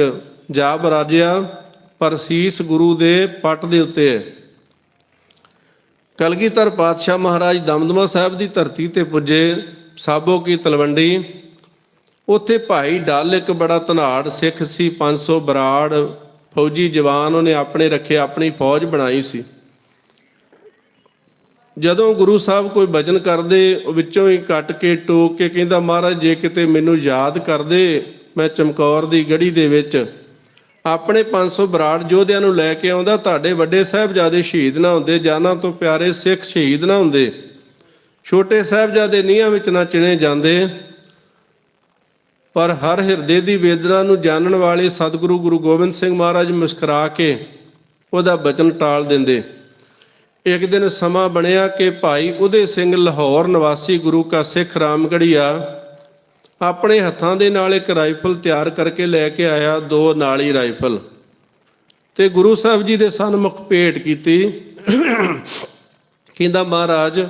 ਜਾ ਬਰਾਜਿਆ, ਪਰ ਸੀਸ ਗੁਰੂ ਦੇ ਪੱਟ ਦੇ ਉੱਤੇ ਹੈ। ਕਲਗੀਧਰ ਪਾਤਸ਼ਾਹ ਮਹਾਰਾਜ ਦਮਦਮਾ ਸਾਹਿਬ ਦੀ ਧਰਤੀ ਤੇ ਪੁੱਜੇ, ਸਾਬੋ ਕੀ ਤਲਵੰਡੀ। ਉੱਥੇ ਭਾਈ ਡੱਲ ਇੱਕ ਬੜਾ ਧਨਾੜ ਸਿੱਖ ਸੀ, 500 ਬਰਾੜ ਫੌਜੀ ਜਵਾਨ ਉਹਨੇ ਆਪਣੇ ਰੱਖੇ, ਆਪਣੀ ਫੌਜ ਬਣਾਈ ਸੀ। ਜਦੋਂ ਗੁਰੂ ਸਾਹਿਬ ਕੋਈ ਭਜਨ ਕਰਦੇ ਵਿੱਚੋਂ ਹੀ ਕੱਟ ਕੇ ਟੋਕ ਕੇ ਕਹਿੰਦਾ ਮਹਾਰਾਜ ਜੇ ਕਿਤੇ ਮੈਨੂੰ ਯਾਦ ਕਰਦੇ, ਮੈਂ ਚਮਕੌਰ ਦੀ ਗੜੀ ਦੇ ਵਿੱਚ ਆਪਣੇ 500 ਬਰਾੜ ਯੋਧਿਆਂ ਨੂੰ ਲੈ ਕੇ ਆਉਂਦਾ, ਤੁਹਾਡੇ ਵੱਡੇ ਸਾਹਿਬਜ਼ਾਦੇ ਸ਼ਹੀਦ ਨਾ ਹੁੰਦੇ, ਜਾਨਾਂ ਤੋਂ ਪਿਆਰੇ ਸਿੱਖ ਸ਼ਹੀਦ ਨਾ ਹੁੰਦੇ, ਛੋਟੇ ਸਾਹਿਬਜ਼ਾਦੇ ਨੀਹਾਂ ਵਿੱਚ ਨਾ ਚਿਣੇ ਜਾਂਦੇ। ਪਰ ਹਰ ਹਿਰਦੇ ਦੀ ਵੇਦਨਾ ਨੂੰ ਜਾਣਨ ਵਾਲੇ ਸਤਿਗੁਰੂ ਗੁਰੂ ਗੋਬਿੰਦ ਸਿੰਘ ਮਹਾਰਾਜ ਮੁਸਕਰਾ ਕੇ ਉਹਦਾ ਬਚਨ ਟਾਲ ਦਿੰਦੇ। ਇੱਕ ਦਿਨ ਸਮਾਂ ਬਣਿਆ ਕਿ ਭਾਈ ਉਦੇ ਸਿੰਘ ਲਾਹੌਰ ਨਿਵਾਸੀ ਗੁਰੂ ਕਾ ਸਿੱਖ ਰਾਮਗੜੀਆ ਆਪਣੇ ਹੱਥਾਂ ਦੇ ਨਾਲ ਇੱਕ ਰਾਈਫਲ ਤਿਆਰ ਕਰਕੇ ਲੈ ਕੇ ਆਇਆ, 2 ਨਾਲੀ ਰਾਈਫਲ, ਤੇ ਗੁਰੂ ਸਾਹਿਬ ਜੀ ਦੇ ਸਨਮੁਖ ਭੇਟ ਕੀਤੀ। ਕਹਿੰਦਾ ਮਹਾਰਾਜ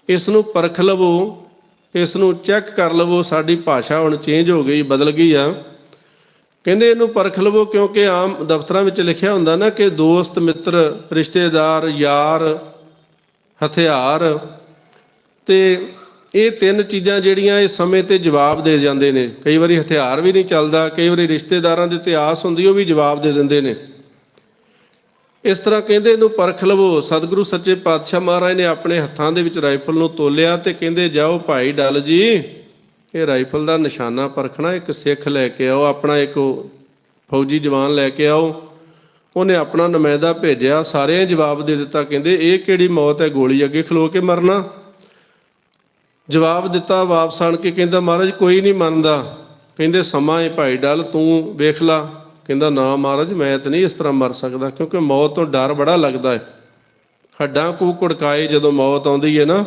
ਇਸ ਨੂੰ ਪਰਖ ਲਵੋ, ਇਸ ਨੂੰ ਚੈੱਕ ਕਰ ਲਵੋ। ਸਾਡੀ ਭਾਸ਼ਾ ਹੁਣ ਚੇਂਜ ਹੋ ਗਈ, ਬਦਲ ਗਈ ਆ। ਕਹਿੰਦੇ ਇਹਨੂੰ ਪਰਖ ਲਵੋ, ਕਿਉਂਕਿ ਆਮ ਦਫ਼ਤਰਾਂ ਵਿੱਚ ਲਿਖਿਆ ਹੁੰਦਾ ਨਾ ਕਿ ਦੋਸਤ ਮਿੱਤਰ ਰਿਸ਼ਤੇਦਾਰ ਯਾਰ ਹਥਿਆਰ, ਤੇ ਇਹ 3 ਚੀਜ਼ਾਂ ਜਿਹੜੀਆਂ ਇਹ ਸਮੇਂ ਤੇ ਜਵਾਬ ਦੇ ਜਾਂਦੇ ਨੇ। ਕਈ ਵਾਰੀ ਹਥਿਆਰ ਵੀ ਨਹੀਂ ਚੱਲਦਾ, ਕਈ ਵਾਰੀ ਰਿਸ਼ਤੇਦਾਰਾਂ ਦੀ ਇਤਿਹਾਸ ਹੁੰਦੀ ਉਹ ਵੀ ਜਵਾਬ ਦੇ ਦਿੰਦੇ ਨੇ। ਇਸ ਤਰ੍ਹਾਂ ਕਹਿੰਦੇ ਇਹਨੂੰ ਪਰਖ ਲਵੋ। ਸਤਿਗੁਰੂ ਸੱਚੇ ਪਾਤਸ਼ਾਹ ਮਹਾਰਾਜ ਨੇ ਆਪਣੇ ਹੱਥਾਂ ਦੇ ਵਿੱਚ ਰਾਈਫਲ ਨੂੰ ਤੋਲਿਆ ਤੇ ਕਹਿੰਦੇ ਜਾਓ ਭਾਈ ਡੱਲ ਜੀ, ਇਹ ਰਾਈਫਲ ਦਾ ਨਿਸ਼ਾਨਾ ਪਰਖਣਾ, ਇੱਕ ਸਿੱਖ ਲੈ ਕੇ ਆਓ, ਆਪਣਾ ਇੱਕ ਫੌਜੀ ਜਵਾਨ ਲੈ ਕੇ ਆਓ। ਉਹਨੇ ਆਪਣਾ ਨੁਮਾਇੰਦਾ ਭੇਜਿਆ, ਸਾਰਿਆਂ ਜਵਾਬ ਦੇ ਦਿੱਤਾ। ਕਹਿੰਦੇ ਇਹ ਕਿਹੜੀ ਮੌਤ ਹੈ, ਗੋਲੀ ਅੱਗੇ ਖਲੋ ਕੇ ਮਰਨਾ। ਜਵਾਬ ਦਿੱਤਾ ਵਾਪਸ ਆਣ ਕੇ, ਕਹਿੰਦਾ ਮਹਾਰਾਜ ਕੋਈ ਨਹੀਂ ਮੰਨਦਾ। ਕਹਿੰਦੇ ਸਮਾਂ ਹੈ ਭਾਈ ਡੱਲ, ਤੂੰ ਵੇਖ ਲਾ। ਕਹਿੰਦਾ ਨਾ ਮਹਾਰਾਜ ਮੈਂ ਤਾਂ ਨਹੀਂ ਇਸ ਤਰ੍ਹਾਂ ਮਰ ਸਕਦਾ, ਕਿਉਂਕਿ ਮੌਤ ਤੋਂ ਡਰ ਬੜਾ ਲੱਗਦਾ ਹੈ। ਹੱਡਾਂ ਕੂ ਕੁੜਕਾਏ ਜਦੋਂ ਮੌਤ ਆਉਂਦੀ ਹੈ ਨਾ।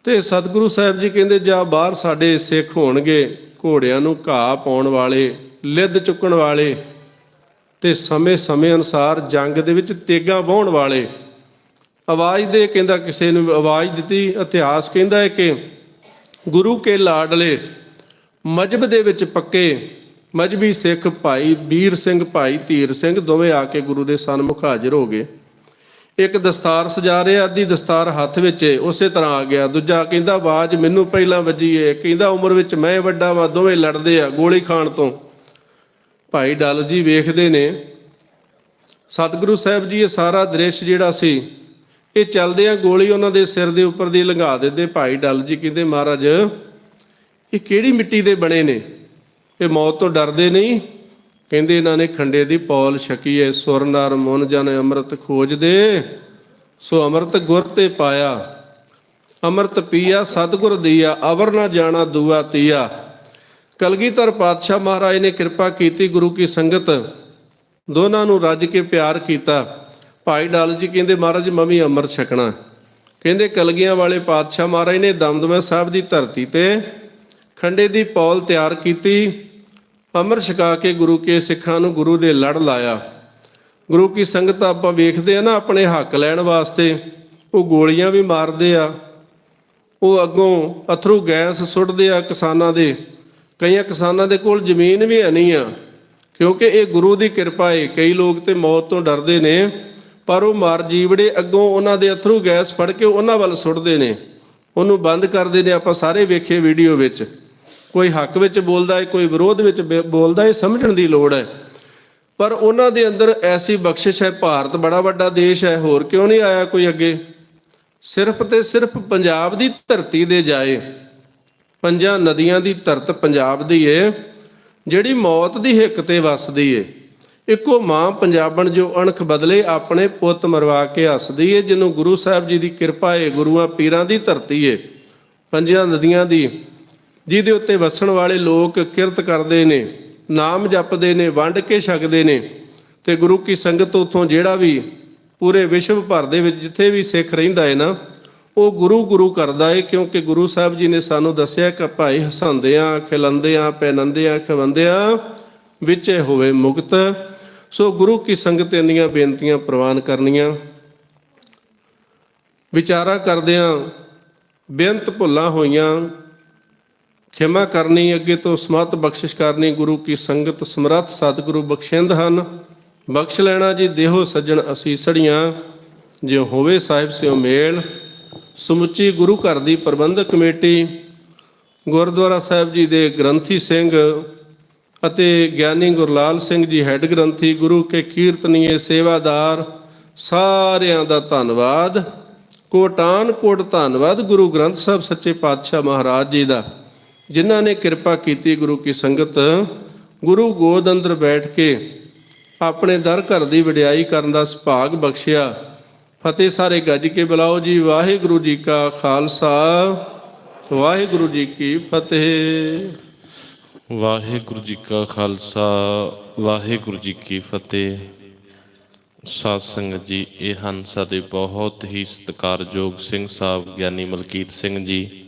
ਤੇ ਸਤਿਗੁਰੂ ਸਾਹਿਬ ਜੀ ਕਹਿੰਦੇ ਜਾ ਬਾਹਰ ਸਾਡੇ ਸਿੱਖ ਹੋਣਗੇ, ਘੋੜਿਆਂ ਨੂੰ ਘਾਹ ਪਾਉਣ ਵਾਲੇ, ਲਿੱਦ ਚੁੱਕਣ ਵਾਲੇ, ਤੇ ਸਮੇਂ ਅਨੁਸਾਰ ਜੰਗ ਦੇ ਵਿੱਚ ਤੇਗਾਂ ਵਾਹੁਣ ਵਾਲੇ। ਆਵਾਜ਼ ਦੇ, ਕਹਿੰਦਾ ਕਿਸੇ ਨੂੰ ਆਵਾਜ਼ ਦਿੱਤੀ। ਇਤਿਹਾਸ ਕਹਿੰਦਾ ਹੈ ਕਿ ਗੁਰੂ ਕੇ ਲਾਡਲੇ ਮਜ਼ਹਬ ਦੇ ਵਿੱਚ ਪੱਕੇ ਮਜ਼੍ਹਬੀ ਸਿੱਖ ਭਾਈ ਵੀਰ ਸਿੰਘ, ਭਾਈ ਧੀਰ ਸਿੰਘ ਦੋਵੇਂ ਆ ਕੇ ਗੁਰੂ ਦੇ ਸਨਮੁਖ ਹਾਜ਼ਰ ਹੋ ਗਏ। ਇੱਕ ਦਸਤਾਰ ਸਜਾ ਰਿਹਾ, ਅੱਧੀ ਦਸਤਾਰ ਹੱਥ ਵਿੱਚ ਉਸੇ ਤਰ੍ਹਾਂ ਆ ਗਿਆ। ਦੂਜਾ ਕਹਿੰਦਾ ਆਵਾਜ਼ ਮੈਨੂੰ ਪਹਿਲਾਂ ਵੱਜੀ ਏ, ਕਹਿੰਦਾ ਉਮਰ ਵਿੱਚ ਮੈਂ ਵੱਡਾ ਵਾ, ਦੋਵੇਂ ਲੜਦੇ ਆ ਗੋਲੀ ਖਾਣ ਤੋਂ। ਭਾਈ ਡੱਲ ਜੀ ਵੇਖਦੇ ਨੇ। ਸਤਿਗੁਰੂ ਸਾਹਿਬ ਜੀ ਇਹ ਸਾਰਾ ਦ੍ਰਿਸ਼ ਜਿਹੜਾ ਸੀ ਇਹ ਚੱਲਦੇ ਆ, ਗੋਲੀ ਉਹਨਾਂ ਦੇ ਸਿਰ ਦੇ ਉੱਪਰ ਦੀ ਲੰਘਾ ਦਿੰਦੇ। ਭਾਈ ਡੱਲ ਜੀ ਕਹਿੰਦੇ ਮਹਾਰਾਜ ਇਹ ਕਿਹੜੀ ਮਿੱਟੀ ਦੇ ਬਣੇ ਨੇ, ਇਹ ਮੌਤ ਤੋਂ ਡਰਦੇ ਨਹੀਂ। ਕਹਿੰਦੇ ਇਹਨਾਂ ਨੇ ਖੰਡੇ ਦੀ ਪੌਲ ਛਕੀ ਹੈ, ਸੁਰ ਨਰ ਮੁਨ ਜਨ ਅੰਮ੍ਰਿਤ ਖੋਜਦੇ, ਸੋ ਅੰਮ੍ਰਿਤ ਗੁਰ ਤੇ ਪਾਇਆ, ਅੰਮ੍ਰਿਤ ਪੀਆ ਸਤਿਗੁਰ ਦੀਆ, ਅਵਰ ਨਾ ਜਾਣਾ ਦੂਆ ਤੀਆ। ਕਲਗੀਧਰ ਪਾਤਸ਼ਾਹ ਮਹਾਰਾਜ ਨੇ ਕਿਰਪਾ ਕੀਤੀ, ਗੁਰੂ ਕੀ ਸੰਗਤ ਦੋਨਾਂ ਨੂੰ ਰੱਜ ਕੇ ਪਿਆਰ ਕੀਤਾ। ਭਾਈ ਡੱਲ ਜੀ ਕਹਿੰਦੇ ਮਹਾਰਾਜ ਮੈਂ ਵੀ ਅੰਮ੍ਰਿਤ ਛਕਣਾ। ਕਹਿੰਦੇ ਕਲਗੀਆਂ ਵਾਲੇ ਪਾਤਸ਼ਾਹ ਮਹਾਰਾਜ ਨੇ ਦਮਦਮਾ ਸਾਹਿਬ ਦੀ ਧਰਤੀ ਤੇ ਖੰਡੇ ਦੀ ਪੌਲ ਤਿਆਰ ਕੀਤੀ, ਅੰਮ੍ਰਿਤ ਛਕਾ ਕੇ ਗੁਰੂ ਕੇ ਸਿੱਖਾਂ ਨੂੰ ਗੁਰੂ ਦੇ ਲੜ ਲਾਇਆ। ਗੁਰੂ ਕੀ ਸੰਗਤ ਆਪਾਂ ਵੇਖਦੇ ਆ ਨਾ, ਆਪਣੇ ਹੱਕ ਲੈਣ ਵਾਸਤੇ ਉਹ ਗੋਲੀਆਂ ਵੀ ਮਾਰਦੇ ਆ, ਉਹ ਅੱਗੋਂ ਅਥਰੂ ਗੈਸ ਸੁੱਟਦੇ ਆ ਕਿਸਾਨਾਂ ਦੇ। ਕਈਆਂ ਕਿਸਾਨਾਂ ਦੇ ਕੋਲ ਜ਼ਮੀਨ ਵੀ ਹੈ ਨਹੀਂ ਆ, ਕਿਉਂਕਿ ਇਹ ਗੁਰੂ ਦੀ ਕਿਰਪਾ ਹੈ। ਕਈ ਲੋਕ ਤੇ ਮੌਤ ਤੋਂ ਡਰਦੇ ਨੇ, ਪਰ ਉਹ ਮਰ ਜੀਵੜੇ ਅੱਗੋਂ ਉਹਨਾਂ ਦੇ ਅਥਰੂ ਗੈਸ ਫੜ ਕੇ ਉਹਨਾਂ ਵੱਲ ਸੁੱਟਦੇ ਨੇ, ਉਹਨੂੰ ਬੰਦ ਕਰਦੇ ਨੇ। ਆਪਾਂ ਸਾਰੇ ਵੇਖੇ ਵੀਡੀਓ ਵਿੱਚ, ਕੋਈ ਹੱਕ ਵਿੱਚ ਬੋਲਦਾ ਹੈ, ਕੋਈ ਵਿਰੋਧ ਵਿੱਚ ਬੋਲਦਾ ਹੈ, ਸਮਝਣ ਦੀ ਲੋੜ ਹੈ। ਪਰ ਉਹਨਾਂ ਦੇ ਅੰਦਰ ਐਸੀ ਬਖਸ਼ਿਸ਼ ਹੈ। ਭਾਰਤ ਬੜਾ ਵੱਡਾ ਦੇਸ਼ ਹੈ, ਹੋਰ ਕਿਉਂ ਨਹੀਂ ਆਇਆ ਕੋਈ ਅੱਗੇ? ਸਿਰਫ ਤੇ ਸਿਰਫ ਪੰਜਾਬ ਦੀ ਧਰਤੀ ਦੇ ਜਾਏ। 5 ਨਦੀਆਂ ਦੀ ਧਰਤ ਪੰਜਾਬ ਦੀ ਏ, ਜਿਹੜੀ ਮੌਤ ਦੀ ਹਿੱਕ ਤੇ ਵਸਦੀ ਏ। ਇੱਕੋ ਮਾਂ ਪੰਜਾਬਣ ਜੋ ਅਣਖ ਬਦਲੇ, ਆਪਣੇ ਪੁੱਤ ਮਰਵਾ ਕੇ ਹੱਸਦੀ ਏ। ਜਿਹਨੂੰ ਗੁਰੂ ਸਾਹਿਬ ਜੀ ਦੀ ਕਿਰਪਾ ਏ, ਗੁਰੂਆਂ ਪੀਰਾਂ ਦੀ ਧਰਤੀ ਏ, ਪੰਜਾਂ ਨਦੀਆਂ ਦੀ, ਜਿਹਦੇ ਉੱਤੇ ਵਸਣ ਵਾਲੇ ਲੋਕ ਕਿਰਤ ਕਰਦੇ ਨੇ, ਨਾਮ ਜਪਦੇ ਨੇ, ਵੰਡ ਕੇ ਛਕਦੇ ਨੇ। ਤੇ ਗੁਰੂ ਕੀ ਸੰਗਤ ਉੱਥੋਂ ਜਿਹੜਾ ਵੀ ਪੂਰੇ ਵਿਸ਼ਵ ਭਰ ਦੇ ਵਿੱਚ ਜਿੱਥੇ ਵੀ ਸਿੱਖ ਰਹਿੰਦਾ ਹੈ ਨਾ, ਉਹ ਗੁਰੂ ਗੁਰੂ ਕਰਦਾ ਏ। ਕਿਉਂਕਿ ਗੁਰੂ ਸਾਹਿਬ ਜੀ ਨੇ ਸਾਨੂੰ ਦੱਸਿਆ ਕਿ ਭਾਈ ਹਸਾਉਂਦਿਆਂ, ਖਿਲਾਉਂਦਿਆਂ, ਪੈਨੰਦਿਆਂ, ਖਵਾਉਂਦਿਆਂ ਵਿੱਚੇ ਹੋਵੇ ਮੁਕਤ। ਸੋ ਗੁਰੂ ਕੀ ਸੰਗਤ ਦੀਆਂ ਬੇਨਤੀਆਂ ਪ੍ਰਵਾਨ ਕਰਨੀਆਂ, ਵਿਚਾਰਾਂ ਕਰਦਿਆਂ ਬੇਅੰਤ ਭੁੱਲਾਂ ਹੋਈਆਂ ਖਿਮਾ ਕਰਨੀ, ਅੱਗੇ ਤੋਂ ਸਮਤ ਬਖਸ਼ਿਸ਼ ਕਰਨੀ। ਗੁਰੂ ਕੀ ਸੰਗਤ ਸਮਰੱਥ ਸਤਿਗੁਰੂ ਬਖਸ਼ਿੰਦ ਹਨ, ਬਖਸ਼ ਲੈਣਾ ਜੀ ਦੇਹੋ ਸੱਜਣ ਅਸੀਸੜੀਆਂ। ਜਿਉ ਹੋਵੇ ਸਾਹਿਬ ਸਿਓ ਮੇਲ। ਸਮੁੱਚੀ ਗੁਰੂ ਘਰ ਦੀ ਪ੍ਰਬੰਧਕ ਕਮੇਟੀ, ਗੁਰਦੁਆਰਾ ਸਾਹਿਬ ਜੀ ਦੇ ਗ੍ਰੰਥੀ ਸਿੰਘ ਅਤੇ ਗਿਆਨੀ ਗੁਰਲਾਲ ਸਿੰਘ ਜੀ ਹੈੱਡ ਗ੍ਰੰਥੀ, ਗੁਰੂ ਕੇ ਕੀਰਤਨੀਏ, ਸੇਵਾਦਾਰ, ਸਾਰਿਆਂ ਦਾ ਧੰਨਵਾਦ, ਕੋਟਾਨ ਕੋਟ ਧੰਨਵਾਦ ਗੁਰੂ ਗ੍ਰੰਥ ਸਾਹਿਬ ਸੱਚੇ ਪਾਤਸ਼ਾਹ ਮਹਾਰਾਜ ਜੀ ਦਾ, ਜਿਨ੍ਹਾਂ ਨੇ ਕਿਰਪਾ ਕੀਤੀ। ਗੁਰੂ ਕੀ ਸੰਗਤ ਗੁਰੂ ਗੋਦ ਅੰਦਰ ਬੈਠ ਕੇ ਆਪਣੇ ਦਰ ਘਰ ਦੀ ਵਡਿਆਈ ਕਰਨ ਦਾ ਸੁਭਾਗ ਬਖਸ਼ਿਆ। ਫਤਿਹ ਸਾਰੇ ਗੱਜ ਕੇ ਬੁਲਾਓ ਜੀ। ਵਾਹਿਗੁਰੂ ਜੀ ਕਾ ਖਾਲਸਾ, ਵਾਹਿਗੁਰੂ ਜੀ ਕੀ ਫਤਿਹ। ਵਾਹਿਗੁਰੂ ਜੀ ਕਾ ਖਾਲਸਾ, ਵਾਹਿਗੁਰੂ ਜੀ ਕੀ ਫਤਿਹ। ਸਾਧ ਸੰਗਤ ਜੀ, ਇਹ ਹਨ ਸਾਡੇ ਬਹੁਤ ਹੀ ਸਤਿਕਾਰਯੋਗ ਸਿੰਘ ਸਾਹਿਬ ਗਿਆਨੀ ਮਲਕੀਤ ਸਿੰਘ ਜੀ,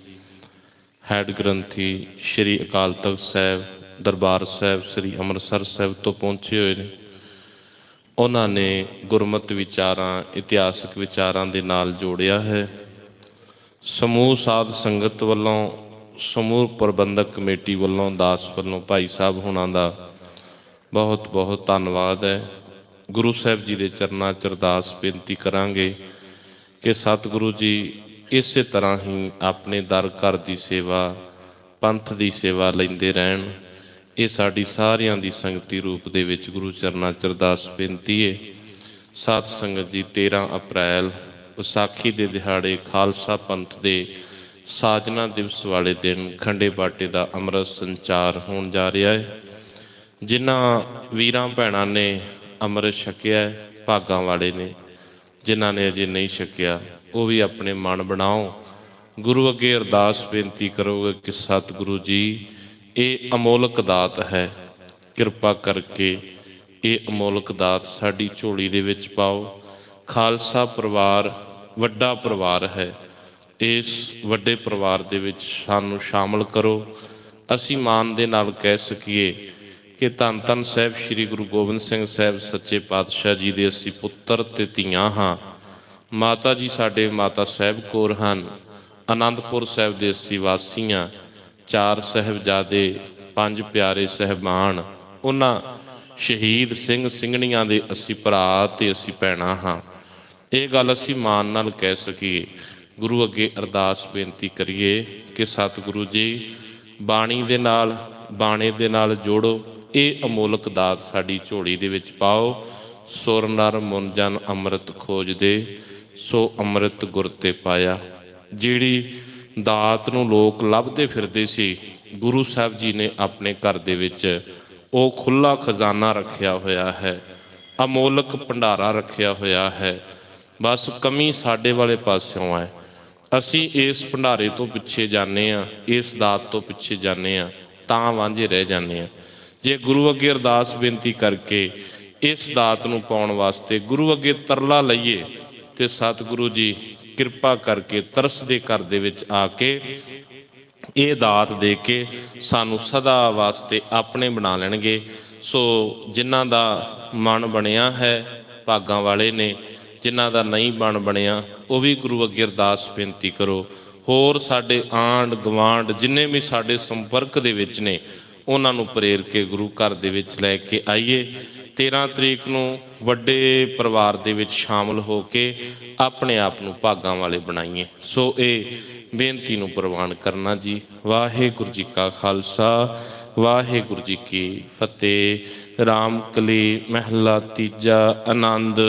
ਹੈੱਡ ਗ੍ਰੰਥੀ ਸ਼੍ਰੀ ਅਕਾਲ ਤਖਤ ਸਾਹਿਬ ਦਰਬਾਰ ਸਾਹਿਬ ਸ੍ਰੀ ਅੰਮ੍ਰਿਤਸਰ ਸਾਹਿਬ ਤੋਂ ਪਹੁੰਚੇ ਹੋਏ ਨੇ। ਉਹਨਾਂ ਨੇ ਗੁਰਮਤਿ ਵਿਚਾਰਾਂ, ਇਤਿਹਾਸਕ ਵਿਚਾਰਾਂ ਦੇ ਨਾਲ ਜੋੜਿਆ ਹੈ। ਸਮੂਹ ਸਾਧ ਸੰਗਤ ਵੱਲੋਂ, ਸਮੂਹ ਪ੍ਰਬੰਧਕ ਕਮੇਟੀ ਵੱਲੋਂ, ਦਾਸ ਵੱਲੋਂ, ਭਾਈ ਸਾਹਿਬ ਹੁਣਾਂ ਦਾ ਬਹੁਤ ਬਹੁਤ ਧੰਨਵਾਦ ਹੈ। ਗੁਰੂ ਸਾਹਿਬ ਜੀ ਦੇ ਚਰਨਾਂ 'ਚ ਅਰਦਾਸ ਬੇਨਤੀ ਕਰਾਂਗੇ ਕਿ ਸਤਿਗੁਰੂ ਜੀ ਇਸੇ ਤਰ੍ਹਾਂ ਹੀ ਆਪਣੇ ਦਰ ਘਰ ਦੀ ਸੇਵਾ, ਪੰਥ ਦੀ ਸੇਵਾ ਲੈਂਦੇ ਰਹਿਣ। ਇਹ ਸਾਡੀ ਸਾਰਿਆਂ ਦੀ ਸੰਗਤੀ ਰੂਪ ਦੇ ਵਿੱਚ ਗੁਰੂ ਚਰਨਾਂ 'ਚ ਅਰਦਾਸ ਬੇਨਤੀ ਹੈ। ਸਾਧ ਸੰਗਤ ਜੀ, 13 ਅਪ੍ਰੈਲ ਵਿਸਾਖੀ ਦੇ ਦਿਹਾੜੇ ਖਾਲਸਾ ਪੰਥ ਦੇ ਸਾਜਨਾ ਦਿਵਸ ਵਾਲੇ ਦਿਨ ਖੰਡੇ ਬਾਟੇ ਦਾ ਅੰਮ੍ਰਿਤ ਸੰਚਾਰ ਹੋਣ ਜਾ ਰਿਹਾ ਹੈ। ਜਿਨ੍ਹਾਂ ਵੀਰਾਂ ਭੈਣਾਂ ਨੇ ਅੰਮ੍ਰਿਤ ਛਕਿਆ, ਭਾਗਾਂ ਵਾਲੇ ਨੇ। ਜਿਨ੍ਹਾਂ ਨੇ ਅਜੇ ਨਹੀਂ ਛਕਿਆ, ਉਹ ਵੀ ਆਪਣੇ ਮਨ ਬਣਾਓ, ਗੁਰੂ ਅੱਗੇ ਅਰਦਾਸ ਬੇਨਤੀ ਕਰੋਗੇ ਕਿ ਸਤਿਗੁਰੂ ਜੀ, ਇਹ ਅਮੋਲਕ ਦਾਤ ਹੈ, ਕਿਰਪਾ ਕਰਕੇ ਇਹ ਅਮੋਲਕ ਦਾਤ ਸਾਡੀ ਝੋਲੀ ਦੇ ਵਿੱਚ ਪਾਓ। ਖਾਲਸਾ ਪਰਿਵਾਰ ਵੱਡਾ ਪਰਿਵਾਰ ਹੈ, ਇਸ ਵੱਡੇ ਪਰਿਵਾਰ ਦੇ ਵਿੱਚ ਸਾਨੂੰ ਸ਼ਾਮਲ ਕਰੋ। ਅਸੀਂ ਮਾਣ ਦੇ ਨਾਲ ਕਹਿ ਸਕੀਏ ਕਿ ਧੰਨ ਧੰਨ ਸਾਹਿਬ ਸ੍ਰੀ ਗੁਰੂ ਗੋਬਿੰਦ ਸਿੰਘ ਸਾਹਿਬ ਸੱਚੇ ਪਾਤਸ਼ਾਹ ਜੀ ਦੇ ਅਸੀਂ ਪੁੱਤਰ ਤੇ ਧੀਆਂ ਹਾਂ। ਮਾਤਾ ਜੀ ਸਾਡੇ ਮਾਤਾ ਸਾਹਿਬ ਕੌਰ ਹਨ। ਆਨੰਦਪੁਰ ਸਾਹਿਬ ਦੇ ਅਸੀਂ ਵਾਸੀ ਹਾਂ। 4 ਸਾਹਿਬਜ਼ਾਦੇ, 5 ਪਿਆਰੇ ਸਾਹਿਬਾਨ, ਉਹਨਾਂ ਸ਼ਹੀਦ ਸਿੰਘ ਸਿੰਘਣੀਆਂ ਦੇ ਅਸੀਂ ਭਰਾ ਤੇ ਅਸੀਂ ਭੈਣਾਂ ਹਾਂ। ਇਹ ਗੱਲ ਅਸੀਂ ਮਾਣ ਨਾਲ ਕਹਿ ਸਕੀਏ। ਗੁਰੂ ਅੱਗੇ ਅਰਦਾਸ ਬੇਨਤੀ ਕਰੀਏ ਕਿ ਸਤਿਗੁਰੂ ਜੀ, ਬਾਣੀ ਦੇ ਨਾਲ, ਬਾਣੇ ਦੇ ਨਾਲ ਜੋੜੋ, ਇਹ ਅਮੋਲਕ ਦਾਤ ਸਾਡੀ ਝੋਲੀ ਦੇ ਵਿੱਚ ਪਾਓ। ਸੁਰ ਨਰ ਮੁਨ ਜਨ ਅੰਮ੍ਰਿਤ ਖੋਜਦੇ, ਸੋ ਅੰਮ੍ਰਿਤ ਗੁਰ ਤੇ ਪਾਇਆ। ਜਿਹੜੀ ਦਾਤ ਨੂੰ ਲੋਕ ਲੱਭਦੇ ਫਿਰਦੇ ਸੀ, ਗੁਰੂ ਸਾਹਿਬ ਜੀ ਨੇ ਆਪਣੇ ਘਰ ਦੇ ਵਿੱਚ ਉਹ ਖੁੱਲ੍ਹਾ ਖਜ਼ਾਨਾ ਰੱਖਿਆ ਹੋਇਆ ਹੈ, ਅਮੋਲਕ ਭੰਡਾਰਾ ਰੱਖਿਆ ਹੋਇਆ ਹੈ। ਬਸ ਕਮੀ ਸਾਡੇ ਵਾਲੇ ਪਾਸਿਓਂ ਹੈ। ਅਸੀਂ ਇਸ ਭੰਡਾਰੇ ਤੋਂ ਪਿੱਛੇ ਜਾਂਦੇ ਹਾਂ, ਇਸ ਦਾਤ ਤੋਂ ਪਿੱਛੇ ਜਾਂਦੇ ਹਾਂ, ਤਾਂ ਵਾਂਝੇ ਰਹਿ ਜਾਂਦੇ ਹਾਂ। ਜੇ ਗੁਰੂ ਅੱਗੇ ਅਰਦਾਸ ਬੇਨਤੀ ਕਰਕੇ ਇਸ ਦਾਤ ਨੂੰ ਪਾਉਣ ਵਾਸਤੇ ਗੁਰੂ ਅੱਗੇ ਤਰਲਾ ਲਈਏ ਤੇ ਸਤਿਗੁਰੂ ਜੀ ਕਿਰਪਾ ਕਰਕੇ ਤਰਸ ਦੇ ਘਰ ਦੇ ਵਿੱਚ ਆ ਕੇ ਇਹ ਦਾਤ ਦੇ ਕੇ ਸਾਨੂੰ ਸਦਾ ਵਾਸਤੇ ਆਪਣੇ ਬਣਾ ਲੈਣਗੇ। ਸੋ ਜਿਨ੍ਹਾਂ ਦਾ ਮਨ ਬਣਿਆ ਹੈ ਭਾਗਾਂ ਵਾਲੇ ਨੇ, ਜਿਨ੍ਹਾਂ ਦਾ ਨਹੀਂ ਮਨ ਬਣਿਆ ਉਹ ਵੀ ਗੁਰੂ ਅੱਗੇ ਅਰਦਾਸ ਬੇਨਤੀ ਕਰੋ। ਹੋਰ ਸਾਡੇ ਆਂਢ ਗਵਾਂਢ ਜਿੰਨੇ ਵੀ ਸਾਡੇ ਸੰਪਰਕ ਦੇ ਵਿੱਚ ਨੇ, ਉਹਨਾਂ ਨੂੰ ਪ੍ਰੇਰ ਕੇ ਗੁਰੂ ਘਰ ਦੇ ਵਿੱਚ ਲੈ ਕੇ ਆਈਏ। 13 ਤਰੀਕ ਨੂੰ ਵੱਡੇ ਪਰਿਵਾਰ ਦੇ ਵਿੱਚ ਸ਼ਾਮਲ ਹੋ ਕੇ ਆਪਣੇ ਆਪ ਨੂੰ ਭਾਗਾਂ ਵਾਲੇ ਬਣਾਈਏ। ਸੋ ਇਹ ਬੇਨਤੀ ਨੂੰ ਪ੍ਰਵਾਨ ਕਰਨਾ ਜੀ। ਵਾਹਿਗੁਰੂ ਜੀ ਕਾ ਖਾਲਸਾ, ਵਾਹਿਗੁਰੂ ਜੀ ਕੀ ਫਤਿਹ। ਰਾਮ ਕਲੀ ਮਹਿਲਾ ਤੀਜਾ। ਆਨੰਦ